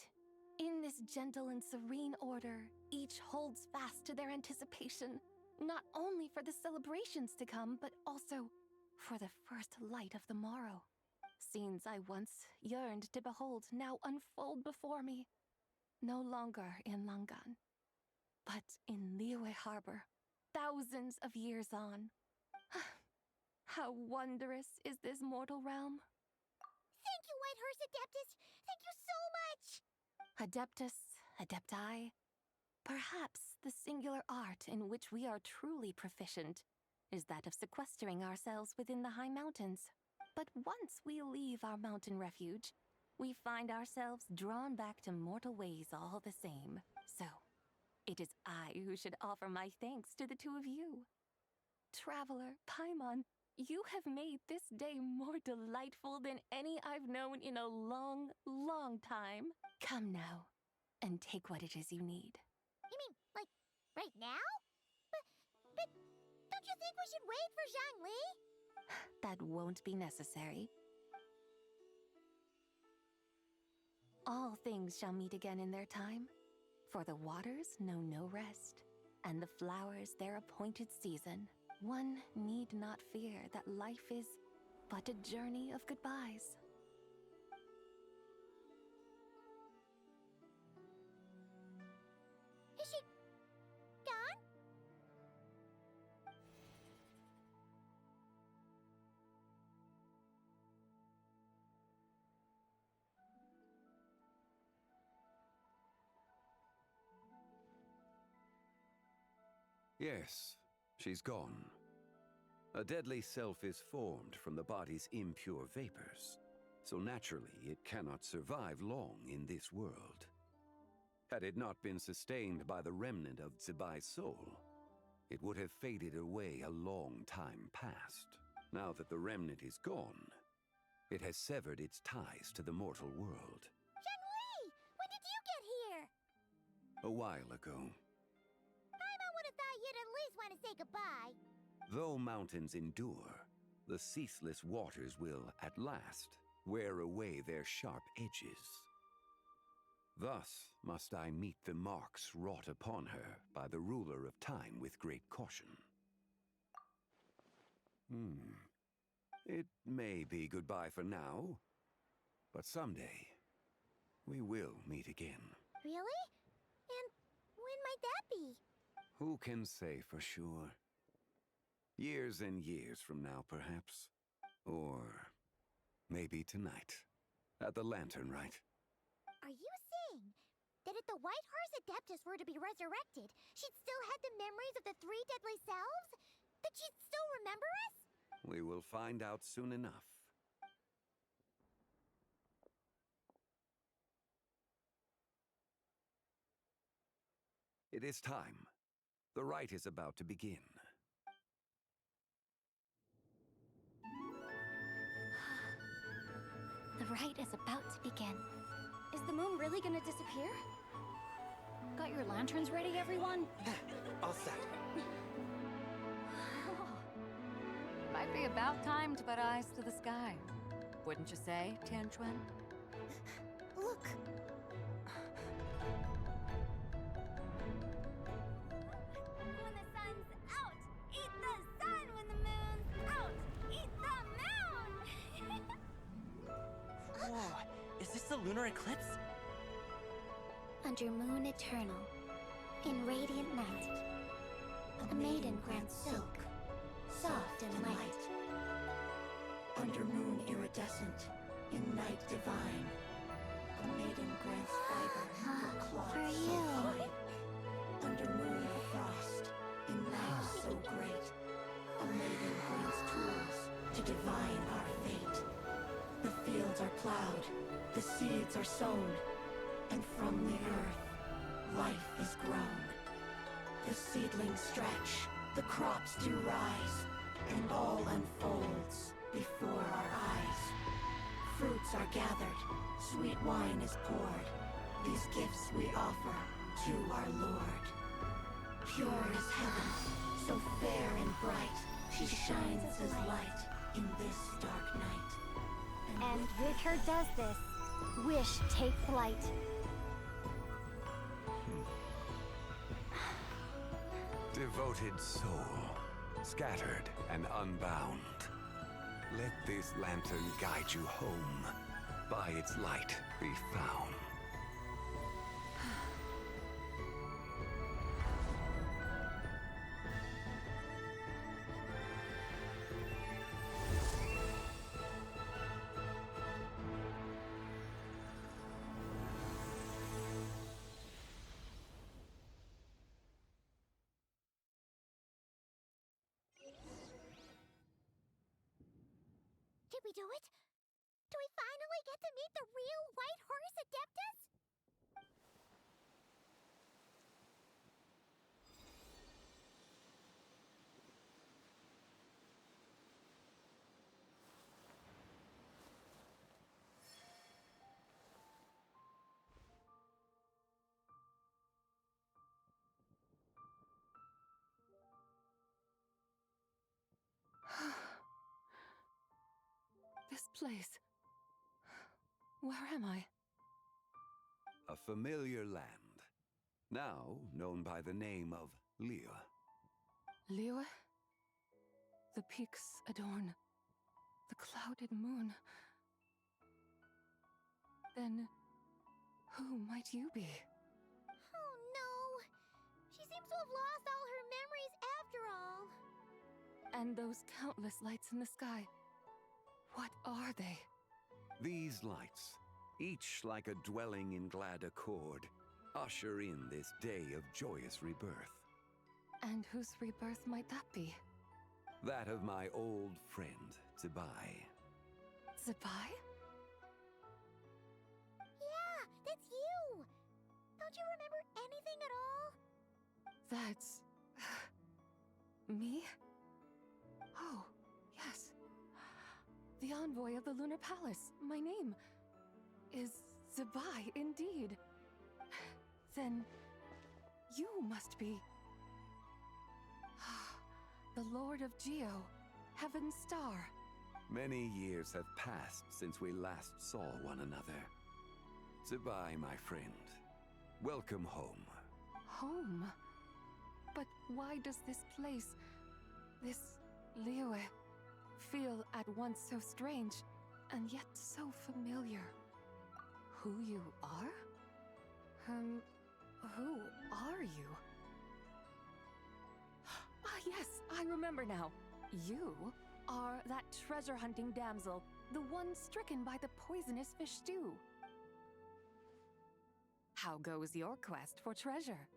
Speaker 4: in this gentle and serene order, each holds fast to their anticipation, not only for the celebrations to come, but also for the first light of the morrow. Scenes I once yearned to behold now unfold before me, no longer in Langan, but in Liyue Harbor, thousands of years on. How wondrous is this mortal realm!
Speaker 1: Thank you, Whitehorse Adeptus! Thank you so much!
Speaker 4: Adeptus, Adepti, perhaps the singular art in which we are truly proficient is that of sequestering ourselves within the high mountains. But once we leave our mountain refuge, we find ourselves drawn back to mortal ways all the same. So, it is I who should offer my thanks to the two of you. Traveler, Paimon, you have made this day more delightful than any I've known in a long, long time. Come now, and take what it is you need.
Speaker 1: You mean, like, right now? But don't you think we should wait for Zhongli?
Speaker 4: That won't be necessary. All things shall meet again in their time, for the waters know no rest, and the flowers their appointed season. One need not fear that life is but a journey of goodbyes.
Speaker 1: Is she gone?
Speaker 13: Yes, she's gone. A deadly self is formed from the body's impure vapors, so naturally it cannot survive long in this world. Had it not been sustained by the remnant of Zibai's soul, it would have faded away a long time past. Now that the remnant is gone, it has severed its ties to the mortal world.
Speaker 1: Shenhui! When did you get here?
Speaker 13: A while ago.
Speaker 1: Paimon would have thought you'd at least want to say goodbye.
Speaker 13: Though mountains endure, the ceaseless waters will, at last, wear away their sharp edges. Thus must I meet the marks wrought upon her by the ruler of time with great caution. It may be goodbye for now, but someday we will meet again.
Speaker 1: Really? And when might that be?
Speaker 13: Who can say for sure? Years and years from now, perhaps. Or maybe tonight, at the Lantern Rite.
Speaker 1: Are you saying that if the White Horse Adeptus were to be resurrected, she'd still have the memories of the three deadly selves? That she'd still remember us?
Speaker 13: We will find out soon enough. It is time. The rite is about to begin.
Speaker 1: The rite is about to begin.
Speaker 5: Is the moon really gonna disappear?
Speaker 2: Got your lanterns ready, everyone?
Speaker 17: All set.
Speaker 2: Might be about time to put eyes to the sky. Wouldn't you say, Tianquan?
Speaker 1: Look!
Speaker 5: When the sun's out, eat the sun. When the moon's out, eat the moon.
Speaker 17: Whoa, is this the lunar eclipse?
Speaker 1: Under moon eternal, in radiant night, a maiden grants silk, soft and light.
Speaker 14: Under moon iridescent, in night divine, a maiden grants fiber for cloth
Speaker 1: For
Speaker 14: so
Speaker 1: you.
Speaker 14: fine. Under moon of frost, in night so great, a maiden grants tools to divine our fate. The fields are plowed, the seeds are sown, and from the earth, life is grown. The seedlings stretch, the crops do rise, and all unfolds before our eyes. Fruits are gathered, sweet wine is poured. These gifts we offer to our Lord. Pure as heaven, so fair and bright, she shines as light in this dark night.
Speaker 1: And with her does this, wish take flight.
Speaker 13: Devoted soul, scattered and unbound. Let this lantern guide you home. By its light be found.
Speaker 1: Did we do it? Do we finally get to meet the real White Horse Adeptus?
Speaker 18: This place. Where am I?
Speaker 13: A familiar land, now known by the name of Liyue.
Speaker 18: Liyue? The peaks adorn the clouded moon. Then, who might you be?
Speaker 1: Oh no! She seems to have lost all her memories after all.
Speaker 18: And those countless lights in the sky. What are they?
Speaker 13: These lights, each like a dwelling in glad accord, usher in this day of joyous rebirth.
Speaker 4: And whose rebirth might that be?
Speaker 13: That of my old friend, Zebai.
Speaker 4: Zebai?
Speaker 1: Yeah, that's you! Don't you remember anything at all?
Speaker 4: That's... me? Oh, yes. The envoy of the Lunar Palace. My name is Zebai, indeed. Then you must be... the Lord of Geo, Heaven's Star.
Speaker 13: Many years have passed since we last saw one another. Zebai, my friend. Welcome home.
Speaker 4: Home? But why does this place, this Liyue, feel at once so strange and yet so familiar? Who you are? Who are you? Ah, yes, I remember now. You are that treasure-hunting damsel, the one stricken by the poisonous fish stew. How goes your quest for treasure?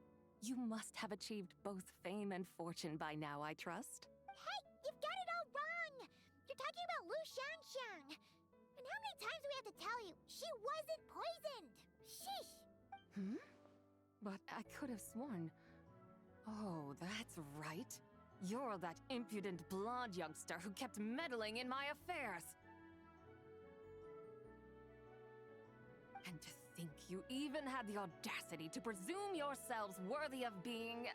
Speaker 4: You must have achieved both fame and fortune by now, I trust.
Speaker 1: Hey, you've got it all wrong! You're talking about Lu Shanxiang. And how many times do we have to tell you? She wasn't poisoned! Sheesh!
Speaker 4: Hmm? But I could have sworn... Oh, that's right. You're that impudent blonde youngster who kept meddling in my affairs. And to think you even had the audacity to presume yourselves worthy of being...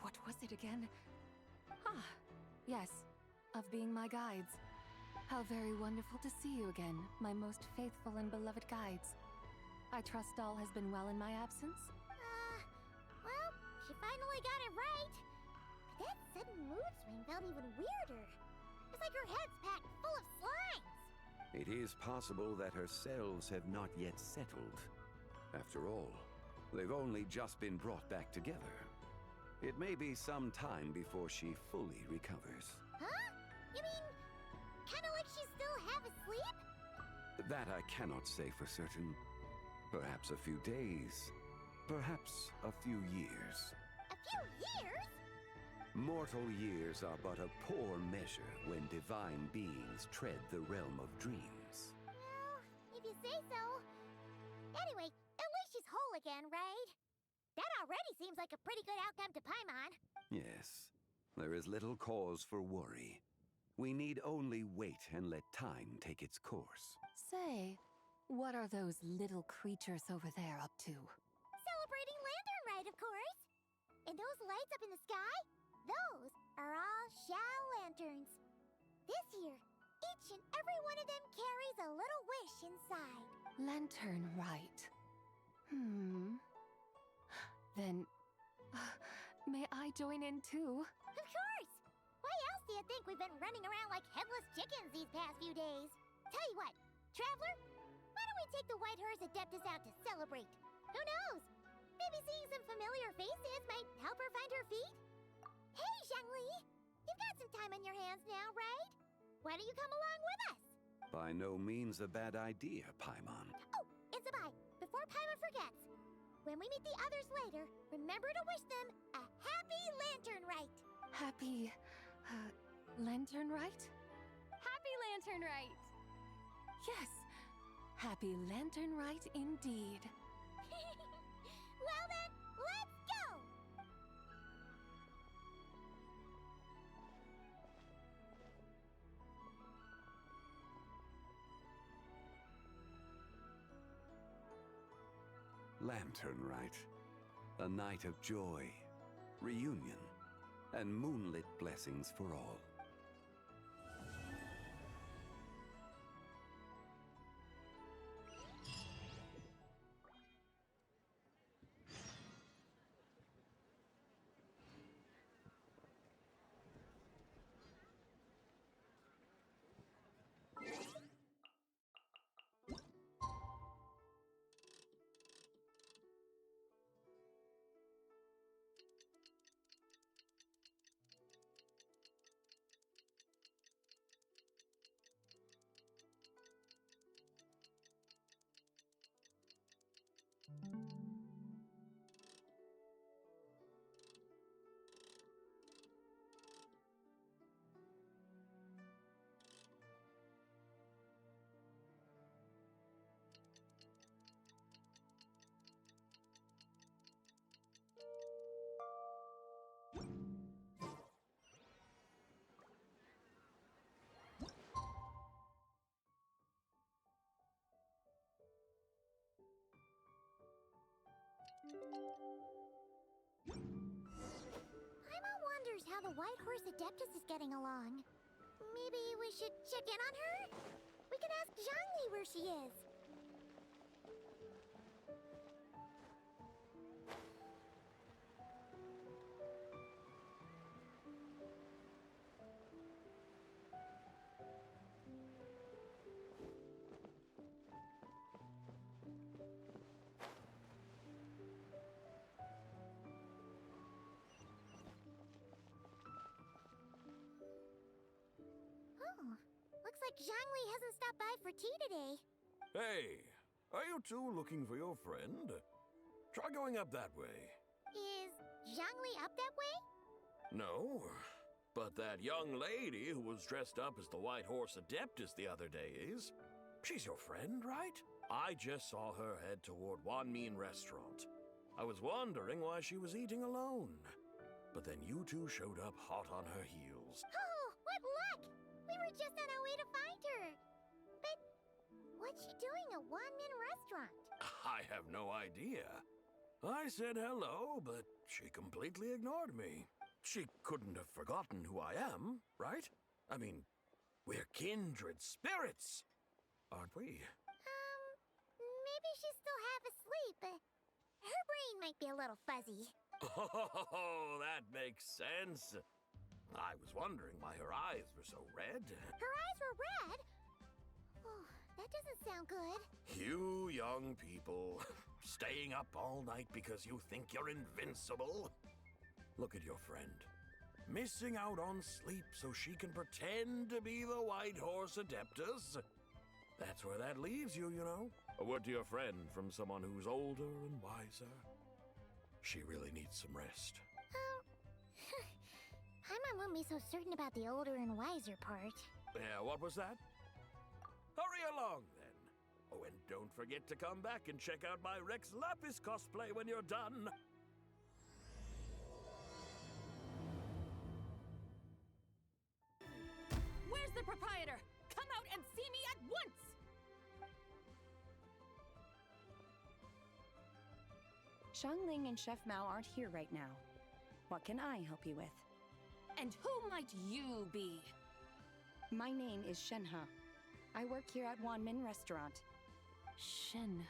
Speaker 4: What was it again? Ah, yes, of being my guides. How very wonderful to see you again, my most faithful and beloved guides. I trust all has been well in my absence?
Speaker 1: Well, she finally got it right. But that sudden mood swing felt even weirder. It's like her head's packed full of slimes.
Speaker 13: It is possible that her cells have not yet settled. After all, they've only just been brought back together. It may be some time before she fully recovers.
Speaker 1: Huh? You mean, kinda like she's still half asleep?
Speaker 13: That I cannot say for certain. Perhaps a few days. Perhaps a few years.
Speaker 1: A few years?
Speaker 13: Mortal years are but a poor measure when divine beings tread the realm of dreams.
Speaker 1: Well, if you say so. Anyway, at least she's whole again, right? That already seems like a pretty good outcome to Paimon.
Speaker 13: Yes, there is little cause for worry. We need only wait and let time take its course.
Speaker 4: Say, what are those little creatures over there up to?
Speaker 1: Celebrating Lantern Rite, of course. And those lights up in the sky? Those are all Xiao lanterns. This year, each and every one of them carries a little wish inside.
Speaker 4: Lantern Rite. Then, may I join in too?
Speaker 1: Of course! Why else do you think we've been running around like headless chickens these past few days? Tell you what, Traveler, why don't we take the White Horse Adeptus out to celebrate? Who knows? Maybe seeing some familiar faces might help her find her feet? Hey, Zhangli! You've got some time on your hands now, right? Why don't you come along with us?
Speaker 13: By no means a bad idea, Paimon.
Speaker 1: Oh, and Zebai, before Paimon forgets, when we meet the others later, remember to wish them a happy Lantern Rite!
Speaker 4: Happy... Lantern Rite?
Speaker 5: Happy Lantern Rite!
Speaker 4: Yes! Happy Lantern Rite indeed.
Speaker 1: Well then, let's go!
Speaker 13: Lantern Rite. A night of joy, reunion, and moonlit blessings for all.
Speaker 1: Paimon wonders how the White Horse Adeptus is getting along. Maybe we should check in on her? We can ask Zhangli where she is. Looks like Zhangli hasn't stopped by for tea today.
Speaker 12: Hey, are you two looking for your friend? Try going up that way.
Speaker 1: Is Zhangli up that way?
Speaker 12: No, but that young lady who was dressed up as the White Horse Adeptus the other day is. She's your friend, right? I just saw her head toward Wanmin Restaurant. I was wondering why she was eating alone. But then you two showed up hot on her heels.
Speaker 1: Oh, what luck! We were just on our way to find her. But what's she doing at Wanmin Restaurant?
Speaker 12: I have no idea. I said hello, but she completely ignored me. She couldn't have forgotten who I am, right? I mean, we're kindred spirits, aren't we?
Speaker 1: Maybe she's still half asleep. Her brain might be a little fuzzy.
Speaker 12: Oh, that makes sense. I was wondering why her eyes were so red.
Speaker 1: Her eyes were red? Oh, that doesn't sound good.
Speaker 12: You young people, staying up all night because you think you're invincible? Look at your friend. Missing out on sleep so she can pretend to be the White Horse Adeptus. That's where that leaves you, you know. A word to your friend from someone who's older and wiser. She really needs some rest.
Speaker 1: Paimon won't be so certain about the older and wiser part.
Speaker 12: Yeah, what was that? Hurry along, then. Oh, and don't forget to come back and check out my Rex Lapis cosplay when you're done.
Speaker 6: Where's the proprietor? Come out and see me at once!
Speaker 11: Xiangling and Chef Mao aren't here right now. What can I help you with?
Speaker 6: And who might you be?
Speaker 11: My name is Shenhe. I work here at Wanmin Restaurant.
Speaker 4: Shenhe.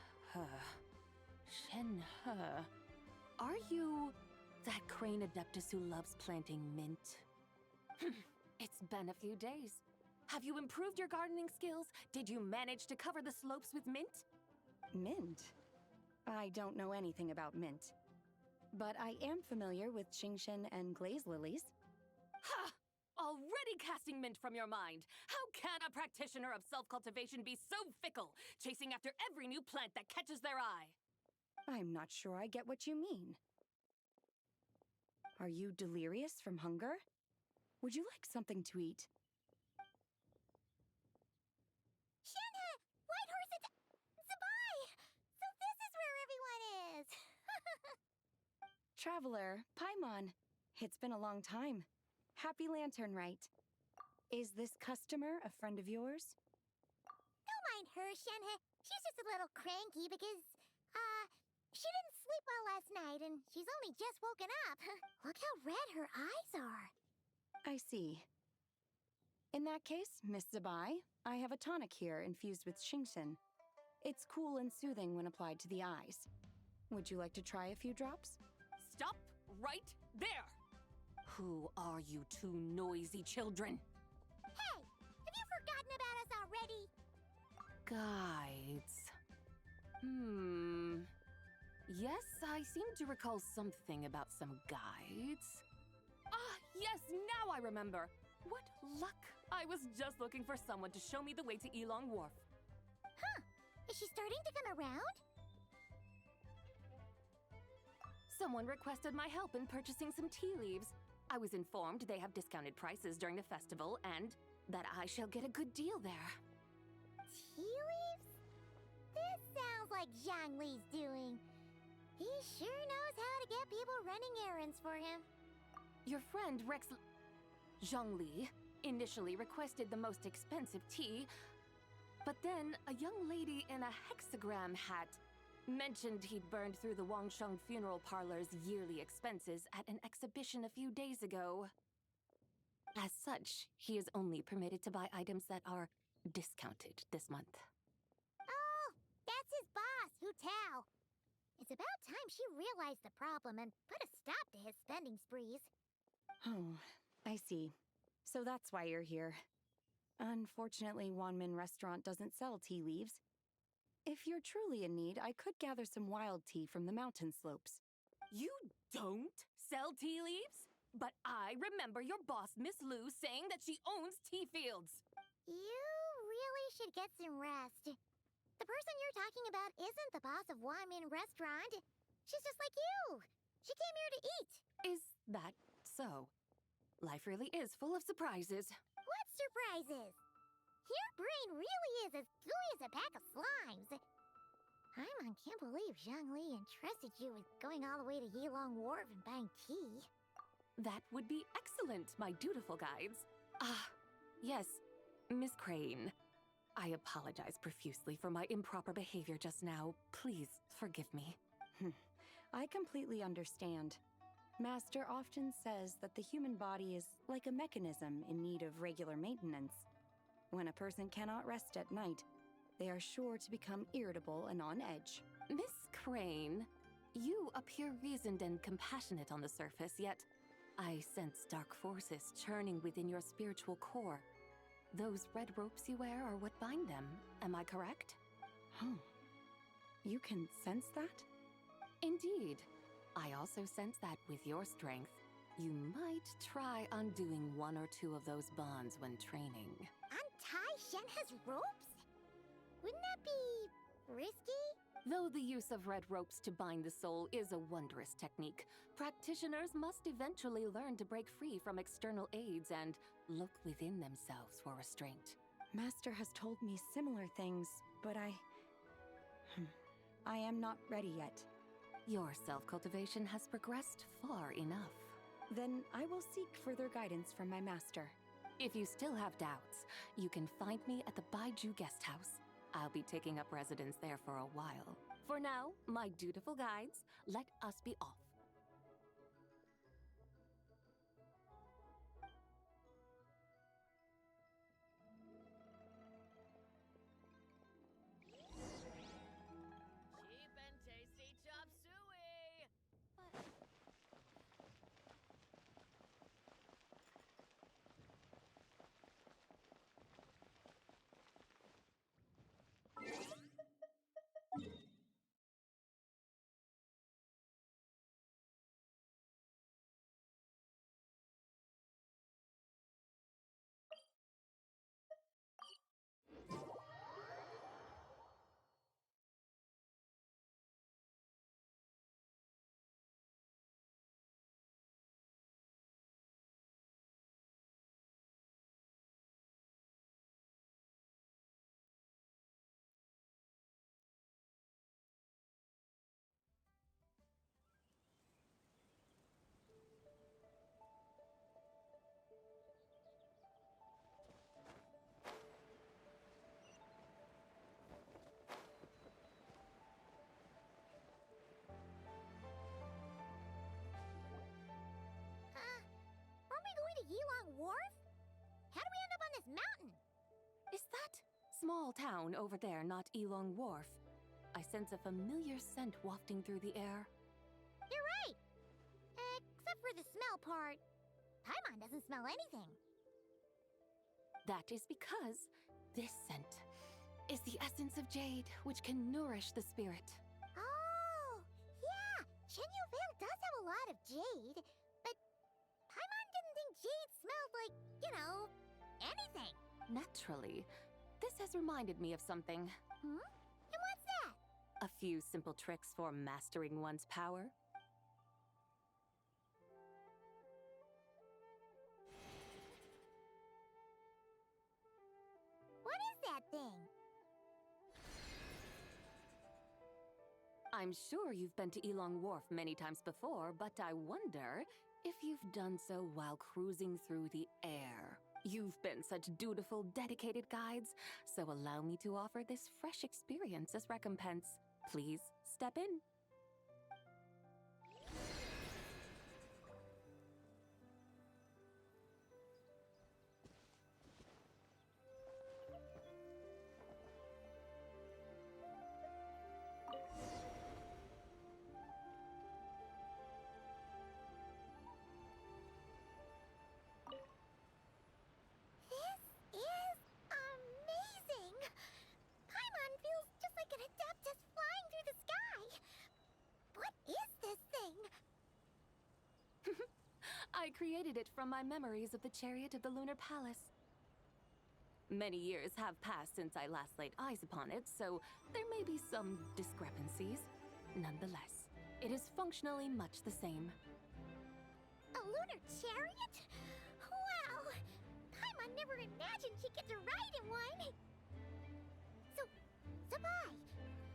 Speaker 4: Shenhe. Are you that crane adeptus who loves planting mint?
Speaker 6: It's been a few days. Have you improved your gardening skills? Did you manage to cover the slopes with mint?
Speaker 11: Mint? I don't know anything about mint. But I am familiar with Qingshen and glaze lilies.
Speaker 6: Ha! Already casting mint from your mind. How can a practitioner of self-cultivation be so fickle, chasing after every new plant that catches their eye?
Speaker 11: I'm not sure I get what you mean. Are you delirious from hunger? Would you like something to eat?
Speaker 1: Shenhe! White Horse Zabai! So this is where everyone is!
Speaker 11: Traveler, Paimon. It's been a long time. Happy Lantern Rite. Is this customer a friend of yours?
Speaker 1: Don't mind her, Shenhe. She's just a little cranky because, she didn't sleep well last night and she's only just woken up. Look how red her eyes are.
Speaker 11: I see. In that case, Miss Zabai, I have a tonic here infused with Qingshen. It's cool and soothing when applied to the eyes. Would you like to try a few drops?
Speaker 6: Stop right there! Who are you two noisy children?
Speaker 1: Hey! Have you forgotten about us already?
Speaker 4: Guides. Yes, I seem to recall something about some guides.
Speaker 6: Ah, yes, now I remember. What luck! I was just looking for someone to show me the way to Elong Wharf.
Speaker 1: Huh. Is she starting to come around?
Speaker 6: Someone requested my help in purchasing some tea leaves. I was informed they have discounted prices during the festival and that I shall get a good deal there.
Speaker 1: Tea leaves? This sounds like Zhangli's doing. He sure knows how to get people running errands for him.
Speaker 6: Your friend Rex Zhangli initially requested the most expensive tea, but then a young lady in a hexagram hat
Speaker 4: Mentioned he'd burned through the Wangsheng funeral parlor's yearly expenses at an exhibition a few days ago. As such, he is only permitted to buy items that are discounted this month.
Speaker 1: Oh, that's his boss, Hu Tao. It's about time she realized the problem and put a stop to his spending sprees.
Speaker 11: Oh, I see. So that's why you're here. Unfortunately, Wanmin Restaurant doesn't sell tea leaves. If you're truly in need, I could gather some wild tea from the mountain slopes.
Speaker 4: You don't sell tea leaves? But I remember your boss, Miss Lu, saying that she owns tea fields.
Speaker 1: You really should get some rest. The person you're talking about isn't the boss of Wanmin Restaurant. She's just like you. She came here to eat.
Speaker 4: Is that so? Life really is full of surprises.
Speaker 1: What surprises? Your brain really is as gooey as a pack of slimes. Paimon can't believe Zhongli entrusted you with going all the way to Yilong Wharf and buying tea.
Speaker 4: That would be excellent, my dutiful guides. Ah, yes, Miss Crane. I apologize profusely for my improper behavior just now. Please forgive me.
Speaker 11: I completely understand. Master often says that the human body is like a mechanism in need of regular maintenance. When a person cannot rest at night, they are sure to become irritable and on edge.
Speaker 4: Miss Crane, you appear reasoned and compassionate on the surface, yet I sense dark forces churning within your spiritual core. Those red ropes you wear are what bind them, am I correct?
Speaker 11: Oh, you can sense that?
Speaker 4: Indeed. I also sense that with your strength, you might try undoing one or two of those bonds when training.
Speaker 1: Untie Shenhe's ropes? Wouldn't that be risky?
Speaker 4: Though the use of red ropes to bind the soul is a wondrous technique, practitioners must eventually learn to break free from external aids and look within themselves for restraint.
Speaker 11: Master has told me similar things, but I am not ready yet.
Speaker 4: Your self-cultivation has progressed far enough.
Speaker 11: Then I will seek further guidance from my master.
Speaker 4: If you still have doubts, you can find me at the Baiju Guest House. I'll be taking up residence there for a while. For now, my dutiful guides, let us be off.
Speaker 6: Cheap and tasty chop suey!
Speaker 1: Aren't we going to Yilong Wharf? How do we end up on this mountain?
Speaker 4: Is that small town over there not Yilong Wharf? I sense a familiar scent wafting through the air.
Speaker 1: You're right! Except for the smell part. Paimon doesn't smell anything.
Speaker 4: That is because this scent is the essence of jade, which can nourish the spirit.
Speaker 1: Oh, yeah! Shenyu Vale does have a lot of jade, but Paimon didn't think jade smelled like, anything.
Speaker 4: Naturally, this has reminded me of something.
Speaker 1: And what's that?
Speaker 4: A few simple tricks for mastering one's power.
Speaker 1: What is that thing?
Speaker 4: I'm sure you've been to Yilong Wharf many times before, but I wonder if you've done so while cruising through the air. You've been such dutiful, dedicated guides, so allow me to offer this fresh experience as recompense. Please step in.
Speaker 1: This is amazing! Paimon feels just like an adeptus flying through the sky. What is this thing?
Speaker 4: I created it from my memories of the chariot of the Lunar Palace. Many years have passed since I last laid eyes upon it, so there may be some discrepancies. Nonetheless, it is functionally much the same.
Speaker 1: A lunar chariot? Wow! Paimon never imagined she'd get to ride in one! So, Sabai,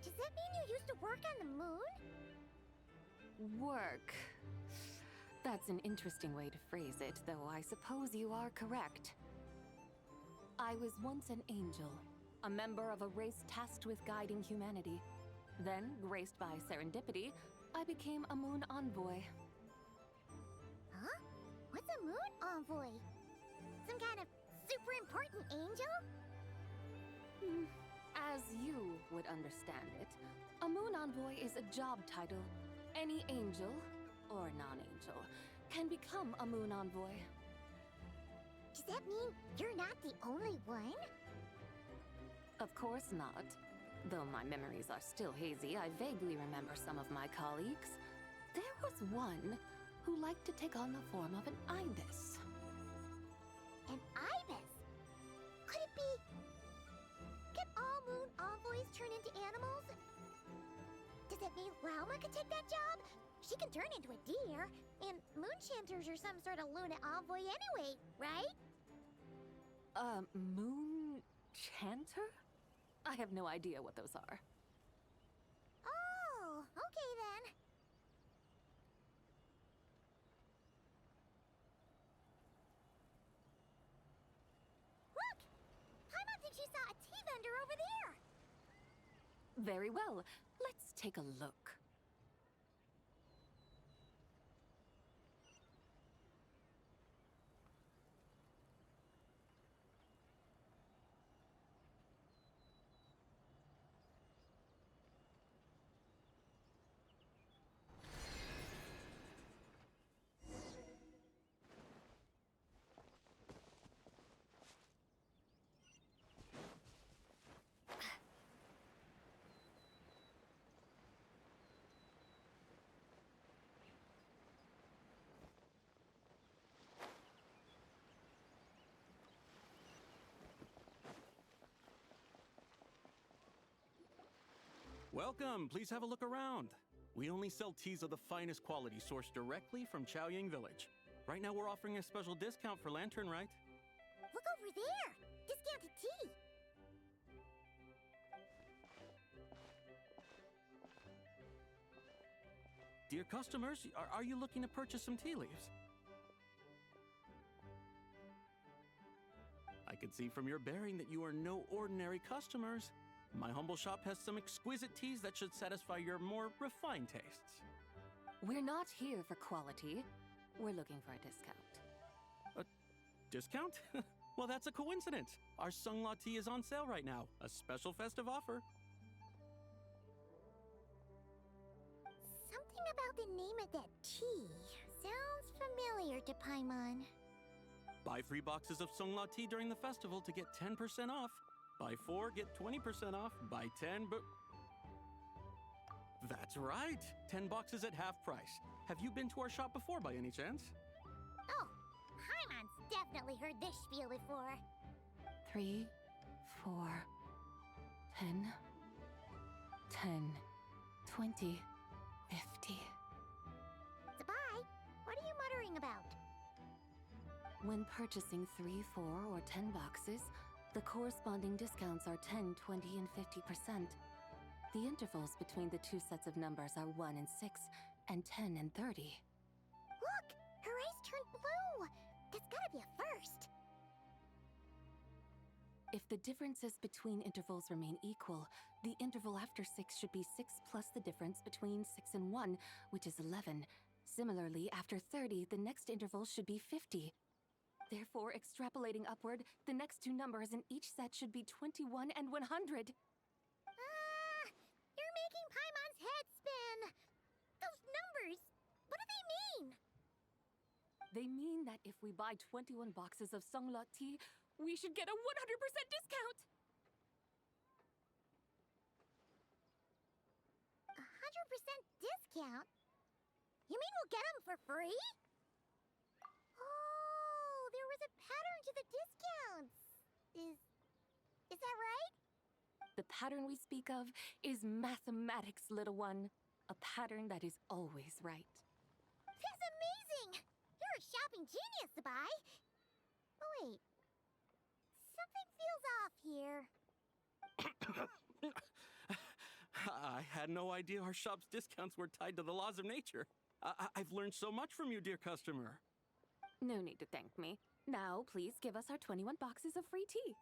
Speaker 1: does that mean you used to work on the moon?
Speaker 4: Work. That's an interesting way to phrase it, though I suppose you are correct. I was once an angel, a member of a race tasked with guiding humanity. Then, graced by serendipity, I became a moon envoy.
Speaker 1: Huh? What's a moon envoy? Some kind of super important angel?
Speaker 4: As you would understand it, a moon envoy is a job title. Any angel, or non-angel, can become a moon envoy.
Speaker 1: Does that mean you're not the only one?
Speaker 4: Of course not. Though my memories are still hazy, I vaguely remember some of my colleagues. There was one who liked to take on the form of an ibis.
Speaker 1: An ibis? Could it be... Can all moon envoys turn into animals? Does that mean Lauma could take that job? She can turn into a deer, and moonchanters are some sort of Luna envoy anyway, right?
Speaker 4: Moon chanter? I have no idea what those are.
Speaker 1: Oh, okay then. Look! Paimon thinks she saw a tea vendor over there!
Speaker 4: Very well. Let's take a look.
Speaker 8: Welcome, please have a look around. We only sell teas of the finest quality sourced directly from Chaoying Village. Right now we're offering a special discount for Lantern Rite.
Speaker 1: Look over there! Discounted tea!
Speaker 8: Dear customers, are you looking to purchase some tea leaves? I can see from your bearing that you are no ordinary customers. My humble shop has some exquisite teas that should satisfy your more refined tastes.
Speaker 4: We're not here for quality. We're looking for a discount.
Speaker 8: A discount? Well, that's a coincidence. Our Sunglaw tea is on sale right now. A special festive offer.
Speaker 1: Something about the name of that tea sounds familiar to Paimon.
Speaker 8: Buy 3 boxes of Sunglaw tea during the festival to get 10% off. Buy 4, get 20% off. Buy 10, but... That's right! 10 boxes at half price. Have you been to our shop before by any chance?
Speaker 1: Oh, Paimon's definitely heard this spiel before.
Speaker 4: 3, 4, 10, 10, 20, 50.
Speaker 1: Sabai, what are you muttering about?
Speaker 4: When purchasing 3, 4, or 10 boxes, the corresponding discounts are 10, 20, and 50%. The intervals between the two sets of numbers are 1 and 6, and 10 and 30.
Speaker 1: Look! Her eyes turned blue! That's gotta be a first!
Speaker 4: If the differences between intervals remain equal, the interval after 6 should be 6 plus the difference between 6 and 1, which is 11. Similarly, after 30, the next interval should be 50. Therefore, extrapolating upward, the next two numbers in each set should be 21 and 100.
Speaker 1: You're making Paimon's head spin. Those numbers, what do they mean?
Speaker 4: They mean that if we buy 21 boxes of Songlot tea, we should get a 100% discount!
Speaker 1: 100% discount? You mean we'll get them for free? Oh, there was a pattern to the discounts. Is that right?
Speaker 4: The pattern we speak of is mathematics, little one. A pattern that is always right.
Speaker 1: That's amazing! You're a shopping genius, Sabai. Oh, wait. Something feels off here.
Speaker 8: I had no idea our shop's discounts were tied to the laws of nature. I've learned so much from you, dear customer.
Speaker 4: No need to thank me. Now, please give us our 21 boxes of free tea.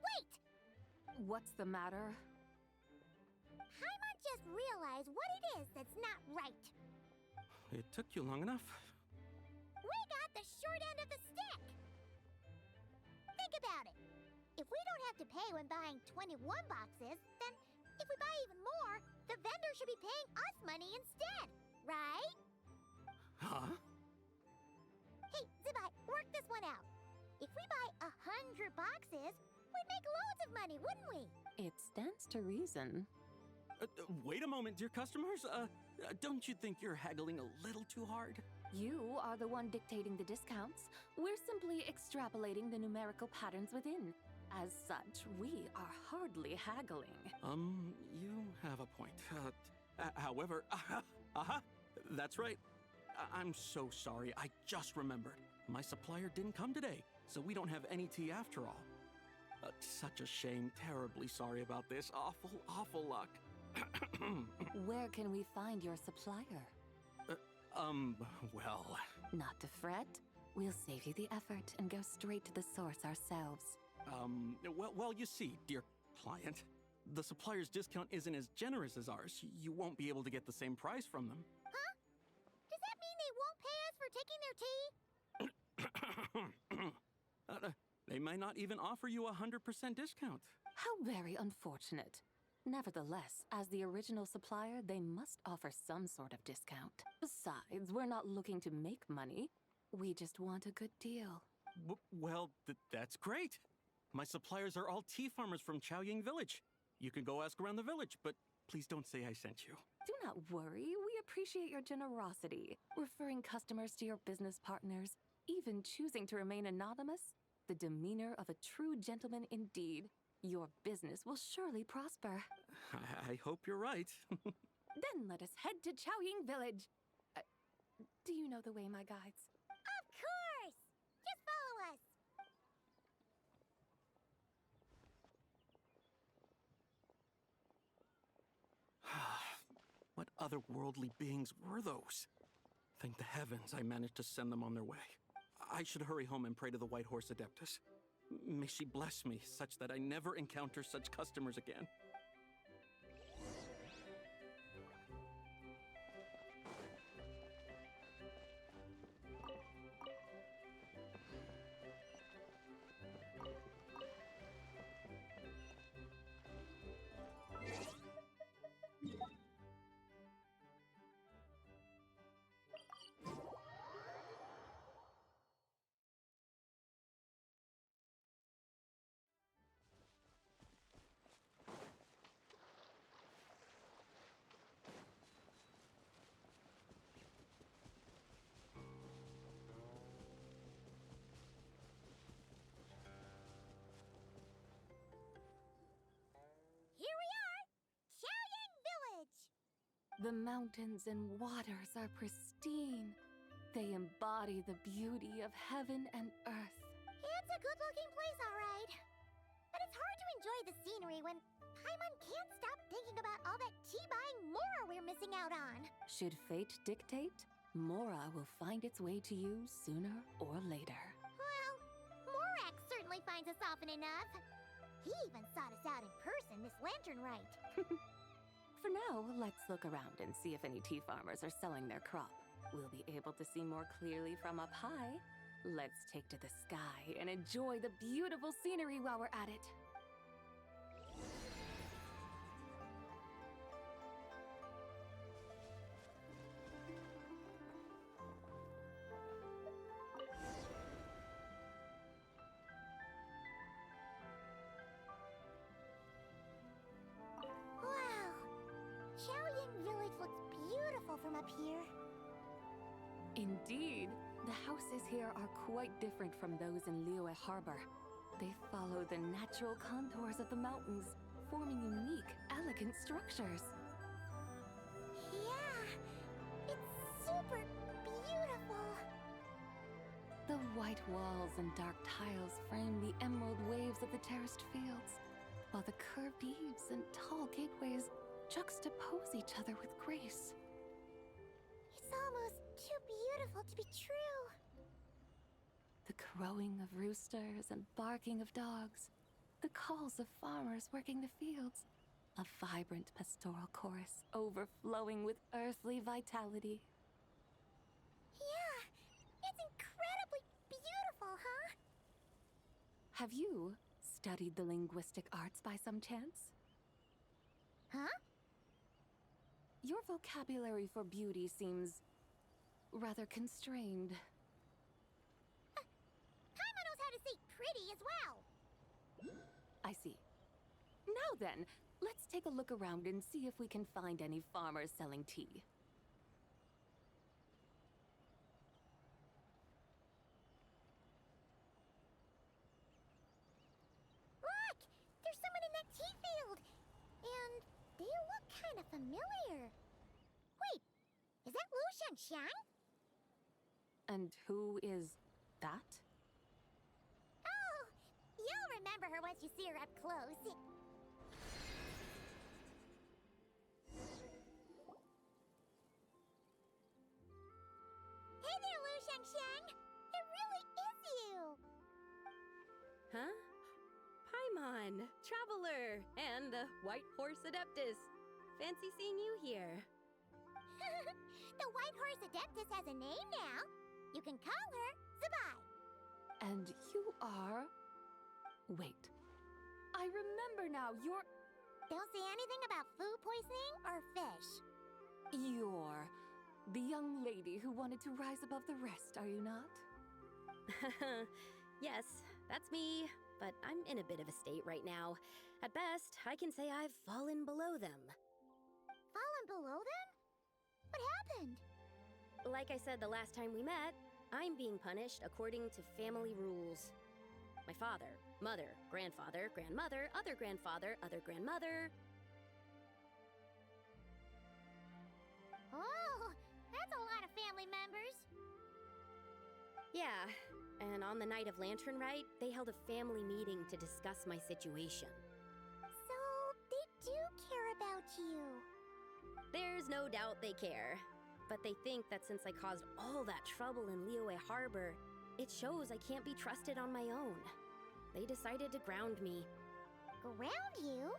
Speaker 1: Wait!
Speaker 4: What's the matter?
Speaker 1: Paimon just realized what it is that's not right.
Speaker 8: It took you long enough.
Speaker 1: We got the short end of the stick. Think about it. If we don't have to pay when buying 21 boxes, then if we buy even more, the vendor should be paying us money instead, right?
Speaker 8: Huh?
Speaker 1: Hey, Zibai, work this one out. If we buy 100 boxes, we'd make loads of money, wouldn't we?
Speaker 4: It stands to reason.
Speaker 8: Wait a moment, dear customers. Don't you think you're haggling a little too hard?
Speaker 4: You are the one dictating the discounts. We're simply extrapolating the numerical patterns within. As such, we are hardly haggling.
Speaker 8: You have a point. However, that's right. I'm so sorry. I just remembered. My supplier didn't come today, so we don't have any tea after all. Such a shame. Terribly sorry about this. Awful luck.
Speaker 4: Where can we find your supplier?
Speaker 8: Well...
Speaker 4: Not to fret. We'll save you the effort and go straight to the source ourselves.
Speaker 8: Well, you see, dear client, the supplier's discount isn't as generous as ours. You won't be able to get the same price from them.
Speaker 1: Huh? Does that mean they won't pay us for taking their tea?
Speaker 8: They might not even offer you a 100% discount.
Speaker 4: How very unfortunate. Nevertheless, as the original supplier, they must offer some sort of discount. Besides, we're not looking to make money. We just want a good deal.
Speaker 8: Well, that's great. My suppliers are all tea farmers from Chaoying Village. You can go ask around the village, but please don't say I sent you.
Speaker 4: Do not worry, we appreciate your generosity. Referring customers to your business partners, even choosing to remain anonymous, the demeanor of a true gentleman indeed. Your business will surely prosper.
Speaker 8: I hope you're right.
Speaker 4: Then let us head to Chaoying Village. Do you know the way, my guides?
Speaker 1: Of course! Just follow us.
Speaker 8: What otherworldly beings were those? Thank the heavens I managed to send them on their way. I should hurry home and pray to the White Horse Adeptus. May she bless me such that I never encounter such customers again.
Speaker 1: Here we are! Chaoying Village!
Speaker 4: The mountains and waters are pristine. They embody the beauty of heaven and earth.
Speaker 1: It's a good-looking place, all right. But it's hard to enjoy the scenery when Paimon can't stop thinking about all that tea-buying Mora we're missing out on.
Speaker 4: Should fate dictate, Mora will find its way to you sooner or later.
Speaker 1: often enough. He even sought us out in person this Lantern Rite.
Speaker 4: For now, let's look around and see if any tea farmers are selling their crop. We'll be able to see more clearly from up high. Let's take to the sky and enjoy the beautiful scenery while we're at it.
Speaker 1: Wow! Xiaoying Village looks beautiful from up here.
Speaker 4: Indeed, the houses here are quite different from those in Liyue Harbor. They follow the natural contours of the mountains, forming unique, elegant structures.
Speaker 1: Yeah, it's super beautiful.
Speaker 4: The white walls and dark tiles frame the emerald waves of the terraced fields, while the curved eaves and tall gateways juxtapose each other with grace.
Speaker 1: It's almost too beautiful to be true.
Speaker 4: The crowing of roosters and barking of dogs, the calls of farmers working the fields, a vibrant pastoral chorus overflowing with earthly vitality.
Speaker 1: Yeah, it's incredibly beautiful, huh?
Speaker 4: Have you studied the linguistic arts by some chance?
Speaker 1: Huh?
Speaker 4: Your vocabulary for beauty seems rather constrained.
Speaker 1: Paimon knows how to say pretty as well.
Speaker 4: I see. Now then, let's take a look around and see if we can find any farmers selling tea.
Speaker 1: Look! There's someone in that tea field! And they look kind of familiar. Wait, is that Lu Xiangxiang?
Speaker 4: And who is that?
Speaker 1: Oh, you'll remember her once you see her up close. Hey there, Lu Xiangxiang! It really is you!
Speaker 6: Huh? Paimon, Traveler, and the White Horse Adeptus. Fancy seeing you here.
Speaker 1: The White Horse Adeptus has a name now. You can call her Zabai.
Speaker 4: And you are... Wait. I remember now, you're...
Speaker 1: Don't say anything about food poisoning or fish.
Speaker 4: You're the young lady who wanted to rise above the rest, are you not?
Speaker 6: Yes, that's me, but I'm in a bit of a state right now. At best, I can say I've fallen below them.
Speaker 1: Fallen below them? What happened?
Speaker 6: Like I said the last time we met, I'm being punished according to family rules. My father, mother, grandfather, grandmother, other grandfather, other grandmother.
Speaker 1: Oh, that's a lot of family members.
Speaker 6: Yeah, and on the night of Lantern Rite, they held a family meeting to discuss my situation.
Speaker 1: So, they do care about you.
Speaker 6: There's no doubt they care. But they think that since I caused all that trouble in Liyue Harbor, it shows I can't be trusted on my own. They decided to ground me.
Speaker 1: Ground you?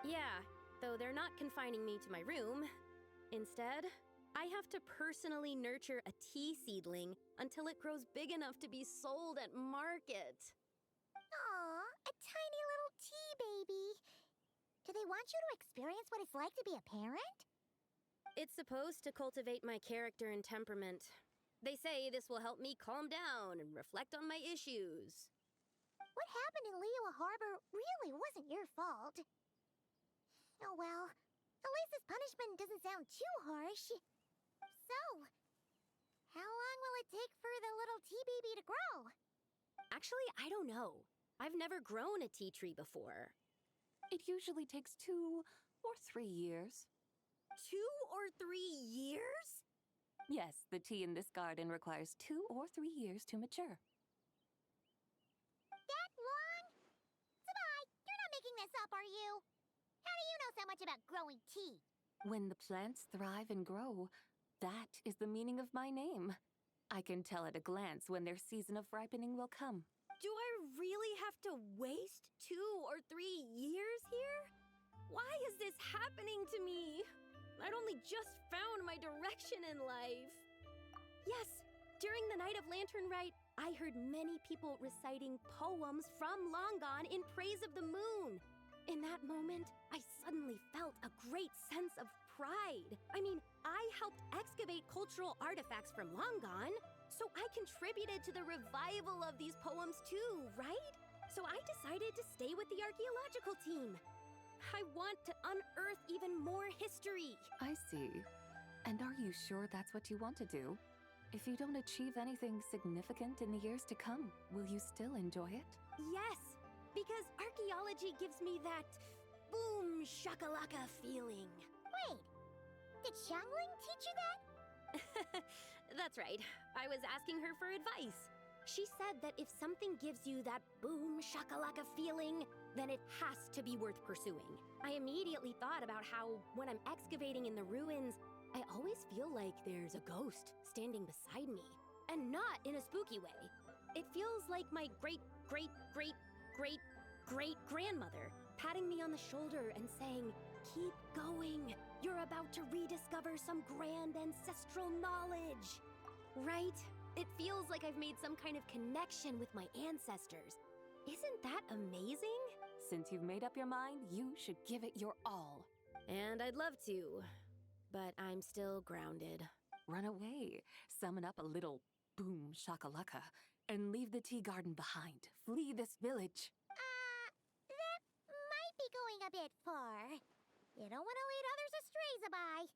Speaker 6: Yeah, though they're not confining me to my room. Instead, I have to personally nurture a tea seedling until it grows big enough to be sold at market.
Speaker 1: Aw, a tiny little tea baby. Do they want you to experience what it's like to be a parent?
Speaker 6: It's supposed to cultivate my character and temperament. They say this will help me calm down and reflect on my issues.
Speaker 1: What happened in Liyue Harbor really wasn't your fault. Oh well, at least this punishment doesn't sound too harsh. So, how long will it take for the little tea baby to grow?
Speaker 6: Actually, I don't know. I've never grown a tea tree before.
Speaker 4: It usually takes 2 or 3 years.
Speaker 6: 2 or 3 years?
Speaker 4: Yes, the tea in this garden requires 2 or 3 years to mature.
Speaker 1: That long? Zabai, you're not making this up, are you? How do you know so much about growing tea?
Speaker 4: When the plants thrive and grow, that is the meaning of my name. I can tell at a glance when their season of ripening will come.
Speaker 6: Do I really have to waste 2 or 3 years here? Why is this happening to me? I'd only just found my direction in life. Yes, during the night of Lantern Rite, I heard many people reciting poems from Long Gone in praise of the moon. In that moment, I suddenly felt a great sense of pride. I mean, I helped excavate cultural artifacts from Long Gone, so I contributed to the revival of these poems too, right? So I decided to stay with the archaeological team. I want to unearth even more history.
Speaker 4: I see. And are you sure that's what you want to do? If you don't achieve anything significant in the years to come, will you still enjoy it?
Speaker 6: Yes, because archaeology gives me that boom shakalaka feeling.
Speaker 1: Wait, did Xiangling teach you that?
Speaker 6: That's right. I was asking her for advice. She said that if something gives you that boom shakalaka feeling, then it has to be worth pursuing. I immediately thought about how, when I'm excavating in the ruins, I always feel like there's a ghost standing beside me. And not in a spooky way. It feels like my great-great-great-great-great-grandmother patting me on the shoulder and saying, "Keep going. You're about to rediscover some grand ancestral knowledge." Right? It feels like I've made some kind of connection with my ancestors. Isn't that amazing?
Speaker 4: Since you've made up your mind, you should give it your all.
Speaker 6: And I'd love to, but I'm still grounded.
Speaker 4: Run away, summon up a little boom shakalaka, and leave the tea garden behind. Flee this village.
Speaker 1: That might be going a bit far. You don't want to lead others astray, Zabai.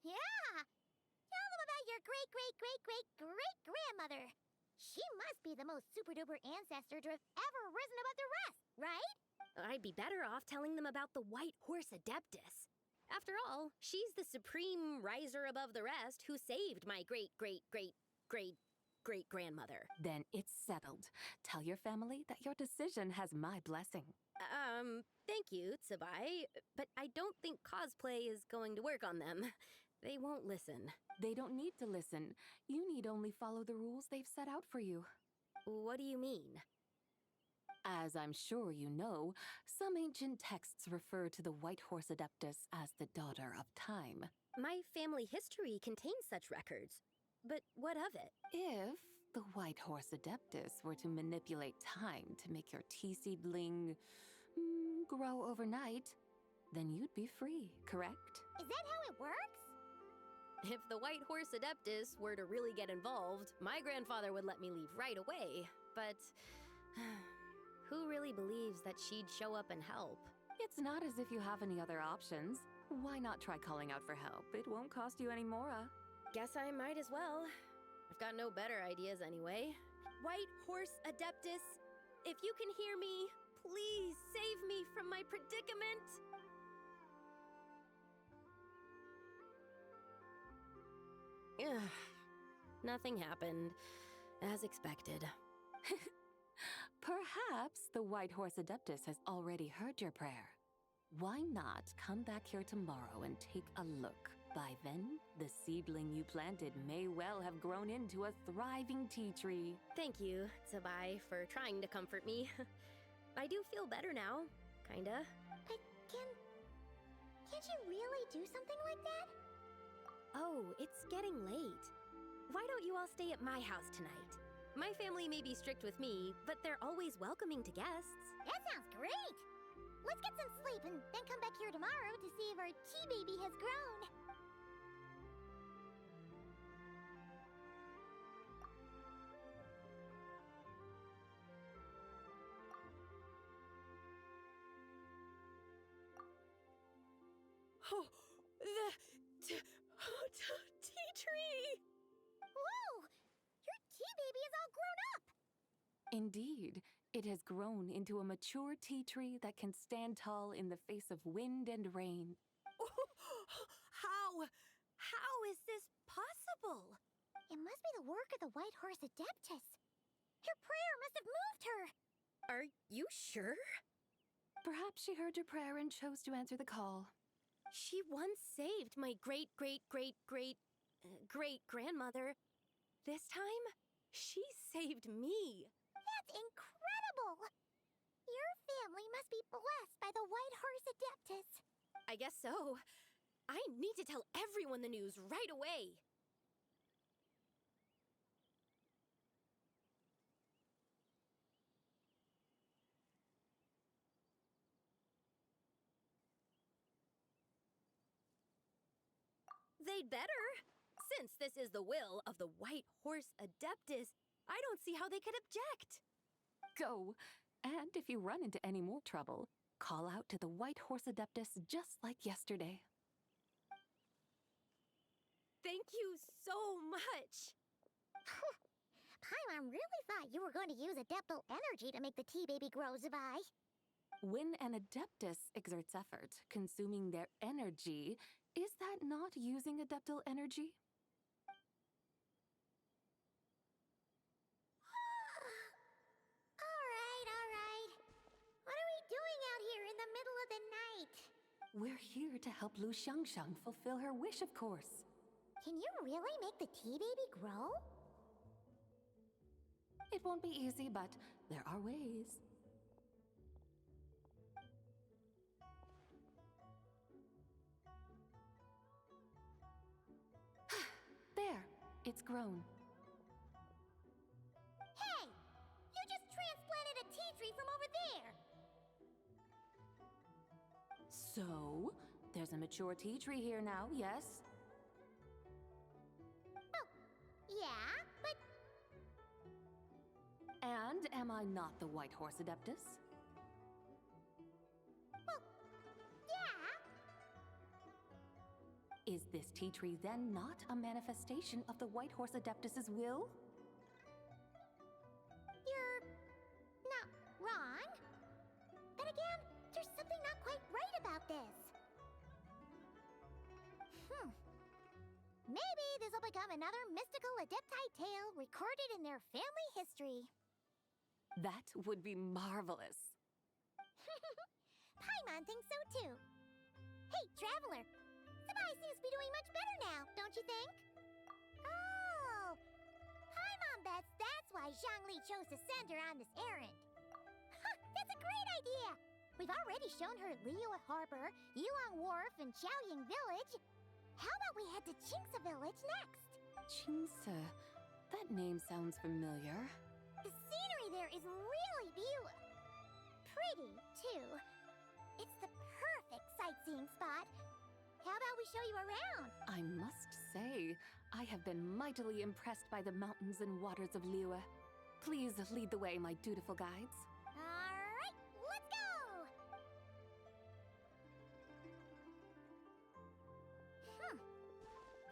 Speaker 1: Yeah! Tell them about your great-great-great-great-great-grandmother. She must be the most super-duper ancestor to have ever risen above the rest, right?
Speaker 6: I'd be better off telling them about the White Horse Adeptus. After all, she's the supreme riser above the rest who saved my great-great-great-great-great-grandmother.
Speaker 4: Then it's settled. Tell your family that your decision has my blessing.
Speaker 6: Thank you, Tsubai, but I don't think cosplay is going to work on them. They won't listen.
Speaker 4: They don't need to listen. You need only follow the rules they've set out for you.
Speaker 6: What do you mean?
Speaker 4: As I'm sure you know, some ancient texts refer to the White Horse Adeptus as the Daughter of Time.
Speaker 6: My family history contains such records. But what of it?
Speaker 4: If the White Horse Adeptus were to manipulate time to make your tea seedling grow overnight, then you'd be free, correct?
Speaker 1: Is that how it works?
Speaker 6: If the White Horse Adeptus were to really get involved, my grandfather would let me leave right away. But who really believes that she'd show up and help?
Speaker 4: It's not as if you have any other options. Why not try calling out for help? It won't cost you any mora.
Speaker 6: Guess I might as well. I've got no better ideas anyway. White Horse Adeptus, if you can hear me, please save me from my predicament. Nothing happened, as expected.
Speaker 4: Perhaps the White Horse Adeptus has already heard your prayer. Why not come back here tomorrow and take a look? By then, the seedling you planted may well have grown into a thriving tea tree.
Speaker 6: Thank you, Tsubai, for trying to comfort me. I do feel better now, kinda.
Speaker 1: But can't you really do something like that?
Speaker 6: Oh, it's getting late. Why don't you all stay at my house tonight? My family may be strict with me, but they're always welcoming to guests.
Speaker 1: That sounds great! Let's get some sleep and then come back here tomorrow to see if our tea baby has grown.
Speaker 6: Oh, the tea tree!
Speaker 1: Whoa! Your tea baby is all grown up!
Speaker 4: Indeed, it has grown into a mature tea tree that can stand tall in the face of wind and rain.
Speaker 6: How is this possible?
Speaker 1: It must be the work of the White Horse Adeptus. Your prayer must have moved her!
Speaker 6: Are you sure?
Speaker 4: Perhaps she heard your prayer and chose to answer the call.
Speaker 6: She once saved my great-great-great-great-great-grandmother. This time, she saved me.
Speaker 1: That's incredible! unforgettable. Your family must be blessed by the White Horse Adeptus.
Speaker 6: I guess so. I need to tell everyone the news right away. They'd better. Since this is the will of the White Horse Adeptus, I don't see how they could object.
Speaker 4: Go. And if you run into any more trouble, call out to the White Horse Adeptus just like yesterday.
Speaker 6: Thank you so much.
Speaker 1: Paimon really thought you were going to use Adeptal energy to make the tea baby grow, Zabai.
Speaker 4: When an Adeptus exerts effort, consuming their energy, is that not using Adeptal energy?
Speaker 1: All right. What are we doing out here in the middle of the night?
Speaker 4: We're here to help Lu Xiangxiang fulfill her wish, of course.
Speaker 1: Can you really make the tea baby grow?
Speaker 4: It won't be easy, but there are ways. There, it's grown.
Speaker 1: Hey! You just transplanted a tea tree from over there!
Speaker 4: So, there's a mature tea tree here now, yes?
Speaker 1: Oh, yeah, but...
Speaker 4: And am I not the White Horse Adeptus?
Speaker 1: Well, yeah.
Speaker 4: Is this tea tree then not a manifestation of the White Horse Adeptus's will?
Speaker 1: You're not wrong. Then again, there's something not quite right about this. Maybe this will become another mystical Adepti tale recorded in their family history.
Speaker 4: That would be marvelous.
Speaker 1: Paimon thinks so too. Hey, Traveler! Sabai seems to be doing much better now, don't you think? Oh! Paimon bets that's why Zhangli chose to send her on this errand. That's a great idea! We've already shown her Liyue Harbor, Yulong Wharf, and Xiaoying Village. How about we head to Qingce Village next?
Speaker 4: Qingce. That name sounds familiar.
Speaker 1: The scenery there is really pretty, too. It's the perfect sightseeing spot. How about we show you around?
Speaker 4: I must say, I have been mightily impressed by the mountains and waters of Liyue. Please lead the way, my dutiful guides.
Speaker 1: Alright, let's go!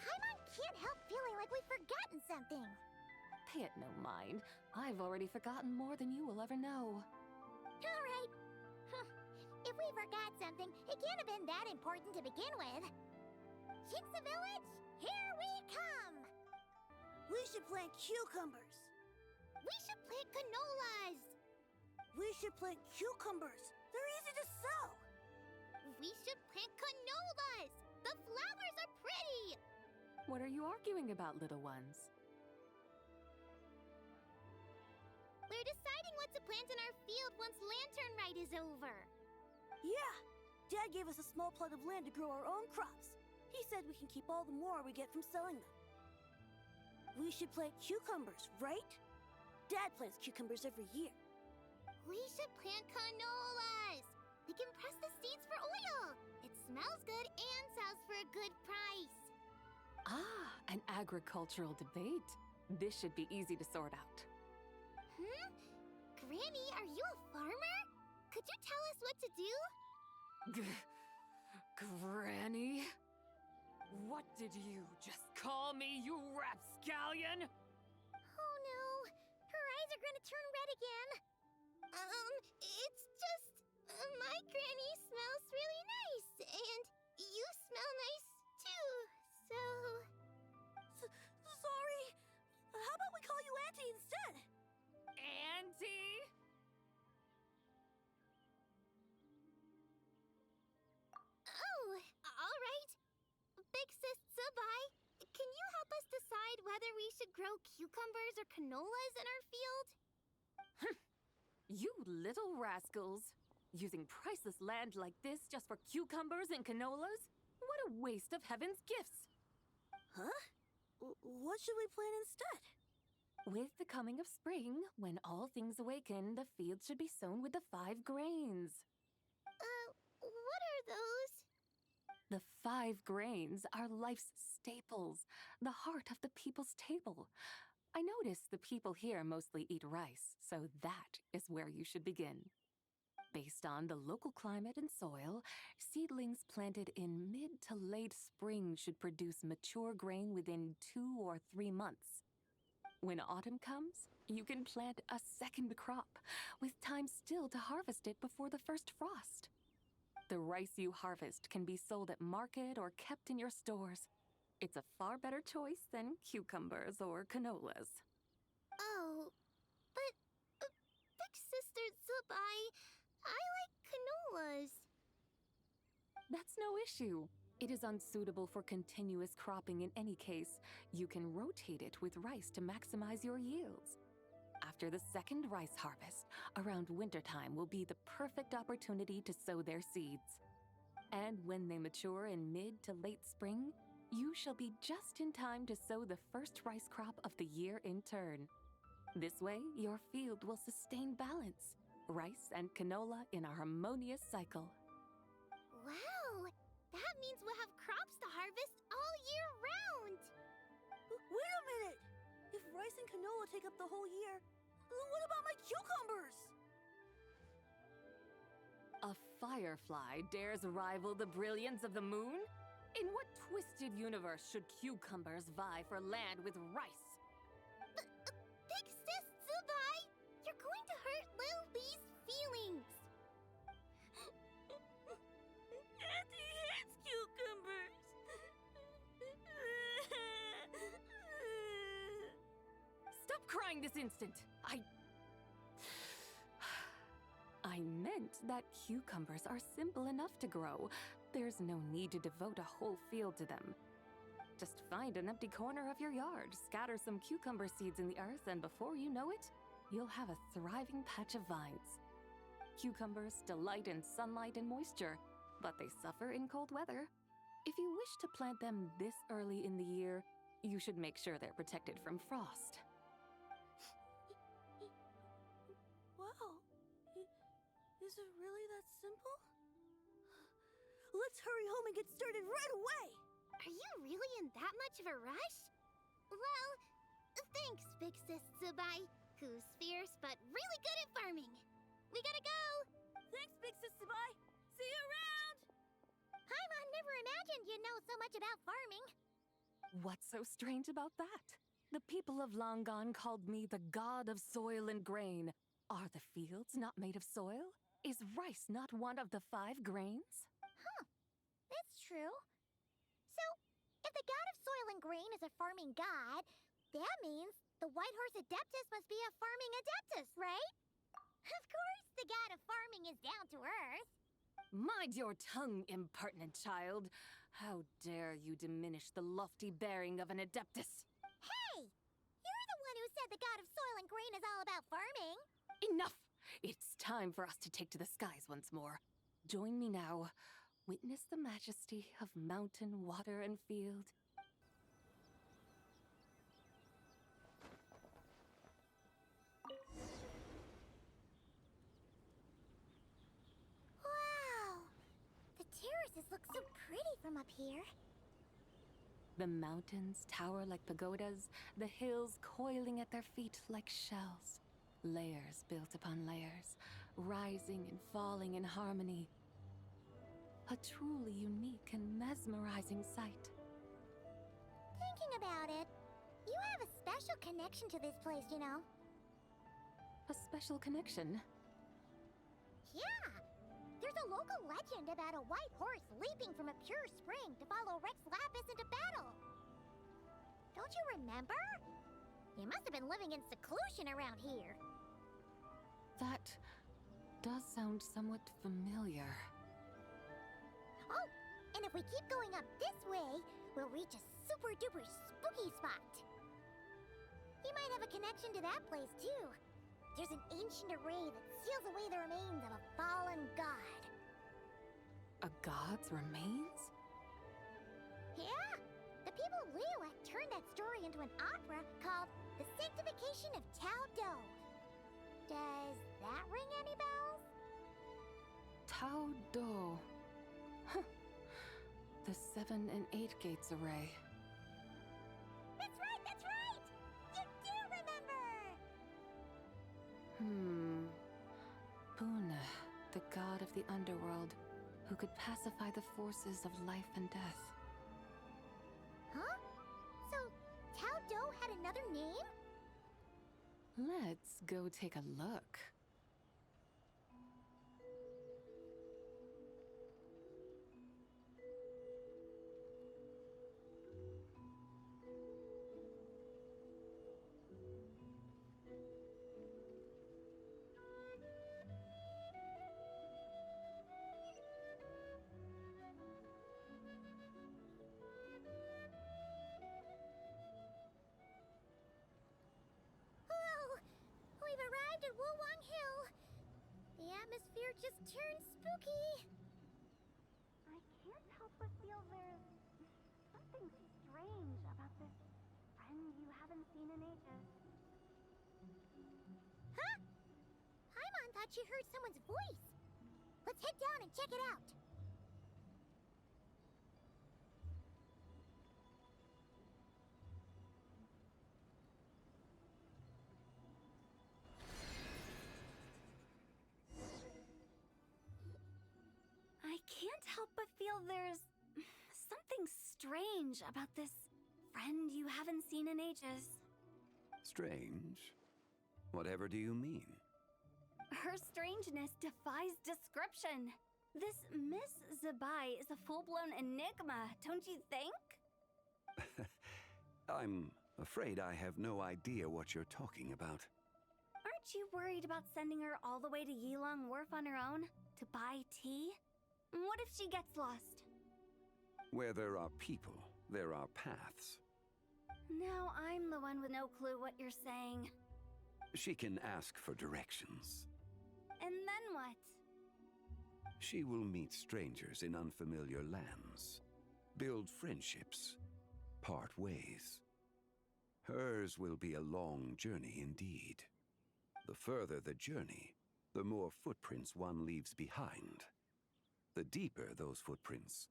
Speaker 1: Paimon can't help feeling like we've forgotten something.
Speaker 4: Pay it no mind. I've already forgotten more than you will ever know.
Speaker 1: Alright. If we forgot something, it can't have been that important to begin with. Qingce Village, here we come!
Speaker 5: We should plant cucumbers.
Speaker 1: We should plant canolas.
Speaker 5: We should plant cucumbers. They're easy to sow.
Speaker 1: We should plant canolas. The flowers are pretty.
Speaker 4: What are you arguing about, little ones?
Speaker 1: We're deciding what to plant in our field once Lantern Rite is over.
Speaker 5: Yeah, Dad gave us a small plot of land to grow our own crops. He said we can keep all the more we get from selling them. We should plant cucumbers, right? Dad plants cucumbers every year.
Speaker 1: We should plant canolas. We can press the seeds for oil. It smells good and sells for a good price.
Speaker 4: Ah, an agricultural debate. This should be easy to sort out.
Speaker 1: Granny, are you a farmer? Could you tell us what to do?
Speaker 18: Granny? What did you just call me, you rapscallion?
Speaker 1: Oh no, her eyes are gonna turn red again. It's just... my granny smells really nice, and you smell nice too, so...
Speaker 5: Sorry. How about we call you Auntie instead?
Speaker 18: Auntie?
Speaker 1: Oh, all right. Big Sis Zabai, can you help us decide whether we should grow cucumbers or canolas in our field?
Speaker 7: You little rascals! Using priceless land like this just for cucumbers and canolas? What a waste of heaven's gifts!
Speaker 5: Huh? What should we plant instead?
Speaker 7: With the coming of spring, when all things awaken, the fields should be sown with the 5 grains.
Speaker 1: What are those?
Speaker 7: The 5 grains are life's staples, the heart of the people's table. I notice the people here mostly eat rice, so that is where you should begin. Based on the local climate and soil, seedlings planted in mid to late spring should produce mature grain within 2 or 3 months. When autumn comes, you can plant a second crop, with time still to harvest it before the first frost. The rice you harvest can be sold at market or kept in your stores. It's a far better choice than cucumbers or canolas.
Speaker 1: Oh, but Big Sister Zubai, I like canolas.
Speaker 7: That's no issue. It is unsuitable for continuous cropping in any case. You can rotate it with rice to maximize your yields. After the second rice harvest, around wintertime will be the perfect opportunity to sow their seeds. And when they mature in mid to late spring, you shall be just in time to sow the first rice crop of the year in turn. This way, your field will sustain balance, rice and canola in a harmonious cycle.
Speaker 1: Wow! That means we'll have crops to harvest all year round!
Speaker 5: Wait a minute! If rice and canola take up the whole year, what about my cucumbers?
Speaker 7: A firefly dares rival the brilliance of the moon? In what twisted universe should cucumbers vie for land with rice?
Speaker 1: Big Sis Zubai! You're going to hurt Lil Lee's feelings!
Speaker 5: Auntie hates cucumbers!
Speaker 7: Stop crying this instant! I meant that cucumbers are simple enough to grow. There's no need to devote a whole field to them. Just find an empty corner of your yard, scatter some cucumber seeds in the earth, and before you know it, you'll have a thriving patch of vines. Cucumbers delight in sunlight and moisture, but they suffer in cold weather. If you wish to plant them this early in the year, you should make sure they're protected from frost.
Speaker 5: Wow. Is it really that simple? Let's hurry home and get started right away!
Speaker 1: Are you really in that much of a rush? Well, thanks, Big Sis Zubai, who's fierce but really good at farming. We gotta go!
Speaker 5: Thanks, Big Sis Zubai! See you around!
Speaker 1: Paimon never imagined you'd know so much about farming.
Speaker 7: What's so strange about that? The people of Long Gone called me the god of soil and grain. Are the fields not made of soil? Is rice not one of the 5 grains?
Speaker 1: Huh. That's true. So, if the god of soil and grain is a farming god, that means the White Horse Adeptus must be a farming adeptus, right? Of course, the god of farming is down to earth.
Speaker 7: Mind your tongue, impertinent child. How dare you diminish the lofty bearing of an adeptus?
Speaker 1: Hey! You're the one who said the god of soil and grain is all about farming.
Speaker 7: Enough! It's time for us to take to the skies once more. Join me now. Witness the majesty of mountain, water, and field.
Speaker 1: Wow! The terraces look so pretty from up here.
Speaker 7: The mountains tower like pagodas, the hills coiling at their feet like shells. Layers built upon layers, rising and falling in harmony. A truly unique and mesmerizing sight.
Speaker 1: Thinking about it, you have a special connection to this place, you know.
Speaker 7: A special connection?
Speaker 1: Yeah! There's a local legend about a white horse leaping from a pure spring to follow Rex Lapis into battle. Don't you remember? You must have been living in seclusion around here.
Speaker 7: That does sound somewhat familiar.
Speaker 1: Oh, and if we keep going up this way, we'll reach a super-duper spooky spot. You might have a connection to that place, too. there's an ancient array that seals away the remains of a fallen god.
Speaker 7: A god's remains?
Speaker 1: Yeah! The people of Liyue turned that story into an opera called The Sanctification of Tao Do. Does that ring any bells?
Speaker 7: Tao Do. Huh. The 7 and 8 gates array.
Speaker 1: That's right, that's right! You do remember!
Speaker 7: Puna, the god of the underworld, who could pacify the forces of life and death.
Speaker 1: Huh? So, Tao Do had another name?
Speaker 7: Let's go take a look.
Speaker 1: We've arrived at Wulwang Hill. The atmosphere just turned spooky. I can't help but feel there's something strange about this friend you haven't seen in ages. Huh? Paimon thought she heard someone's voice. Let's head down and check it out.
Speaker 5: I can't help but feel there's something strange about this friend you haven't seen in ages.
Speaker 13: Strange? Whatever do you mean?
Speaker 5: Her strangeness defies description. This Miss Zabai is a full-blown enigma, don't you think?
Speaker 13: I'm afraid I have no idea what you're talking about.
Speaker 5: Aren't you worried about sending her all the way to Yilong Wharf on her own to buy tea? What if she gets lost?
Speaker 13: Where there are people, there are paths.
Speaker 5: Now I'm the one with no clue what you're saying.
Speaker 13: She can ask for directions.
Speaker 5: And then what?
Speaker 13: She will meet strangers in unfamiliar lands, build friendships, part ways. Hers will be a long journey indeed. The further the journey, the more footprints one leaves behind. The deeper those footprints,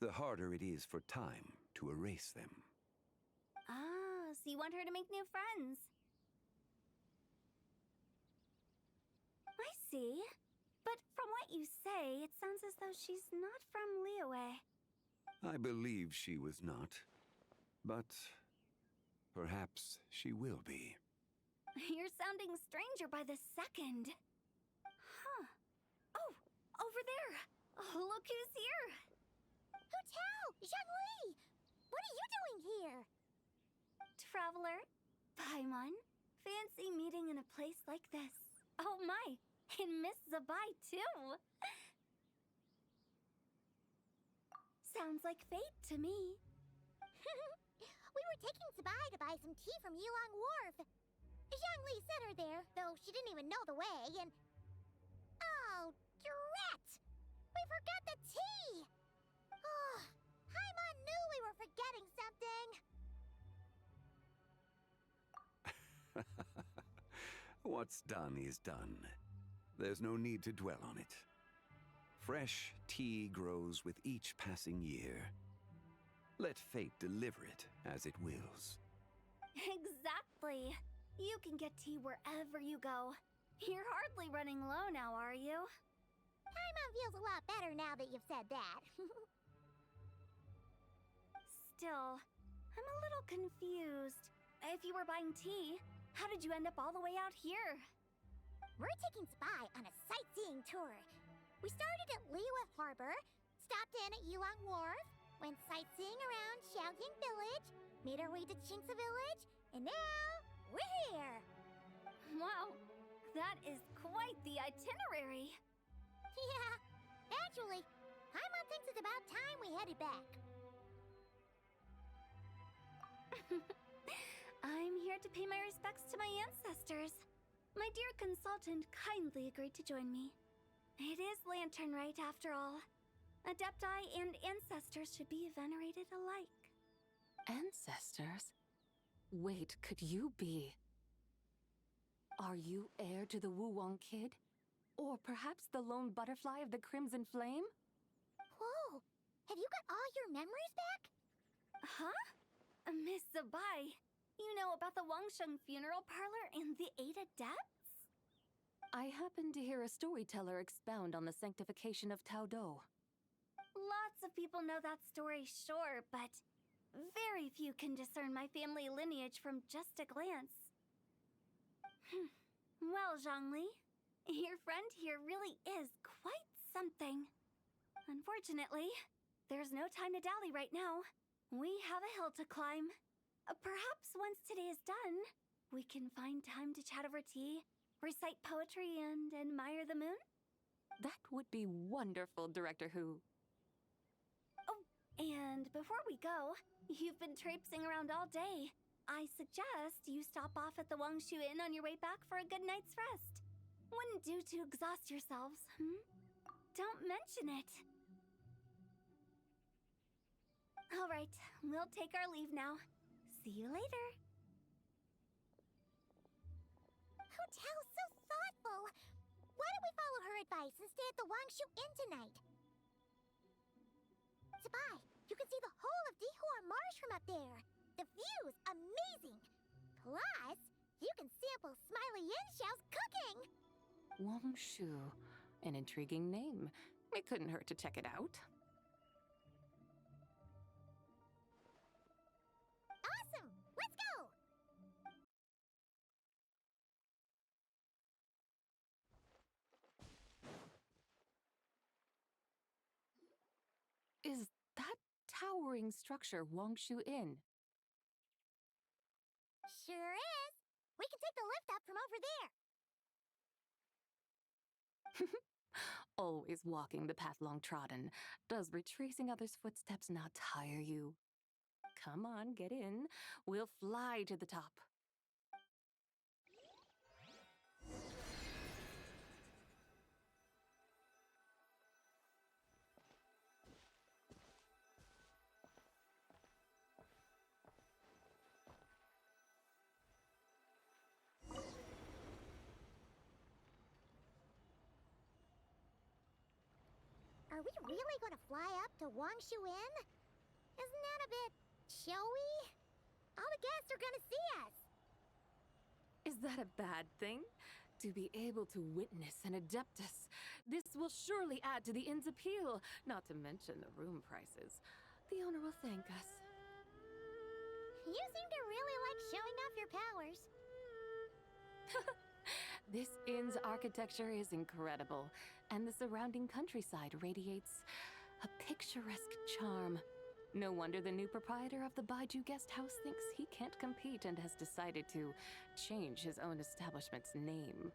Speaker 13: the harder it is for time to erase them.
Speaker 5: Ah, so you want her to make new friends? I see. But from what you say, it sounds as though she's not from Liyue.
Speaker 13: I believe she was not, but perhaps she will be.
Speaker 5: You're sounding stranger by the second. Huh. Oh, over there. Oh, look who's here.
Speaker 1: Hu Tao! Zhongli! What are you doing here?
Speaker 5: Traveler, Paimon, fancy meeting in a place like this. Oh my, and Miss Zabai too. Sounds like fate to me.
Speaker 1: We were taking Zabai to buy some tea from Yilong Wharf. Zhongli sent her there, though she didn't even know the way, and... Oh, drat! We forgot the tea! Oh, Paimon knew we were forgetting something!
Speaker 13: What's done is done. There's no need to dwell on it. Fresh tea grows with each passing year. Let fate deliver it as it wills.
Speaker 5: Exactly. You can get tea wherever you go. You're hardly running low now, are you?
Speaker 1: Paimon feels a lot better now that you've said that.
Speaker 5: Still, I'm a little confused. If you were buying tea, how did you end up all the way out here?
Speaker 1: We're taking Spy on a sightseeing tour. We started at Liyue Harbor, stopped in at Yilong Wharf, went sightseeing around Xiaojing Village, made our way to Qingce Village, and now we're here!
Speaker 5: Wow, that is quite the itinerary.
Speaker 1: Yeah, actually, Paimon thinks it's about time we headed back.
Speaker 5: I'm here to pay my respects to my ancestors. My dear consultant kindly agreed to join me. It is Lantern Rite, after all. Adepti and ancestors should be venerated alike.
Speaker 2: Ancestors? Wait, could you be? Are you heir to the Wulong Kid? Or perhaps the lone butterfly of the Crimson Flame?
Speaker 1: Whoa! Have you got all your memories back?
Speaker 5: Huh? Miss Zabai, you know about the Wangsheng funeral parlor and the 8 adepts?
Speaker 2: I happened to hear a storyteller expound on the sanctification of Taodo.
Speaker 5: Lots of people know that story, sure, but very few can discern my family lineage from just a glance. Well, Zhongli, your friend here really is quite something. Unfortunately, there's no time to dally right now. We have a hill to climb. Perhaps once today is done, we can find time to chat over tea, recite poetry, and admire the moon?
Speaker 2: That would be wonderful, Director Who.
Speaker 5: Oh, and before we go, you've been traipsing around all day. I suggest you stop off at the Wangshu Inn on your way back for a good night's rest. Wouldn't do to exhaust yourselves, Don't mention it. All right, we'll take our leave now. See you later.
Speaker 1: Hotel's so thoughtful. Why don't we follow her advice and stay at the Wangshu Inn tonight? Zabai, you can see the whole of Dihua Marsh from up there. The view's amazing. Plus, you can sample Smiley Yanxiao's cooking.
Speaker 2: Wangshu, an intriguing name. It couldn't hurt to check it out.
Speaker 1: Awesome! Let's go!
Speaker 2: Is that towering structure Wangshu Inn?
Speaker 1: Sure is. We can take the lift up from over there.
Speaker 2: Always walking the path long trodden. Does retracing others' footsteps not tire you? Come on, get in. We'll fly to the top.
Speaker 1: Are we really going to fly up to Wangshu Inn? Isn't that a bit showy? All the guests are going to see us.
Speaker 2: Is that a bad thing? To be able to witness an Adeptus. This will surely add to the inn's appeal, not to mention the room prices. The owner will thank us.
Speaker 1: You seem to really like showing off your powers.
Speaker 2: This inn's architecture is incredible, and the surrounding countryside radiates a picturesque charm. No wonder the new proprietor of the Baiju guest house thinks he can't compete and has decided to change his own establishment's name.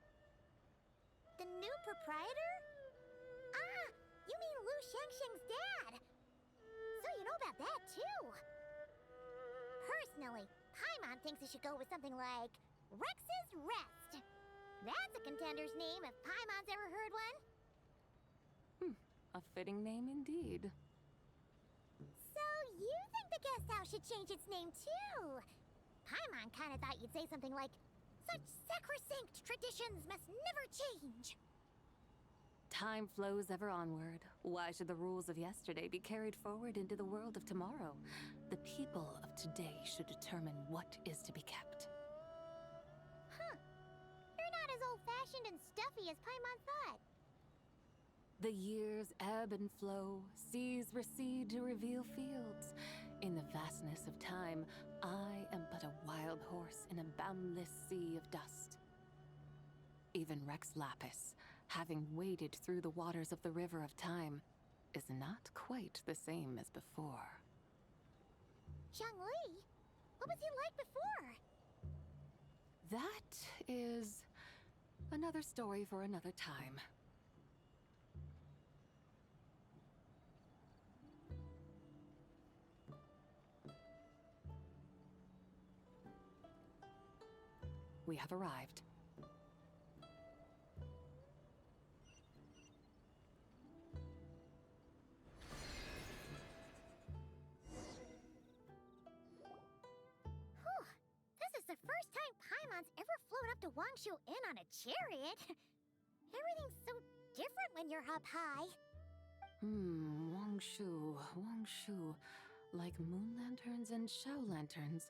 Speaker 1: The new proprietor? Ah, you mean Lu Shengsheng's dad. So you know about that, too. Personally, Paimon thinks it should go with something like Rex's Rest. That's a contender's name if Paimon's ever heard one.
Speaker 2: A fitting name indeed.
Speaker 1: So you think the guest house should change its name too? Paimon kinda thought you'd say something like, such sacrosanct traditions must never change.
Speaker 2: Time flows ever onward. Why should the rules of yesterday be carried forward into the world of tomorrow? The people of today should determine what is to be kept.
Speaker 1: Huh. You're not as old-fashioned and stuffy as Paimon thought.
Speaker 2: The years ebb and flow, seas recede to reveal fields. In the vastness of time, I am but a wild horse in a boundless sea of dust. Even Rex Lapis, having waded through the waters of the river of time, is not quite the same as before.
Speaker 1: Zhongli, what was he like before?
Speaker 2: That is another story for another time. We have arrived.
Speaker 1: Wongshu in on a chariot? Everything's so different when you're up high.
Speaker 4: Wangshu. Like moon lanterns and shell lanterns.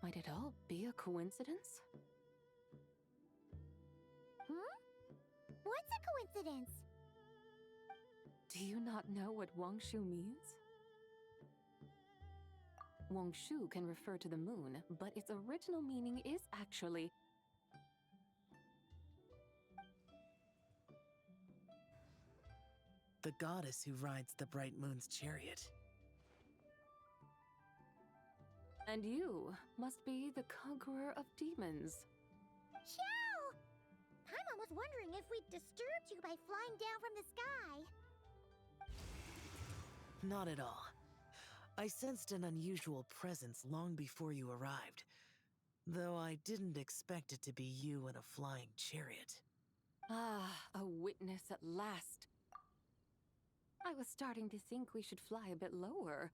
Speaker 4: Might it all be a coincidence?
Speaker 1: What's a coincidence?
Speaker 4: Do you not know what Wangshu means? Wangshu can refer to the moon, but its original meaning is actually
Speaker 23: the goddess who rides the bright moon's chariot.
Speaker 4: And you must be the conqueror of demons.
Speaker 1: Xiao! Paimon was wondering if we'd disturbed you by flying down from the sky.
Speaker 23: Not at all. I sensed an unusual presence long before you arrived, though I didn't expect it to be you in a flying chariot.
Speaker 4: Ah, a witness at last. I was starting to think we should fly a bit lower.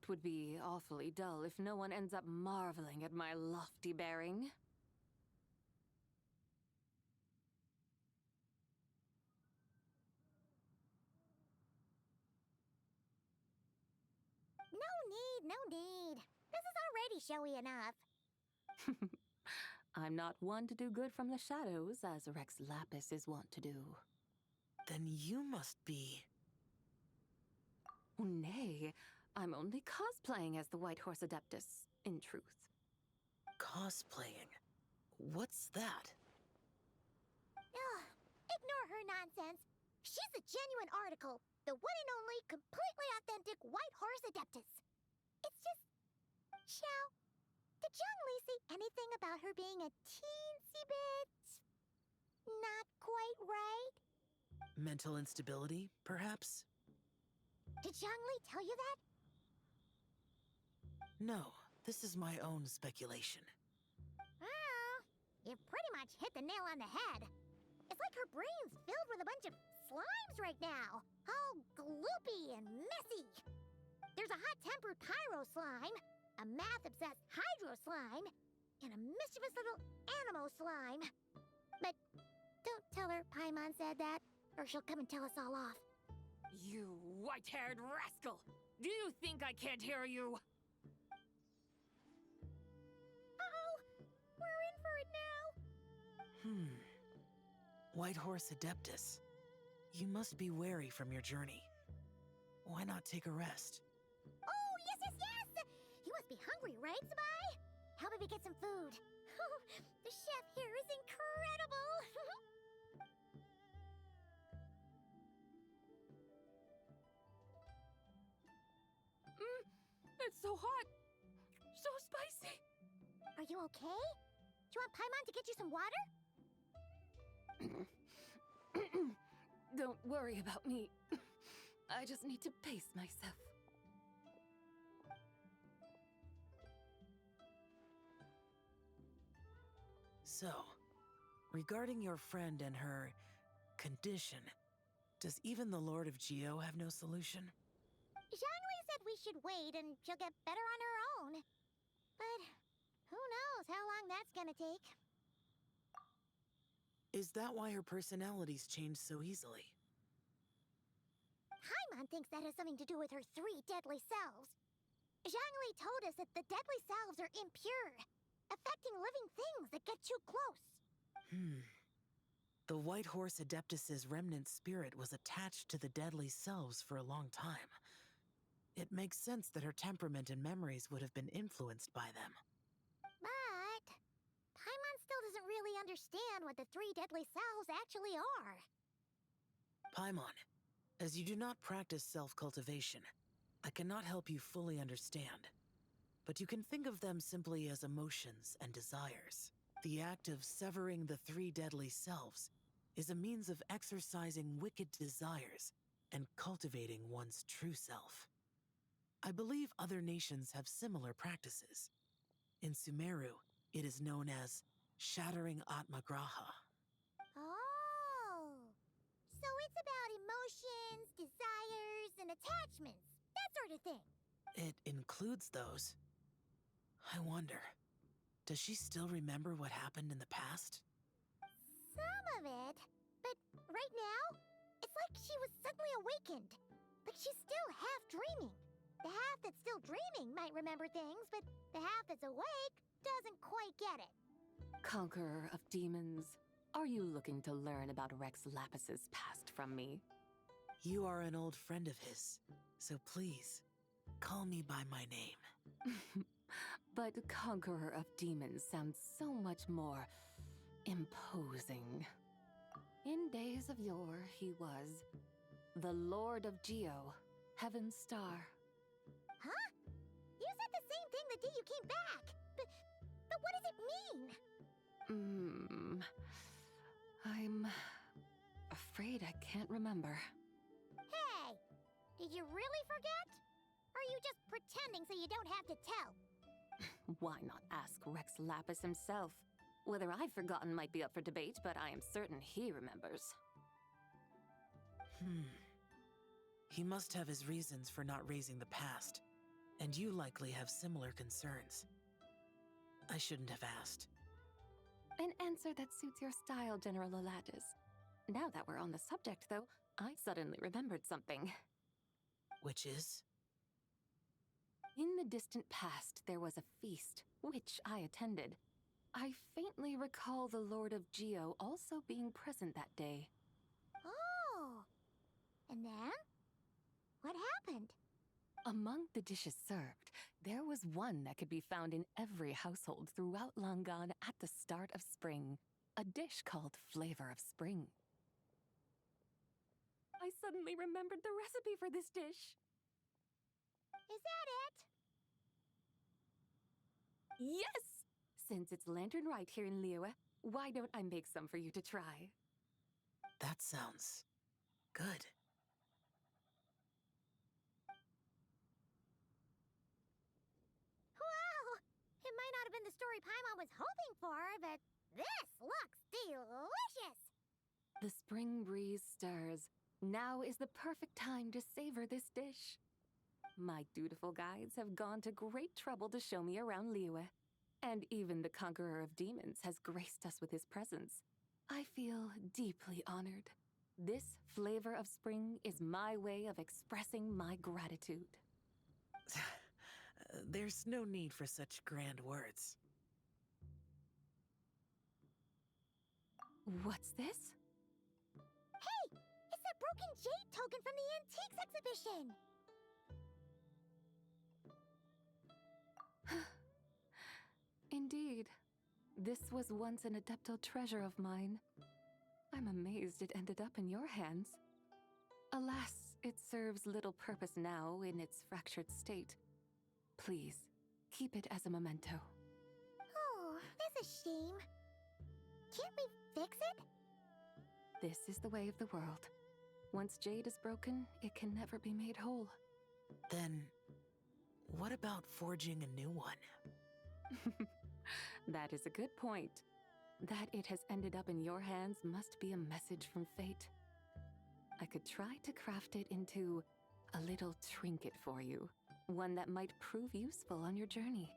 Speaker 4: It would be awfully dull if no one ends up marveling at my lofty bearing.
Speaker 1: No need. This is already showy enough.
Speaker 4: I'm not one to do good from the shadows, as Rex Lapis is wont to do.
Speaker 23: Then you must be...
Speaker 4: Oh, nay, I'm only cosplaying as the White Horse Adeptus, in truth.
Speaker 23: Cosplaying? What's that?
Speaker 1: Ugh, ignore her nonsense. She's a genuine article. The one and only, completely authentic White Horse Adeptus. It's just... Xiao, did Zhongli say anything about her being a teensy bit... not quite right?
Speaker 23: Mental instability, perhaps?
Speaker 1: Did Zhongli tell you that?
Speaker 23: No, this is my own speculation.
Speaker 1: Well, you pretty much hit the nail on the head. It's like her brain's filled with a bunch of slimes right now. All gloopy and messy. There's a hot-tempered pyro slime, a math-obsessed hydro slime, and a mischievous little animal slime. But don't tell her Paimon said that, or she'll come and tell us all off.
Speaker 18: You white-haired rascal! Do you think I can't hear you?
Speaker 1: Uh-oh! We're in for it now!
Speaker 23: White Horse Adeptus. You must be weary from your journey. Why not take a rest?
Speaker 1: Oh, yes! You must be hungry, right, Sabai? How about we get some food? The chef here is incredible!
Speaker 18: It's so hot! So spicy!
Speaker 1: Are you okay? Do you want Paimon to get you some water?
Speaker 4: Don't worry about me. I just need to pace myself.
Speaker 23: So, regarding your friend and her condition, does even the Lord of Geo have no solution?
Speaker 1: Zhongli said we should wait and she'll get better on her own. But who knows how long that's gonna take.
Speaker 23: Is that why her personalities change so easily?
Speaker 1: Paimon thinks that has something to do with her 3 deadly selves. Zhongli told us that the deadly selves are impure, affecting living things that get too close.
Speaker 23: The White Horse Adeptus's remnant spirit was attached to the deadly selves for a long time. It makes sense that her temperament and memories would have been influenced by them.
Speaker 1: But Paimon still doesn't really understand what the 3 deadly selves actually are.
Speaker 23: Paimon, as you do not practice self-cultivation, I cannot help you fully understand. But you can think of them simply as emotions and desires. The act of severing the 3 deadly selves is a means of exercising wicked desires and cultivating one's true self. I believe other nations have similar practices. In Sumeru, it is known as shattering Atmagraha.
Speaker 1: Oh, so it's about emotions, desires, and attachments, that sort of thing.
Speaker 23: It includes those. I wonder, does she still remember what happened in the past?
Speaker 1: Some of it. But right now, it's like she was suddenly awakened. Like she's still half dreaming. The half that's still dreaming might remember things, but the half that's awake doesn't quite get it.
Speaker 4: Conqueror of demons, are you looking to learn about Rex Lapis's past from me?
Speaker 23: You are an old friend of his, so please, call me by my name.
Speaker 4: But Conqueror of Demons sounds so much more imposing. In days of yore, he was the Lord of Geo, Heaven's Star.
Speaker 1: Huh? You said the same thing the day you came back. But what does it mean?
Speaker 4: I'm afraid I can't remember.
Speaker 1: Hey! Did you really forget? Or are you just pretending so you don't have to tell?
Speaker 4: Why not ask Rex Lapis himself? Whether I've forgotten might be up for debate, but I am certain he remembers.
Speaker 23: He must have his reasons for not raising the past, and you likely have similar concerns. I shouldn't have asked.
Speaker 4: An answer that suits your style, General Elatis. Now that we're on the subject, though, I suddenly remembered something.
Speaker 23: Which is?
Speaker 4: In the distant past, there was a feast, which I attended. I faintly recall the Lord of Geo also being present that day.
Speaker 1: Oh! And then? What happened?
Speaker 4: Among the dishes served, there was one that could be found in every household throughout Langan at the start of spring. A dish called Flavor of Spring. I suddenly remembered the recipe for this dish.
Speaker 1: Is that it?
Speaker 4: Yes! Since it's Lantern Rite here in Liyue, why don't I make some for you to try?
Speaker 23: That sounds good.
Speaker 1: Wow! It might not have been the story Paimon was hoping for, but this looks delicious!
Speaker 4: The spring breeze stirs. Now is the perfect time to savor this dish. My dutiful guides have gone to great trouble to show me around Liyue. And even the Conqueror of Demons has graced us with his presence. I feel deeply honored. This Flavor of Spring is my way of expressing my gratitude.
Speaker 23: There's no need for such grand words.
Speaker 4: What's this?
Speaker 1: Hey! It's that broken jade token from the antiques exhibition!
Speaker 4: Indeed. This was once an adeptal treasure of mine. I'm amazed it ended up in your hands. Alas, it serves little purpose now in its fractured state. Please, keep it as a memento.
Speaker 1: Oh, that's a shame. Can't we fix it?
Speaker 4: This is the way of the world. Once jade is broken, it can never be made whole.
Speaker 23: Then, what about forging a new one?
Speaker 4: That is a good point. That it has ended up in your hands must be a message from fate. I could try to craft it into a little trinket for you. One that might prove useful on your journey.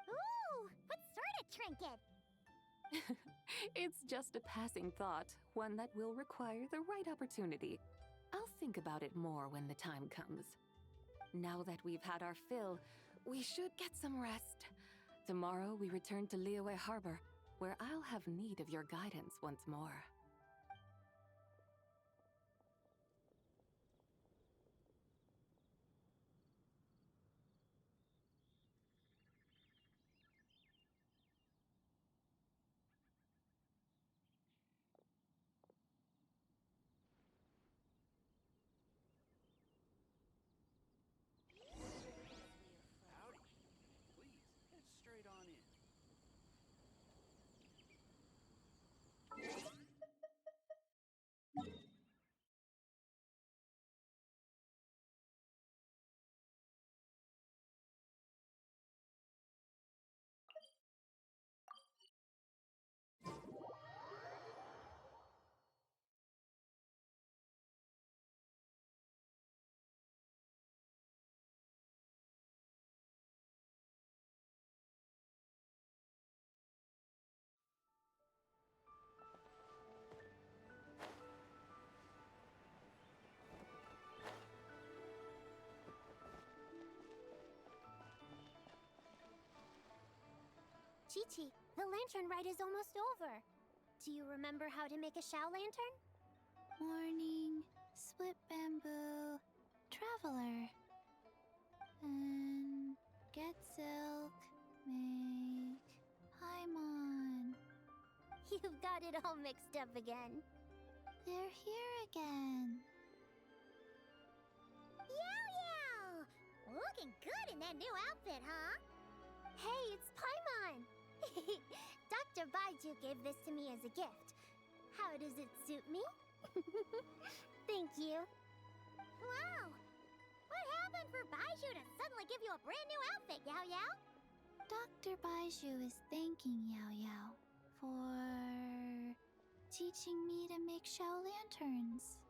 Speaker 1: Ooh! What sort of trinket?
Speaker 4: It's just a passing thought, one that will require the right opportunity. I'll think about it more when the time comes. Now that we've had our fill, we should get some rest. Tomorrow we return to Liyue Harbor, where I'll have need of your guidance once more.
Speaker 10: Howdy. Please, head straight on in.
Speaker 1: Chi-Chi, the Lantern Rite is almost over. Do you remember how to make a Shao lantern?
Speaker 15: Warning, split bamboo, traveler. And get silk, make Paimon.
Speaker 1: You've got it all mixed up again.
Speaker 15: They're here again.
Speaker 1: Yow! Looking good in that new outfit, huh? Hey, it's Paimon! Dr. Baiju gave this to me as a gift. How does it suit me? Thank you. Wow! What happened for Baiju to suddenly give you a brand new outfit, Yao Yao?
Speaker 15: Dr. Baiju is thanking Yao Yao for teaching me to make Shao lanterns.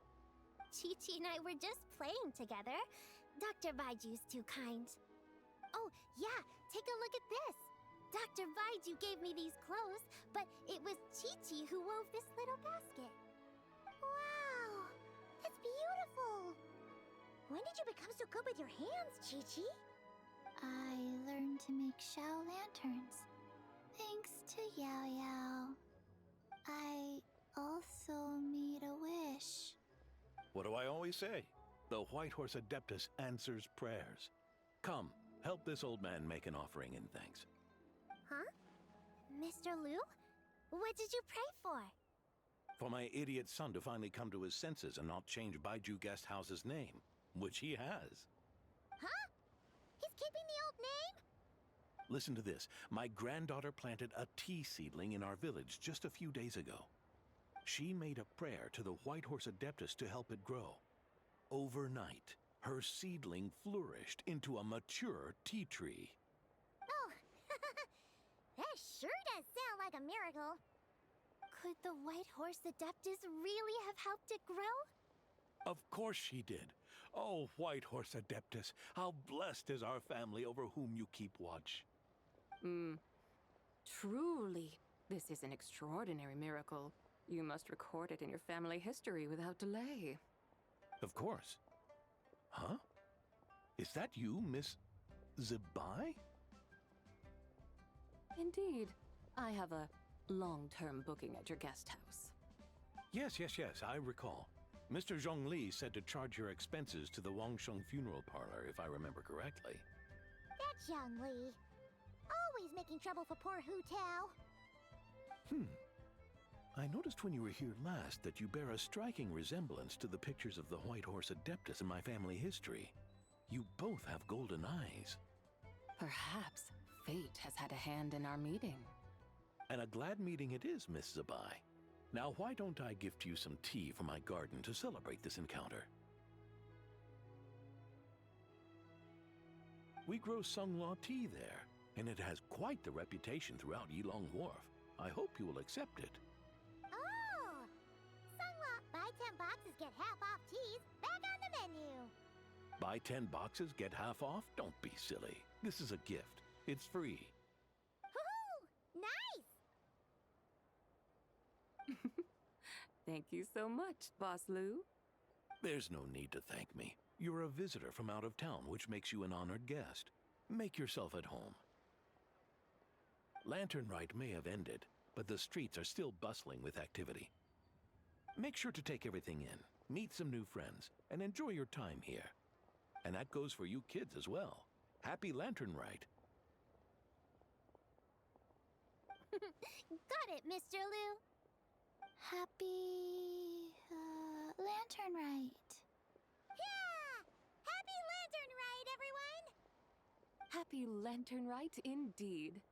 Speaker 1: Chi-Chi and I were just playing together. Dr. Baiju's too kind. Oh, yeah, take a look at this. Dr. Baiju gave me these clothes, but it was Chi-Chi who wove this little basket. Wow, that's beautiful. When did you become so good with your hands, Chi-Chi?
Speaker 15: I learned to make Shao lanterns, thanks to Yao Yao. I also made a wish.
Speaker 3: What do I always say? The White Horse Adeptus answers prayers. Come, help this old man make an offering in thanks.
Speaker 1: Huh? Mr. Liu? What did you pray for?
Speaker 3: For my idiot son to finally come to his senses and not change Baiju Guest House's name, which he has.
Speaker 1: Huh? He's keeping the old name?
Speaker 3: Listen to this. My granddaughter planted a tea seedling in our village just a few days ago. She made a prayer to the White Horse Adeptus to help it grow. Overnight, her seedling flourished into a mature tea tree.
Speaker 1: Oh, that sure does sound like a miracle. Could the White Horse Adeptus really have helped it grow?
Speaker 3: Of course she did. Oh, White Horse Adeptus, how blessed is our family over whom you keep watch.
Speaker 4: Truly, this is an extraordinary miracle. You must record it in your family history without delay.
Speaker 3: Of course. Huh? Is that you, Miss Zebai?
Speaker 4: Indeed. I have a long-term booking at your guest house.
Speaker 3: Yes, I recall. Mr. Zhongli said to charge your expenses to the Wangsheng funeral parlor, if I remember correctly.
Speaker 1: That's Young Li. Always making trouble for poor Hu Tao.
Speaker 3: I noticed when you were here last that you bear a striking resemblance to the pictures of the White Horse Adeptus in my family history. You both have golden eyes.
Speaker 4: Perhaps fate has had a hand in our meeting.
Speaker 3: And a glad meeting it is, Miss Zebai. Now, why don't I gift you some tea from my garden to celebrate this encounter? We grow Sunghua tea there, and it has quite the reputation throughout Yilong Wharf. I hope you will accept it.
Speaker 1: Oh! Sunghua, buy 10 boxes, get half off teas, back on the menu.
Speaker 3: Buy 10 boxes, get half off? Don't be silly. This is a gift. It's free.
Speaker 1: Woohoo! Nice!
Speaker 4: Thank you so much, Boss Liu.
Speaker 3: There's no need to thank me. You're a visitor from out of town, which makes you an honored guest. Make yourself at home. Lantern Rite may have ended, but the streets are still bustling with activity. Make sure to take everything in, meet some new friends, and enjoy your time here. And that goes for you kids as well. Happy Lantern Rite.
Speaker 1: Got it, Mr. Liu.
Speaker 15: Happy... Lantern Rite.
Speaker 1: Yeah! Happy Lantern Rite, everyone!
Speaker 4: Happy Lantern Rite indeed.